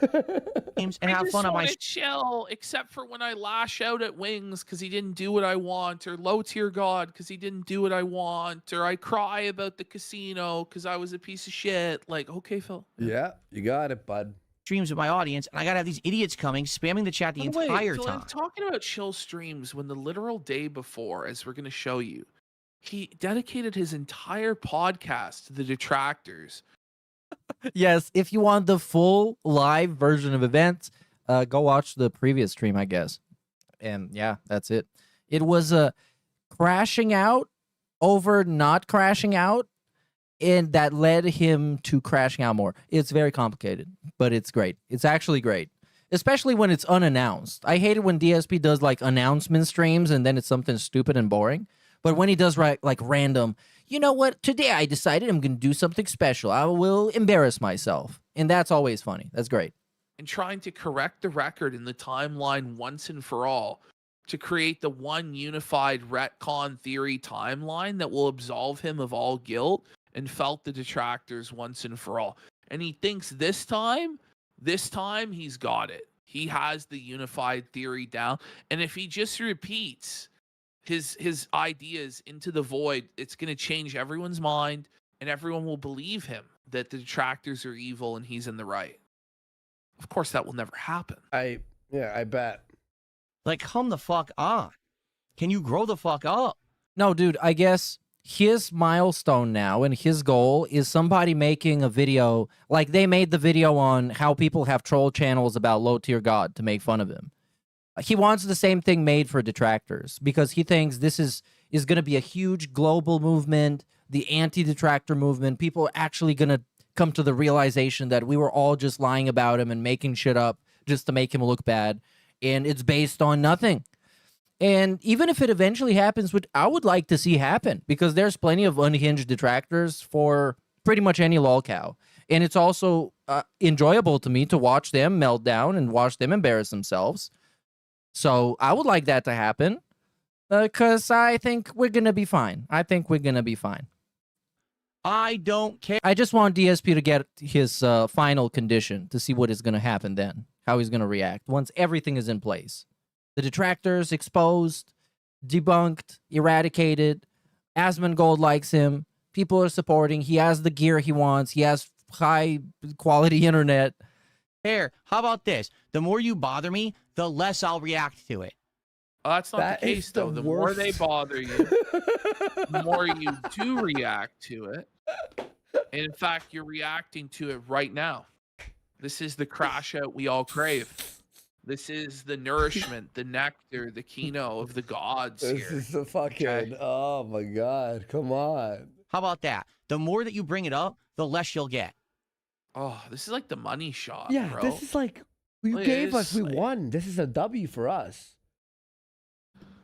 And have fun on my... I just chill, except for when I lash out at Wings because he didn't do what I want, or Low Tier God because he didn't do what I want, or I cry about the casino because I was a piece of shit. Like, okay, Phil. Yeah, you got it, bud. Streams with my audience, and I gotta have these idiots coming, spamming the chat the entire Phil, time. I'm talking about chill streams when the literal day before, as we're going to show you, he dedicated his entire podcast to the detractors. Yes, if you want the full live version of events, go watch the previous stream, I guess. And yeah, that's it. It was crashing out over not crashing out, and that led him to crashing out more. It's very complicated, but it's great. It's actually great, especially when it's unannounced. I hate it when DSP does like announcement streams and then it's something stupid and boring. But when he does like random, you know what? Today I decided I'm going to do something special. I will embarrass myself. And that's always funny. That's great. And trying to correct the record in the timeline once and for all to create the one unified retcon theory timeline that will absolve him of all guilt and felt the detractors once and for all. And he thinks this time he's got it. He has the unified theory down. And if he just repeats his ideas into the void, it's going to change everyone's mind, and everyone will believe him that the detractors are evil and he's in the right. Of course, that will never happen. I bet. Like, come the fuck on. Can you grow the fuck up? No, dude, I guess his milestone now and his goal is somebody making a video, like they made the video on how people have troll channels about Low Tier God to make fun of him. He wants the same thing made for detractors because he thinks this is going to be a huge global movement, the anti-detractor movement. People are actually going to come to the realization that we were all just lying about him and making shit up just to make him look bad. And it's based on nothing. And even if it eventually happens, which I would like to see happen, because there's plenty of unhinged detractors for pretty much any lolcow. And it's also enjoyable to me to watch them melt down and watch them embarrass themselves. So I would like that to happen because I think we're going to be fine. I don't care. I just want DSP to get his final condition to see what is going to happen then, how he's going to react once everything is in place. The detractors exposed, debunked, eradicated. Asmongold likes him. People are supporting. He has the gear he wants. He has high quality internet. Here, how about this? The more you bother me, the less I'll react to it. That's not the case, though. The more they bother you, the more you do react to it. And in fact, you're reacting to it right now. This is the crash out we all crave. This is the nourishment, the nectar, the Kino of the gods This here. is the fucking, oh my God, come on. How about that? The more that you bring it up, the less you'll get. Oh, this is like the money shot, Yeah, bro. this is like you It gave us, is we like- won. This is a W for us.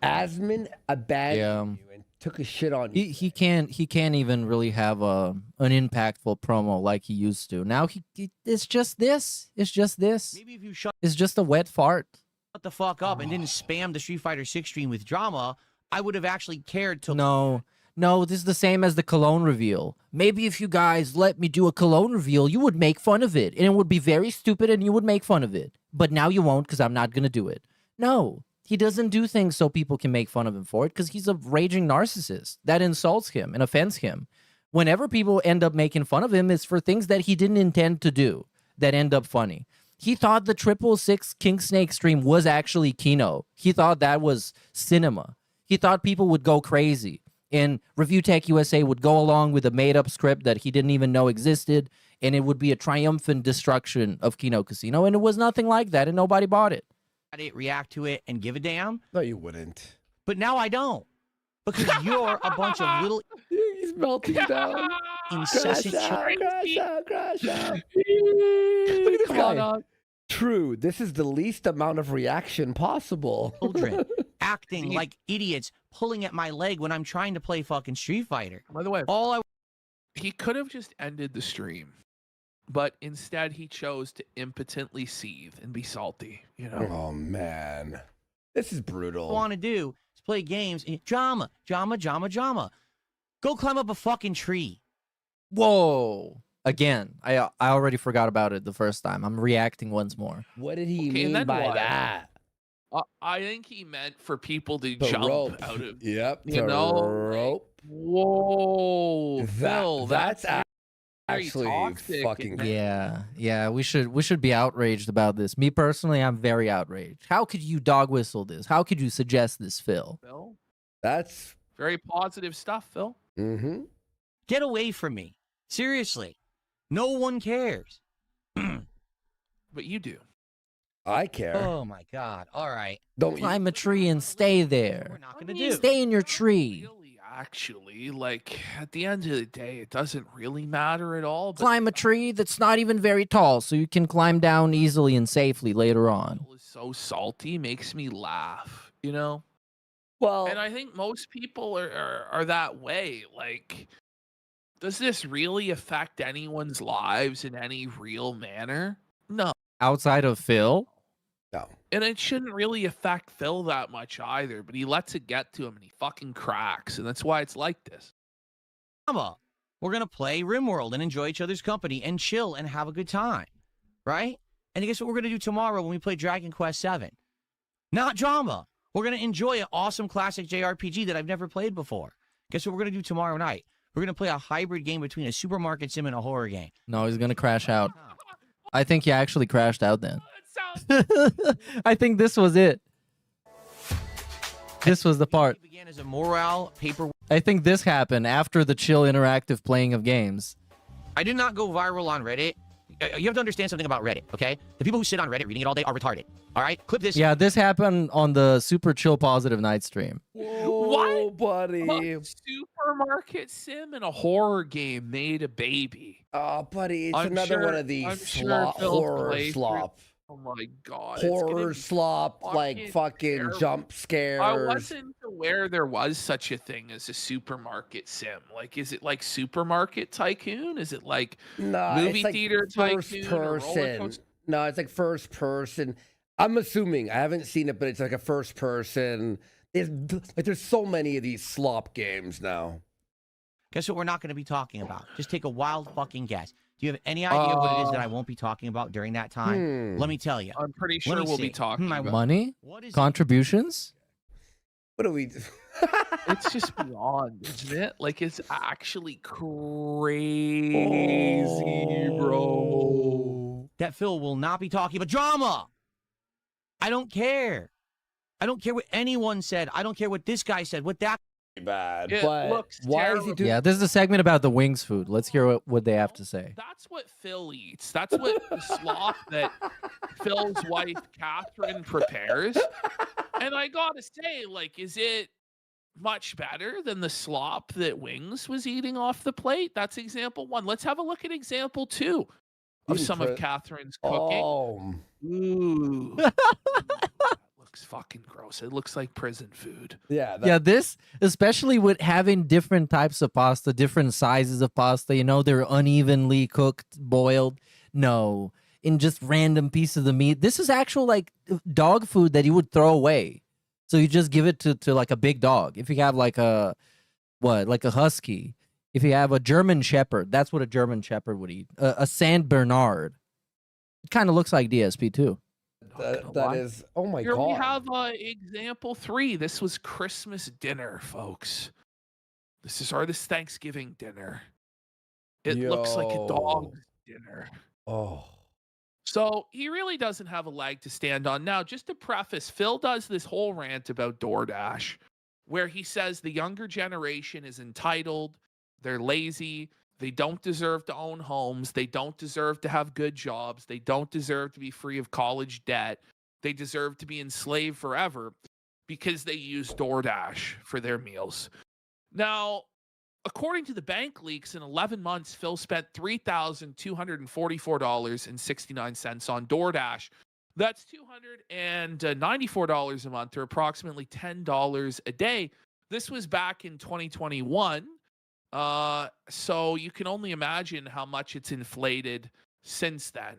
Asmon abandoned you and took a shit on you. He can't even really have an impactful promo like he used to. Now it's just this. It's just this. Maybe if you shut It's just a wet fart. the fuck up and didn't spam the Street Fighter 6 stream with drama, I would have actually cared to. No, this is the same as the cologne reveal. Maybe if you guys let me do a cologne reveal, you would make fun of it. And it would be very stupid and you would make fun of it. But now you won't because I'm not going to do it. No, he doesn't do things so people can make fun of him for it because he's a raging narcissist. That insults him and offends him. Whenever people end up making fun of him, it's for things that he didn't intend to do that end up funny. He thought the 666 King Snake stream was actually Kino. He thought that was cinema. He thought people would go crazy. And Review Tech USA would go along with a made-up script that he didn't even know existed, and it would be a triumphant destruction of Kino Casino, and it was nothing like that, and nobody bought it. React to it and give a damn. No, you wouldn't. But now I don't. Because you're a bunch of little... He's melting down. Incessant... Crash out. Look at this guy. True, this is the least amount of reaction possible. Children acting like idiots, pulling at my leg when I'm trying to play fucking Street Fighter. By the way, he could have just ended the stream, but instead he chose to impotently seethe and be salty. You know. Oh man, this is brutal. All I want to do is play games. Drama. Go climb up a fucking tree. Whoa. Again, I already forgot about it the first time. I'm reacting once more. What did he mean by that? I think he meant for people to The jump rope. out of. Yep. You the know. rope. Whoa, Phil, that's very actually toxic. fucking. Yeah. We should be outraged about this. Me personally, I'm very outraged. How could you dog whistle this? How could you suggest this, Phil? Phil, that's very positive stuff, Phil. Mm-hmm. Get away from me. Seriously. No one cares. But you do. I care. Oh my God. All right. Don't climb a tree and stay there. We're not gonna do. Stay in your tree. Really, actually, like at the end of the day, it doesn't really matter at all. But Climb a tree that's not even very tall so you can climb down easily and safely later on. Phil is so salty, makes me laugh. You know. Well, and I think most people are that way. Like, does this really affect anyone's lives in any real manner? No. Outside of Phil? No. And it shouldn't really affect Phil that much either, but he lets it get to him and he fucking cracks, and that's why it's like this. Drama. We're going to play RimWorld and enjoy each other's company and chill and have a good time. Right? And guess what we're going to do tomorrow when we play Dragon Quest VII? Not drama. We're going to enjoy an awesome classic JRPG that I've never played before. Guess what we're going to do tomorrow night? We're going to play a hybrid game between a supermarket sim and a horror game. No, he's going to crash out. I think he actually crashed out then. I think this was it. This was the part. It began as a morale paper. I think this happened after the chill interactive playing of games. I did not go viral on Reddit. You have to understand something about Reddit, okay? The people who sit on Reddit reading it all day are retarded. All right? Clip this. Yeah, this happened on the Super Chill Positive Night stream. Whoa, buddy. A supermarket sim and a horror game made a baby. Oh, buddy, it's another one of these horror slop. Oh my God. Horror slop, like fucking terrible. jump scares. I wasn't aware there was such a thing as a supermarket sim. Like, is it like Supermarket Tycoon? Is it like movie it's like theater first tycoon? or roller person. coaster? No, it's like first person. I'm assuming. I haven't seen it, but it's like a first person. There's so many of these slop games now. Guess what we're not going to be talking about? Just take a wild fucking guess. Do you have any idea what it is that I won't be talking about during that time? Let me tell you. I'm pretty sure Let me we'll see. be talking about Money? What is Contributions? What do we do? It's just beyond, isn't it? Like, it's actually crazy, bro. that Phil will not be talking about drama. I don't care. I don't care what anyone said. I don't care what this guy said. What that bad. It But looks why is he terrible. doing? Yeah, this is a segment about the wings food. Let's hear what they have to say. That's what Phil eats. That's what the slop that Phil's wife Catherine prepares. And I gotta say, like, is it much better than the slop that Wings was eating off the plate? That's example one. Let's have a look at example two. of Eating some of Catherine's cooking. Oh. Ooh. That looks fucking gross. It looks like prison food. Yeah. Yeah, this, especially with having different types of pasta, different sizes of pasta, you know, they're unevenly cooked, boiled. No, in just random pieces of meat. This is actual like dog food that you would throw away. So you just give it to like a big dog. If you have like a, like a husky. If you have a German Shepherd, that's what a German Shepherd would eat. A Saint Bernard. It kind of looks like DSP too. That is, oh my Here God. we have example 3. This was Christmas dinner, folks. This is this Thanksgiving dinner. It looks like a dog's dinner. Oh. So he really doesn't have a leg to stand on. Now, just to preface, Phil does this whole rant about DoorDash where he says the younger generation is entitled, they're lazy, they don't deserve to own homes, they don't deserve to have good jobs, they don't deserve to be free of college debt, they deserve to be enslaved forever because they use DoorDash for their meals. Now, according to the bank leaks, in 11 months, Phil spent $3,244.69 on DoorDash. That's $294 a month, or approximately $10 a day. This was back in 2021. So you can only imagine how much it's inflated since then.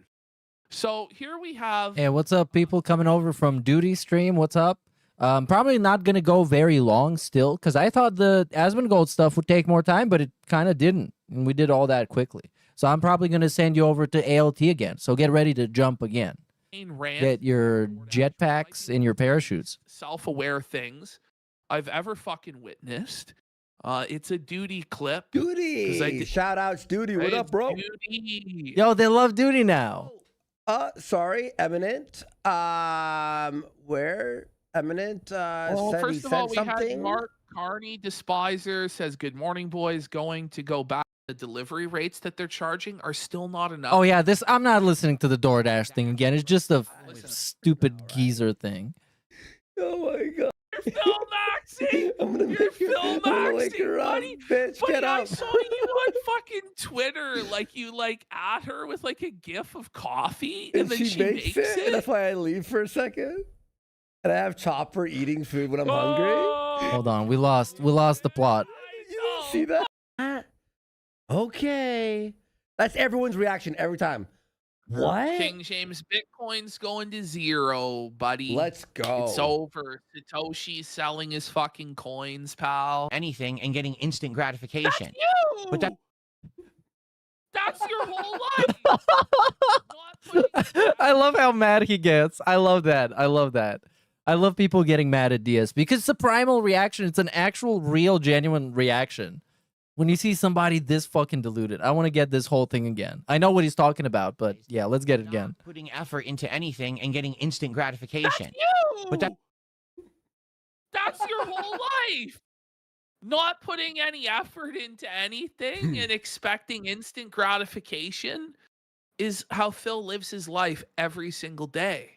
So here we have... Hey, what's up, people coming over from Duty Stream? What's up? Probably not going to go very long still, because I thought the Asmongold stuff would take more time, but it kind of didn't, and we did all that quickly. So I'm probably going to send you over to ALT again, so get ready to jump again. Get your jetpacks and your parachutes. Self-aware things I've ever fucking witnessed. It's a Duty clip. Duty! Shout outs, Duty. What up, bro? Duty. Yo, they love Duty now. Sorry, Eminent. Where? Eminent said first he of said all, we something. had Mark Carney, Despiser, says, good morning, boys. Going to go back. The delivery rates that they're charging are still not enough. Oh, yeah, this, I'm not listening to the DoorDash thing again. It's just a stupid geezer thing. Oh, my God. You're Phil Maxey! I'm gonna You're Phil Maxey, her up, buddy! bitch. Buddy, Get I up. saw you on fucking Twitter, like you like at her with like a gif of coffee, and then she makes it. And that's why I leave for a second. And I have Chopper eating food when I'm hungry. Hold on, we lost the plot. See that? Okay. That's everyone's reaction every time. What? King James Bitcoin's going to 0, buddy. Let's go. It's over. Satoshi's selling his fucking coins, pal. Anything and getting instant gratification. That's you! But that's your whole life. I love how mad he gets. I love that. I love that. I love people getting mad at DS because it's a primal reaction. It's an actual, real, genuine reaction. When you see somebody this fucking deluded, I want to get this whole thing again. I know what he's talking about, but yeah, let's get it again. Putting effort into anything and getting instant gratification. That's you! But that's your whole life. Not putting any effort into anything and expecting instant gratification is how Phil lives his life every single day.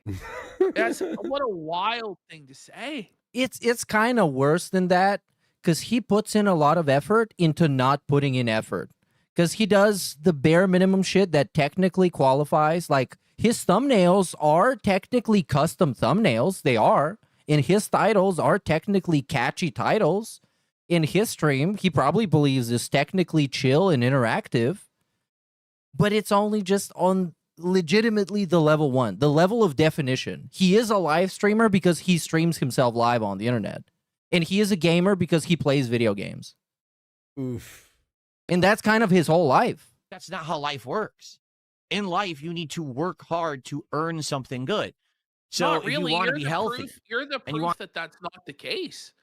What a wild thing to say. It's kind of worse than that. Because he puts in a lot of effort into not putting in effort. Because he does the bare minimum shit that technically qualifies. Like, his thumbnails are technically custom thumbnails. They are. And his titles are technically catchy titles. In his stream, he probably believes is technically chill and interactive. But it's only just on legitimately the level 1. The level of definition. He is a live streamer because he streams himself live on the internet. And he is a gamer because he plays video games. Oof. And that's kind of his whole life. That's not how life works. In life, you need to work hard to earn something good. So Not really. if you want to be healthy, You're the proof that that's not the case.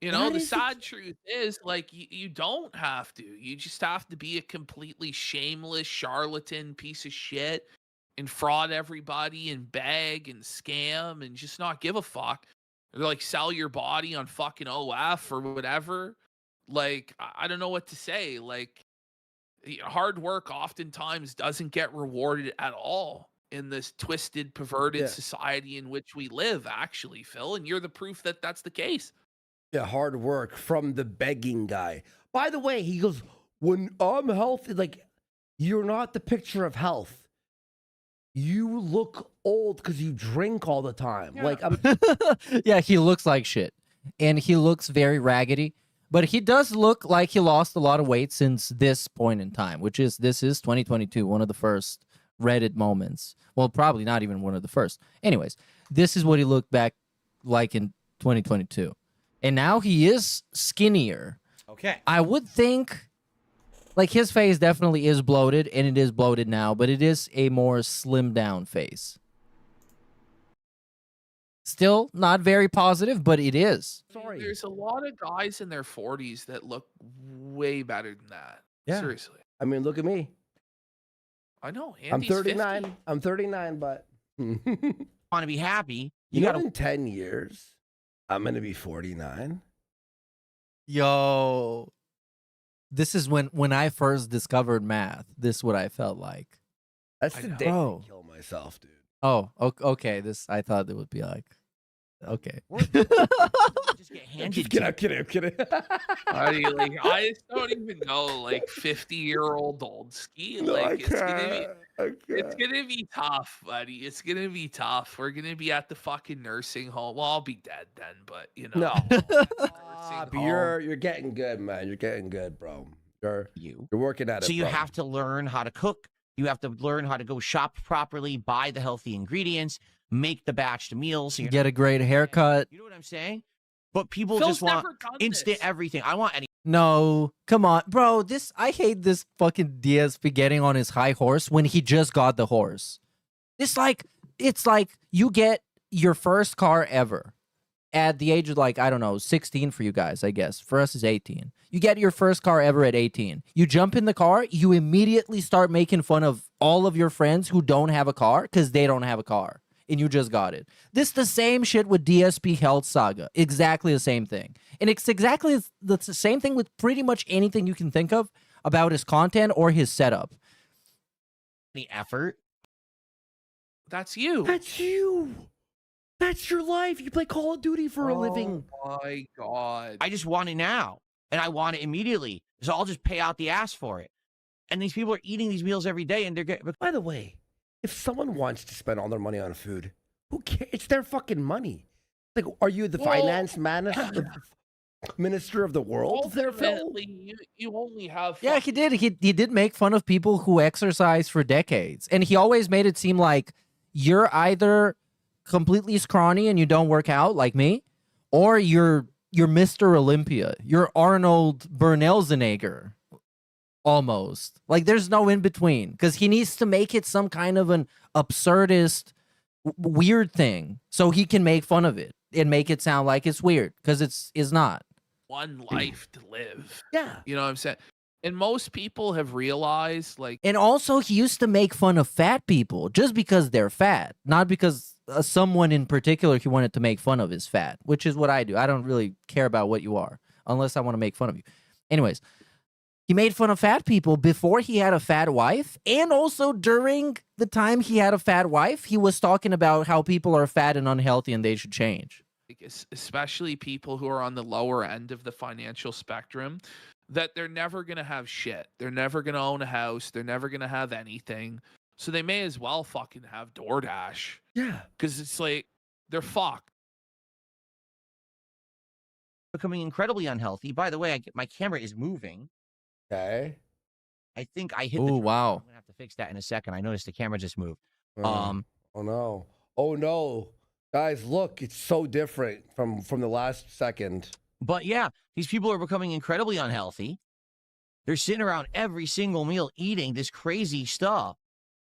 You know, the sad truth is, like, you don't have to. You just have to be a completely shameless charlatan piece of shit and fraud everybody and beg and scam and just not give a fuck. Or like sell your body on fucking OF or whatever. Like, I don't know what to say. Like, hard work oftentimes doesn't get rewarded at all in this twisted, perverted society in which we live, actually, Phil. And you're the proof that that's the case. Yeah, hard work from the begging guy. By the way, he goes, when I'm healthy, like, you're not the picture of health. You look old because you drink all the time. Like, I'm Yeah, he looks like shit. And he looks very raggedy. But he does look like he lost a lot of weight since this point in time, this is 2022, one of the first Reddit moments. Well, probably not even one of the first. Anyways, this is what he looked back like in 2022. And now he is skinnier. Okay. I would think, like, his face definitely is bloated, and it is bloated now, but it is a more slimmed down face. Still not very positive, but it is. sorry. There's a lot of guys in their 40s that look way better than that. Yeah. Seriously. I mean, look at me. I know. I'm Andy's 39. 50. I'm 39, but Want to be happy? you know, gotta. in 10 years, I'm going to be 49. Yo, this is when I first discovered math. This is what I felt like. That's I the know. day I Bro. kill myself, dude. Oh, okay. This I thought it would be like, okay. Just get handed to I'm kidding. I'm kidding. I just don't even know, like 50-year-old old ski. No, like I it's gonna can't. it's gonna be tough, buddy. It's gonna be tough. We're gonna be at the fucking nursing home. Well, I'll be dead then, but you know. No. nursing But home. you're getting good, man. You're getting good, bro. You're working at it. So you bro. have to learn how to cook. You have to learn how to go shop properly, buy the healthy ingredients, make the batched meals. So Get a great haircut. You know what I'm saying? But people Phil's just want never done instant this. everything. I want any. No, come on, bro. I hate this fucking DSP getting on his high horse when he just got the horse. It's like you get your first car ever at the age of, like, I don't know, 16 for you guys, I guess. For us, it's 18. You get your first car ever at 18. You jump in the car, you immediately start making fun of all of your friends who don't have a car because they don't have a car. And you just got it. This the same shit with DSP Health Saga. Exactly the same thing. And it's exactly the same thing with pretty much anything you can think of about his content or his setup. Any effort. That's you. That's you. That's your life. You play Call of Duty for a living. Oh my god. I just want it now, and I want it immediately. So I'll just pay out the ass for it. And these people are eating these meals every day, and they're getting. By the way, if someone wants to spend all their money on food, who cares? It's their fucking money. Like, are you the finance minister of the world there, Phil? Ultimately, you only have. Yeah, he did. He did make fun of people who exercise for decades. And he always made it seem like you're either completely scrawny and you don't work out like me, or you're Mr. Olympia. You're Arnold Bernelzenegger. Almost. Like, there's no in between, because he needs to make it some kind of an absurdist, weird thing so he can make fun of it and make it sound like it's weird, because it's not. One life to live. Yeah. You know what I'm saying? And most people have realized, like. And also, he used to make fun of fat people just because they're fat, not because someone in particular he wanted to make fun of is fat, which is what I do. I don't really care about what you are unless I want to make fun of you. Anyways, he made fun of fat people before he had a fat wife, and also during the time he had a fat wife, he was talking about how people are fat and unhealthy and they should change. Especially people who are on the lower end of the financial spectrum, that they're never going to have shit. They're never going to own a house. They're never going to have anything. So they may as well fucking have DoorDash. Yeah. Because it's like, they're fucked. Becoming incredibly unhealthy. By the way, my camera is moving. Okay. I think I hit. Oh, wow. I'm gonna have to fix that in a second. I noticed the camera just moved. Oh no. Oh no. Guys, look, it's so different from the last second. But yeah, these people are becoming incredibly unhealthy. They're sitting around every single meal eating this crazy stuff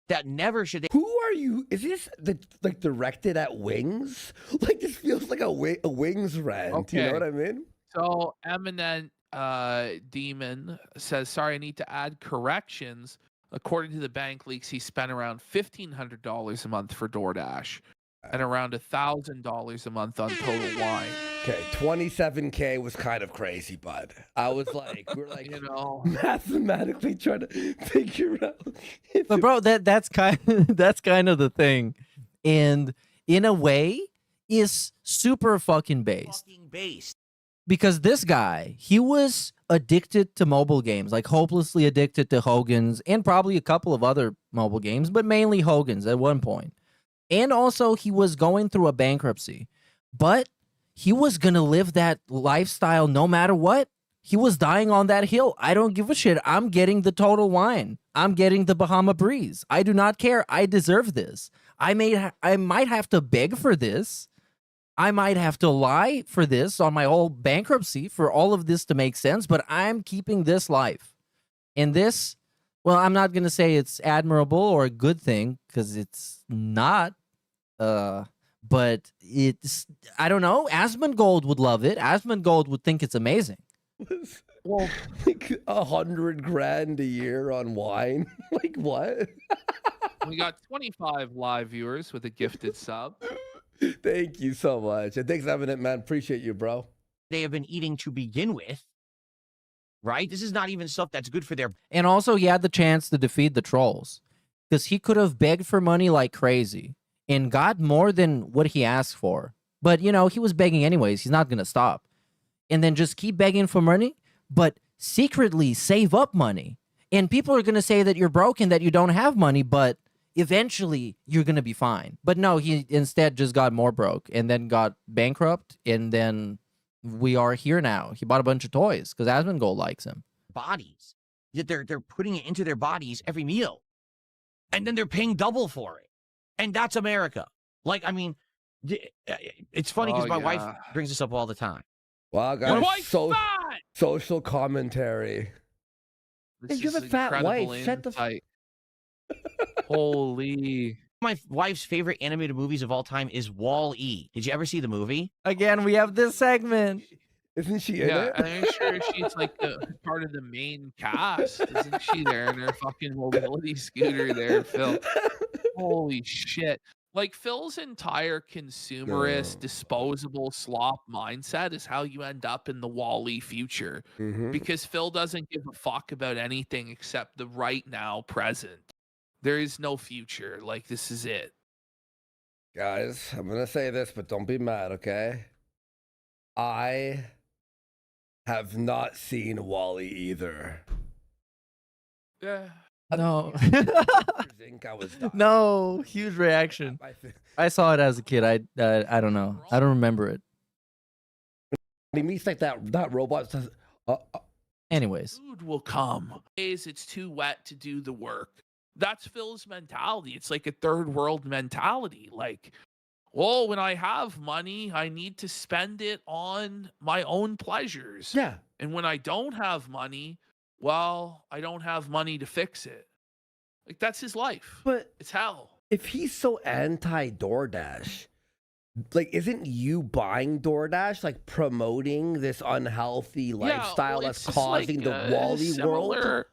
that never should. Who are you? Is this like directed at Wings? Like, this feels like a Wings rant. Okay. You know what I mean? So Eminent Demon says, sorry, I need to add corrections. According to the bank leaks, he spent around $1,500 a month for DoorDash and around $1,000 a month on Total Wine. Okay, 27K was kind of crazy, bud. I was like, we're like, you know, mathematically trying to figure out. But bro, that's kind of the thing, and in a way, is super fucking based. because this guy, he was addicted to mobile games, like hopelessly addicted to Hogan's and probably a couple of other mobile games, but mainly Hogan's at one point. And also he was going through a bankruptcy, but he was going to live that lifestyle no matter what. He was dying on that hill. I don't give a shit. I'm getting the Total Wine. I'm getting the Bahama Breeze. I do not care. I deserve this. I might have to beg for this. I might have to lie for this on my whole bankruptcy for all of this to make sense, but I'm keeping this life. And this, well, I'm not going to say it's admirable or a good thing because it's not. But it's, I don't know. Asmongold would love it. Asmongold would think it's amazing. Well, like $100,000 a year on wine. Like what? We got 25 live viewers with a gifted sub. Thank you so much. And thanks, Eminent Man. Appreciate you, bro. They have been eating to begin with, right? This is not even stuff that's good for their. And also, he had the chance to defeat the trolls because he could have begged for money like crazy and got more than what he asked for. But, you know, he was begging anyways. He's not going to stop. And then just keep begging for money, but secretly save up money. And people are going to say that you're broke and that you don't have money, but eventually you're going to be fine. But no, he instead just got more broke and then got bankrupt. And then we are here now. He bought a bunch of toys because Asmongold likes him. Bodies. Yet they're putting it into their bodies every meal. And then they're paying double for it. And that's America. Like, I mean, it's funny because my wife brings this up all the time. Wow, guys, social commentary. This you have a fat wife. Shut the fight. Holy. My wife's favorite animated movies of all time is Wall-E. Did you ever see the movie? Again, we have this segment. Isn't she in it? I'm sure she's like part of the main cast. Isn't she there in her fucking mobility scooter there, Phil? Holy shit. Like, Phil's entire consumerist, disposable slop mindset is how you end up in the Wall-E future. Because Phil doesn't give a fuck about anything except the right now present. There is no future. Like, this is it. Guys, I'm going to say this, but don't be mad, okay? I have not seen Wall-E either. Yeah. No. I was no, huge reaction. I saw it as a kid. I don't know. I don't remember it. He meets like that robot says. Anyways, Food will come. It's too wet to do the work. That's Phil's mentality. It's like a third world mentality. Like, well, when I have money, I need to spend it on my own pleasures. Yeah. And when I don't have money, well, I don't have money to fix it. Like, that's his life. But it's hell. If he's so anti DoorDash, like, isn't you buying DoorDash like promoting this unhealthy lifestyle that's causing the Wall-E world?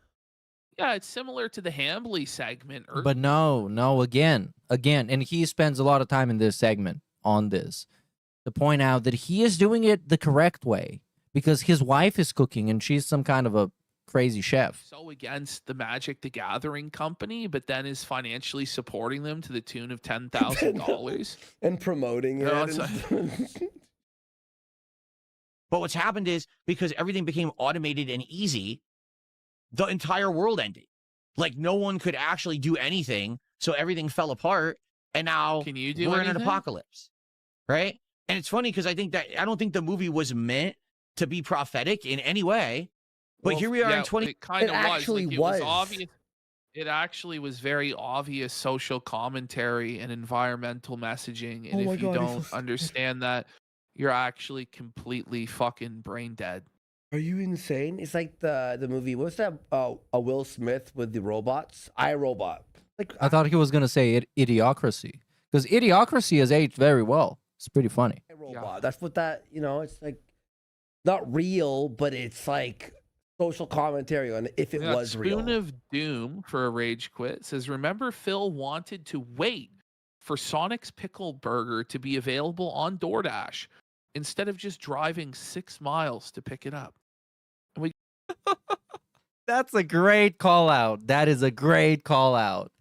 Yeah, it's similar to the Hambly segment. but no, again, and he spends a lot of time in this segment on this to point out that he is doing it the correct way because his wife is cooking and she's some kind of a crazy chef. So against the Magic the Gathering company, but then is financially supporting them to the tune of $10,000 and promoting it. But what's happened is because everything became automated and easy, the entire world ended. Like, no one could actually do anything, so everything fell apart. And now we're in an apocalypse, right? And it's funny because I don't think the movie was meant to be prophetic in any way. But here we are in 20. It kind of actually was obvious. It actually was very obvious social commentary and environmental messaging. And if you don't understand that, you're actually completely fucking brain dead. Are you insane? It's like the movie. What's that? A Will Smith with the robots. iRobot. Like, I thought he was gonna say Idiocracy because Idiocracy has aged very well. It's pretty funny. iRobot. That's what that. It's like not real, but it's like social commentary on if it was real. Spoon of Doom for a rage quit says, remember Phil wanted to wait for Sonic's Pickle Burger to be available on DoorDash instead of just driving 6 miles to pick it up. And That's a great call out. That is a great call out.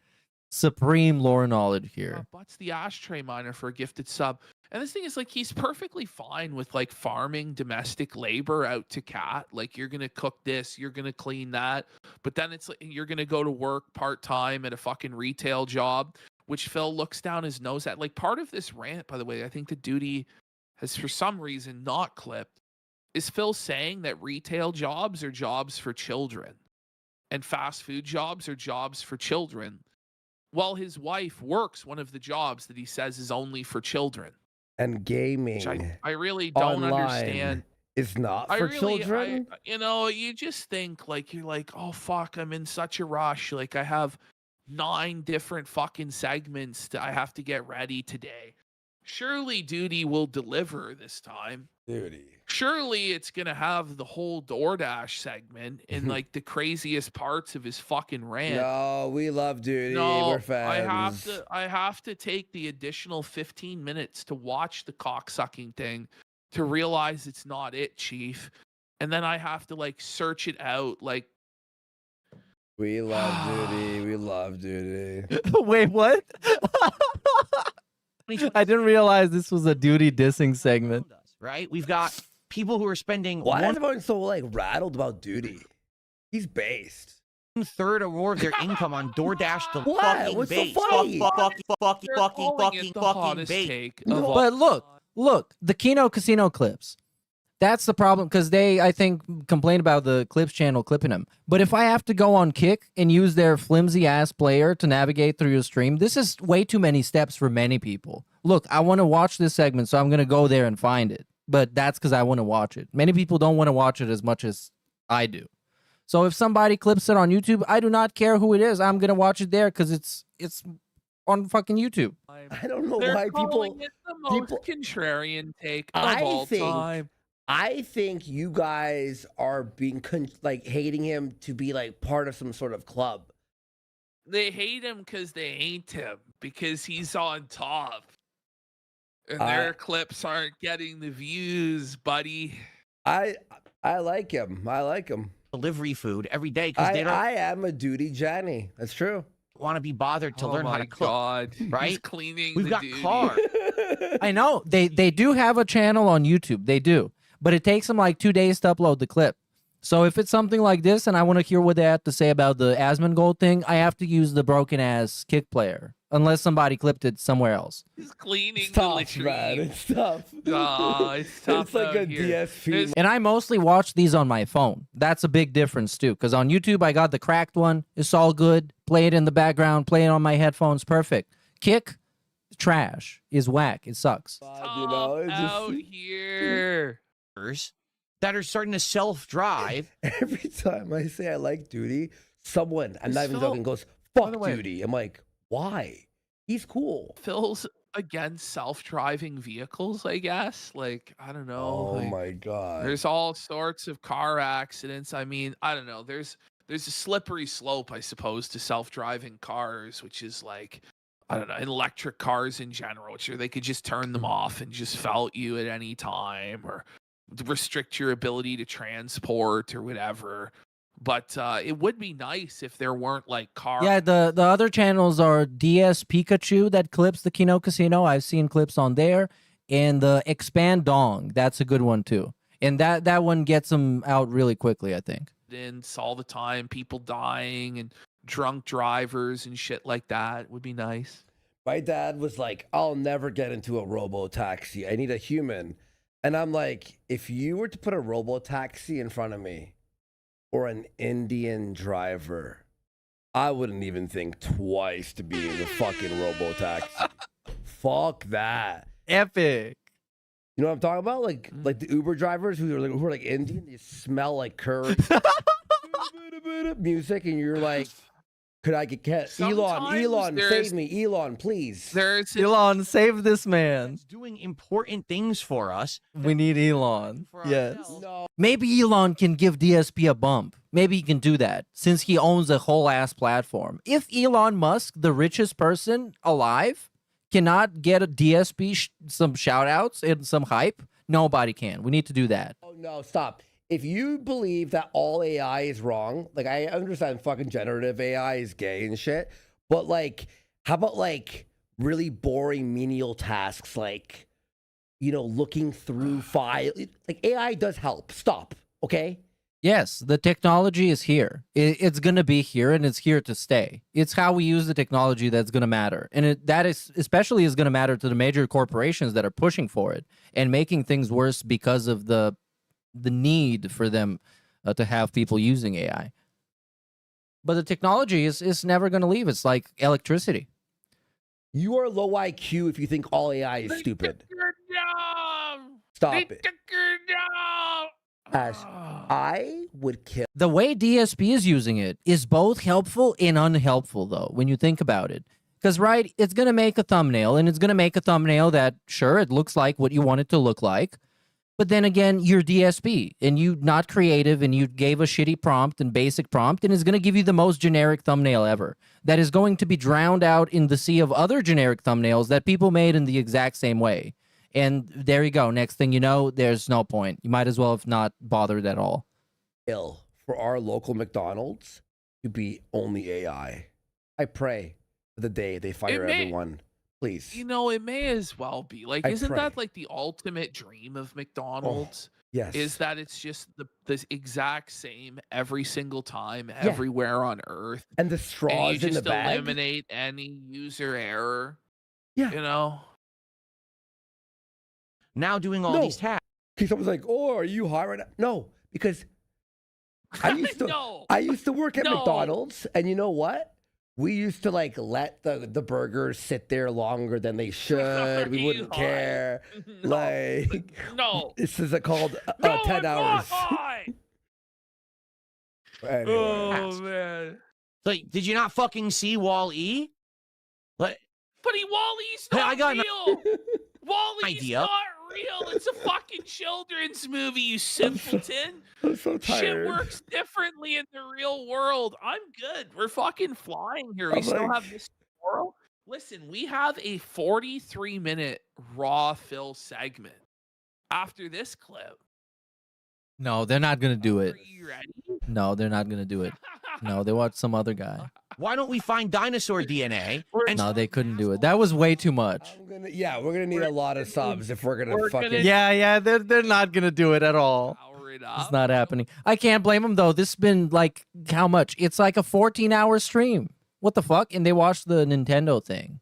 Supreme lore knowledge here. Butts the Ashtray Miner for a gifted sub. And this thing is like he's perfectly fine with like farming domestic labor out to Cat. Like you're gonna cook this, you're gonna clean that, but then it's like you're gonna go to work part-time at a fucking retail job, which Phil looks down his nose at. Like part of this rant, by the way, I think the duty has for some reason not clipped, is Phil saying that retail jobs are jobs for children and fast food jobs are jobs for children, while his wife works one of the jobs that he says is only for children. And gaming. Which I really don't understand. It's not for children. You know, you just think like you're like, oh fuck, I'm in such a rush. Like I have 9 different fucking segments that I have to get ready today. Surely Duty will deliver this time. Duty. Surely it's gonna have the whole DoorDash segment in like the craziest parts of his fucking rant. No, we love Duty. No, We're fans. I have to take the additional 15 minutes to watch the cocksucking thing to realize it's not it, Chief. And then I have to like search it out. Like, we love Duty. We love Duty. Wait, what? I didn't realize this was a Duty dissing segment. Right? We've got people who are spending Why is everyone so like rattled about Duty? He's based. 1/3 or more of their income on DoorDash to What? fucking What's so base. funny? Fucking base. But look, the Kino Casino clips. That's the problem, because they, I think, complain about the Clips channel clipping them. But if I have to go on Kick and use their flimsy-ass player to navigate through your stream, this is way too many steps for many people. Look, I want to watch this segment, so I'm going to go there and find it. But that's because I want to watch it. Many people don't want to watch it as much as I do. So if somebody clips it on YouTube, I do not care who it is. I'm going to watch it there because it's on fucking YouTube. I don't know they're why calling it the most contrarian take of all time. I think you guys are being like hating him to be like part of some sort of club. They hate him because they ain't him, because he's on top. And their clips aren't getting the views, buddy. I like him. I like him. Delivery food every day because they don't. I am a Duty Johnny. That's true. Want to be bothered to learn how to cook. God. Right? He's cleaning. We've got cars. I know. They do have a channel on YouTube. They do. But it takes them like 2 days to upload the clip. So if it's something like this and I want to hear what they have to say about the Asmongold thing, I have to use the broken-ass Kick player. Unless somebody clipped it somewhere else. He's cleaning it's tough, man. It's tough. Oh, it's tough. It's like a DSP. And I mostly watch these on my phone. That's a big difference, too. Because on YouTube, I got the cracked one. It's all good. Play it in the background. Play it on my headphones. Perfect. Kick, trash. Is whack. It sucks. You know, it's out here. That are starting to self-drive. Every time I say I like Duty, someone, I'm not even joking, goes, fuck Duty. I'm like, why? He's cool. Phil's against self-driving vehicles, I guess. Like, I don't know. Oh like, my God. There's all sorts of car accidents. I mean, I don't know. There's a slippery slope, I suppose, to self-driving cars, which is like, I don't know, electric cars in general, which they could just turn them off and just felt you at any time, or restrict your ability to transport or whatever. But it would be nice if there weren't like cars. Yeah, the other channels are DS Pikachu that clips the Kino Casino. I've seen clips on there. And the Expand Dong, that's a good one too. And that one gets them out really quickly, I think. All the time, people dying and drunk drivers and shit like that would be nice. My dad was like, I'll never get into a robo-taxi. I need a human. And I'm like, if you were to put a robo-taxi in front of me or an Indian driver, I wouldn't even think twice to be in the fucking robo-taxi. Fuck that. Epic. You know what I'm talking about? Like the Uber drivers who are like Indian, they smell like curry. Music, and you're like, could I get Elon, save me, Elon, please. Elon, save this man. Doing important things for us. We need Elon. Yes. No. Maybe Elon can give DSP a bump. Maybe he can do that since he owns a whole ass platform. If Elon Musk, the richest person alive, cannot get a DSP some shout outs and some hype, nobody can. We need to do that. Oh no, stop. If you believe that all AI is wrong, like I understand fucking generative AI is gay and shit, but like, how about like really boring menial tasks like looking through file. Like AI does help. Stop. Okay. Yes, the technology is here. It's going to be here, and it's here to stay. It's how we use the technology that's going to matter. And that is especially is going to matter to the major corporations that are pushing for it and making things worse because of the need for them to have people using AI. But the technology is never going to leave. It's like electricity. You are low IQ if you think all AI is stupid. Stop it. As I would kill. The way DSP is using it is both helpful and unhelpful, though, when you think about it. Because, right, it's going to make a thumbnail, and it's going to make a thumbnail that, sure, it looks like what you want it to look like. But then again, you're DSP, and you're not creative, and you gave a shitty prompt and basic prompt, and it's going to give you the most generic thumbnail ever. That is going to be drowned out in the sea of other generic thumbnails that people made in the exact same way. And there you go. Next thing you know, there's no point. You might as well have not bothered at all. For our local McDonald's to be only AI. I pray for the day they fire everyone. Please. It may as well be. Like, isn't pray. that like the ultimate dream of McDonald's? Yes. Is that it's just the exact same every single time, everywhere on Earth. And the straws and you in the just bag. eliminate any user error. Yeah. Now doing all these tasks. Because someone's like, "Oh, are you high right now?" No, because I used to work at McDonald's, and you know what? We used to like let the burgers sit there longer than they should. We wouldn't care. This is called 10 hours. Anyway. Oh man! Like, did you not fucking see Wall-E? Like, but Wall-E's not real. Wall-E's not real. It's a fucking children's movie, you simpleton. I'm so tired. Shit works differently in the real world. I'm good. We're fucking flying here. We still have this tomorrow. Listen, we have a 43-minute raw Phil segment after this clip. No, they're not going to do it. Are you ready? No, they're not going to do it. No, they watched some other guy. Why don't we find dinosaur DNA? No, they couldn't do it. That was way too much. We're gonna need a lot of subs if we're gonna fucking. Yeah, they're not gonna do it at all. It's not happening. I can't blame them though. This has been like how much? It's like a 14-hour stream. What the fuck? And they watched the Nintendo thing.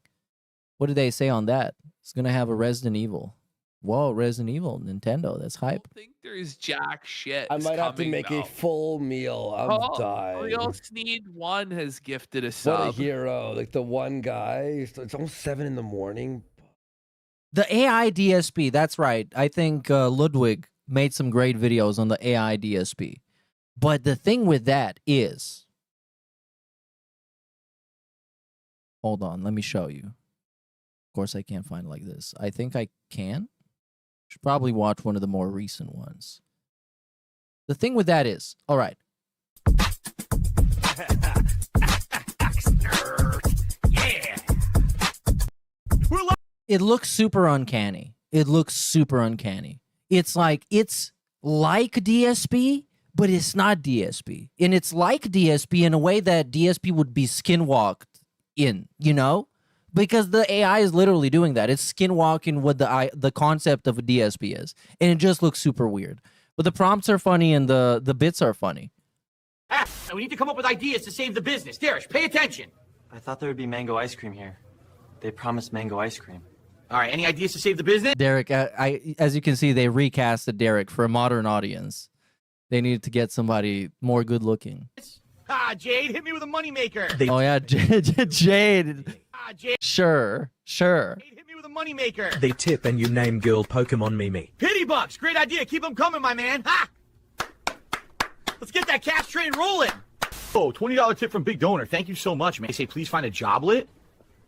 What did they say on that? It's gonna have a Resident Evil. Whoa, Resident Evil, Nintendo. That's hype. I think there's jack shit. I might have to make a full meal. I'm dying. Real Sneed 1 has gifted a sub. What a hero. Like the one guy. It's almost 7 in the morning. The AI DSP. That's right. I think Ludwig made some great videos on the AI DSP. But the thing with that is... Hold on. Let me show you. Of course, I can't find it like this. I think I can. Should probably watch one of the more recent ones. The thing with that is, all right. It looks super uncanny. It's like DSP, but it's not DSP. And it's like DSP in a way that DSP would be skinwalked in, Because the AI is literally doing that. It's skinwalking what the concept of a DSP is. And it just looks super weird. But the prompts are funny and the bits are funny. We need to come up with ideas to save the business. Darish, pay attention. I thought there would be mango ice cream here. They promised mango ice cream. All right, any ideas to save the business? Derek, as you can see, they recasted Derek for a modern audience. They needed to get somebody more good looking. Jade, hit me with a moneymaker. Oh yeah, Jade. Jade. Sure. Jade, hit me with a moneymaker. They tip and you name girl Pokemon Mimi. Pity bucks, great idea. Keep them coming, my man. Ha! Let's get that cash train rolling. Oh, $20 tip from Big Donor. Thank you so much, man. They say, please find a joblet.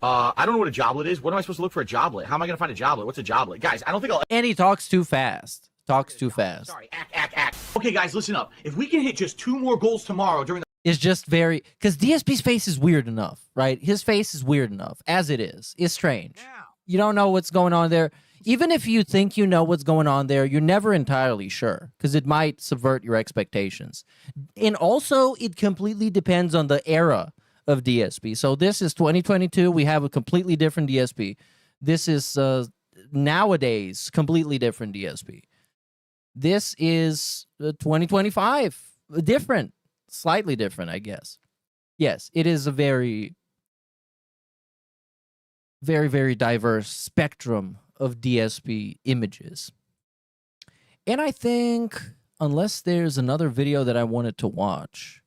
I don't know what a joblet is. What am I supposed to look for a joblet? How am I going to find a joblet? What's a joblet? Guys, I don't think I'll... And he talks too fast. Sorry, act. Okay, guys, listen up. If we can hit just 2 more goals tomorrow during the... It's just very... Because DSP's face is weird enough, right? His face is weird enough, as it is. It's strange. You don't know what's going on there. Even if you think you know what's going on there, you're never entirely sure, because it might subvert your expectations. And also, it completely depends on the era of DSP. So this is 2022. We have a completely different DSP. This is nowadays, completely different DSP. This is 2025. Different. Slightly different, I guess. Yes, it is a very, very, very diverse spectrum of DSP images. And I think, unless there's another video that I wanted to watch,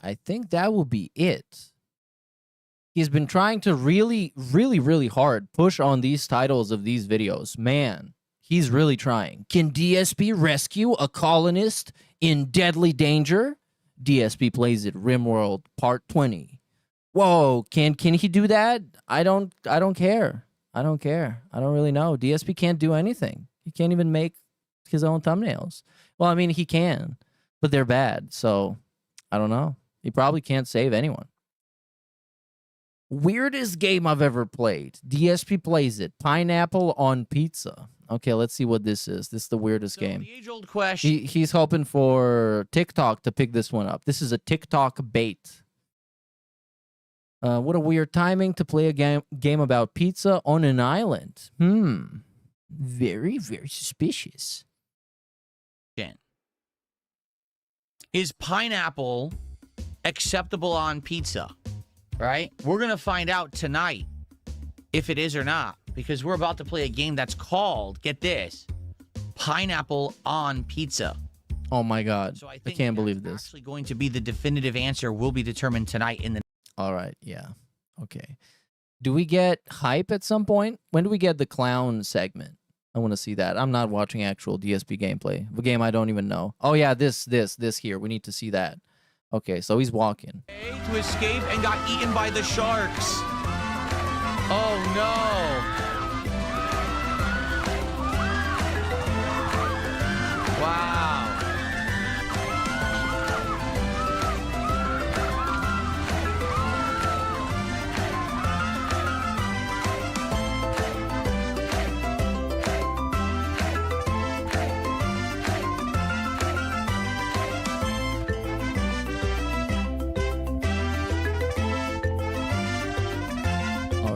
I think that will be it. He's been trying to really, really, really hard push on these titles of these videos. Man, he's really trying. Can DSP rescue a colonist in deadly danger? DSP plays it. RimWorld Part 20. Whoa, can he do that? I don't care. I don't care. I don't really know. DSP can't do anything. He can't even make his own thumbnails. Well, I mean, he can, but they're bad. So I don't know. He probably can't save anyone. Weirdest game I've ever played. DSP plays it. Pineapple on pizza. Okay, let's see what this is. This is the weirdest game. The age-old question. He's hoping for TikTok to pick this one up. This is a TikTok bait. What a weird timing to play a game about pizza on an island. Very, very suspicious. Is pineapple acceptable on pizza? Right? We're going to find out tonight if it is or not, because we're about to play a game that's called, get this, Pineapple on Pizza. Oh my God. So I can't believe this. Actually going to be the definitive answer will be determined tonight in the... All right. Yeah. Okay. Do we get hype at some point? When do we get the clown segment? I want to see that. I'm not watching actual DSP gameplay of a game I don't even know. Oh yeah, this here. We need to see that. Okay, so he's walking. To escape and got eaten by the sharks. Oh no. Wow.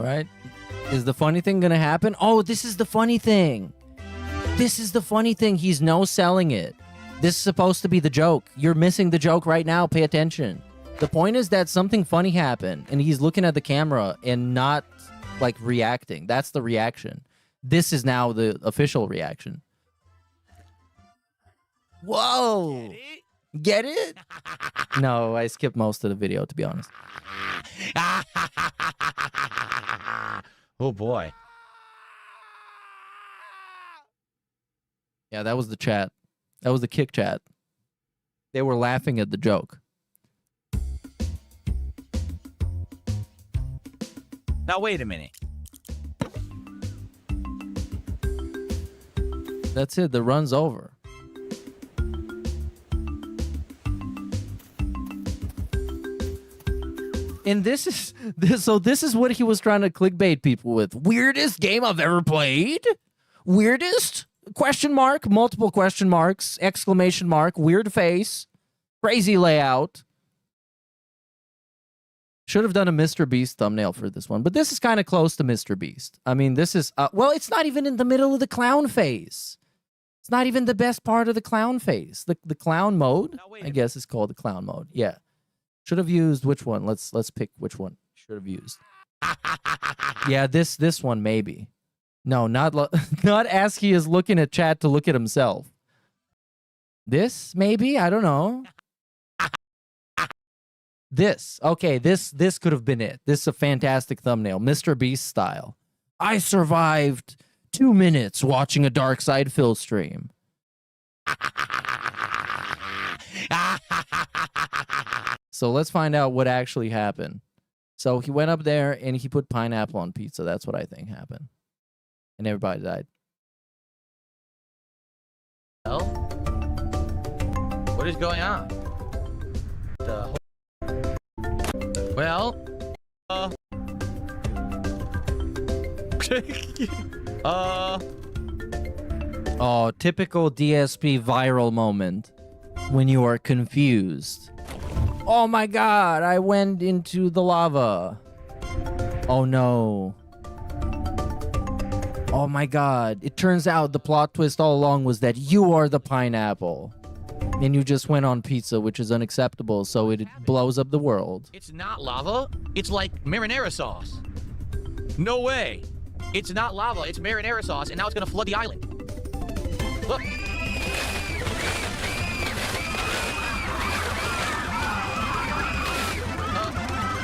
Right? Is the funny thing gonna happen? Oh, this is the funny thing. This is the funny thing. He's no-selling it. This is supposed to be the joke. You're missing the joke right now. Pay attention. The point is that something funny happened, and he's looking at the camera and not, like, reacting. That's the reaction. This is now the official reaction. Whoa! Get it? No, I skipped most of the video, to be honest. Oh boy. Yeah, that was the chat. That was the kick chat. They were laughing at the joke. Now wait a minute. That's it. The run's over. And this is what he was trying to clickbait people with. Weirdest game I've ever played? Weirdest? Question mark, multiple question marks, exclamation mark, weird face, crazy layout. Should have done a Mr. Beast thumbnail for this one, but this is kind of close to Mr. Beast. I mean, this is, well, it's not even in the middle of the clown phase. It's not even the best part of the clown phase. The clown mode, I guess it's called the clown mode. Yeah. Should have used which one? Let's pick which one should have used. Yeah, this one maybe. No, not as he is looking at chat to look at himself. This maybe, I don't know. This, okay, this could have been it. This is a fantastic thumbnail, Mr. Beast style. I survived 2 minutes watching a Dark Side Phil stream. So let's find out what actually happened. So he went up there and he put pineapple on pizza. That's what I think happened. And everybody died. Well, what is going on? Well, oh, typical DSP viral moment when you are confused. Oh my God, I went into the lava. Oh no. Oh my god. It turns out the plot twist all along was that you are the pineapple. And you just went on pizza, which is unacceptable, so it blows up the world. It's not lava. It's like marinara sauce. No way. It's not lava. It's marinara sauce, and now it's going to flood the island. Look.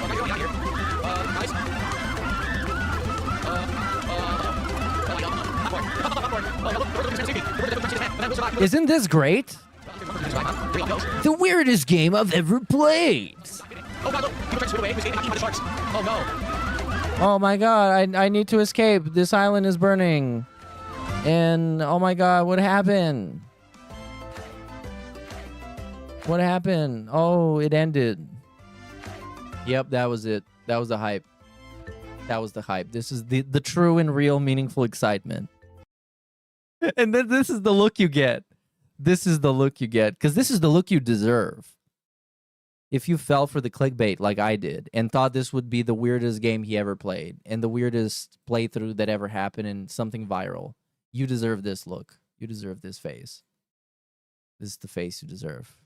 What are you doing out here? Guys? Isn't this great? The weirdest game I've ever played. Oh god, look! People trying to swim away. He's getting eaten by the sharks. Oh no. Oh my god, I need to escape. This island is burning. And oh my god, what happened? What happened? Oh, it ended. Yep, that was it. That was the hype. That was the hype. This is the true and real meaningful excitement. And then this is the look you get. This is the look you get. Because this is the look you deserve. If you fell for the clickbait like I did and thought this would be the weirdest game he ever played and the weirdest playthrough that ever happened and something viral, you deserve this look. You deserve this face. This is the face you deserve.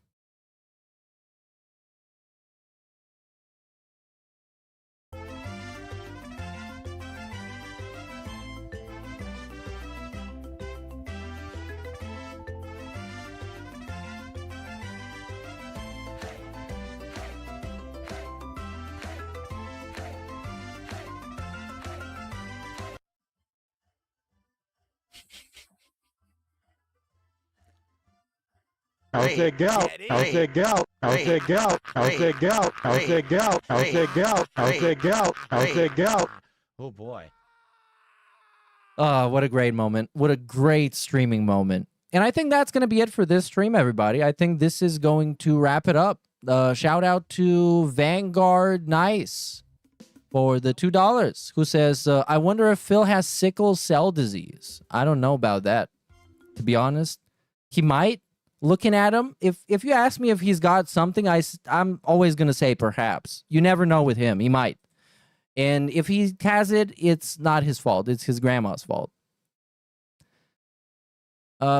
I said gout. I said gout. I said gout. I said gout. I said gout. I said gout. I said gout. I said gout. Oh boy. What a great moment. What a great streaming moment. And I think that's going to be it for this stream, everybody. I think this is going to wrap it up. Shout out to Vanguard Nice for the $2, who says, I wonder if Phil has sickle cell disease. I don't know about that, to be honest. He might. Looking at him, if you ask me if he's got something, I'm always going to say perhaps. You never know with him. He might. And if he has it, it's not his fault. It's his grandma's fault.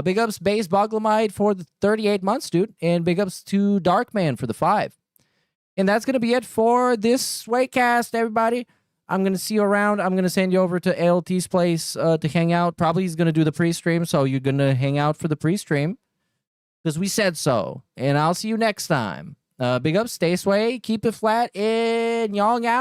Big ups Base Boglamide for the 38 months, dude. And big ups to Darkman for the 5. And that's going to be it for this Swaycast, everybody. I'm going to see you around. I'm going to send you over to ALT's place to hang out. Probably he's going to do the pre-stream, so you're going to hang out for the pre-stream. Because we said so. And I'll see you next time. Big up, stay sway, keep it flat, and yong out.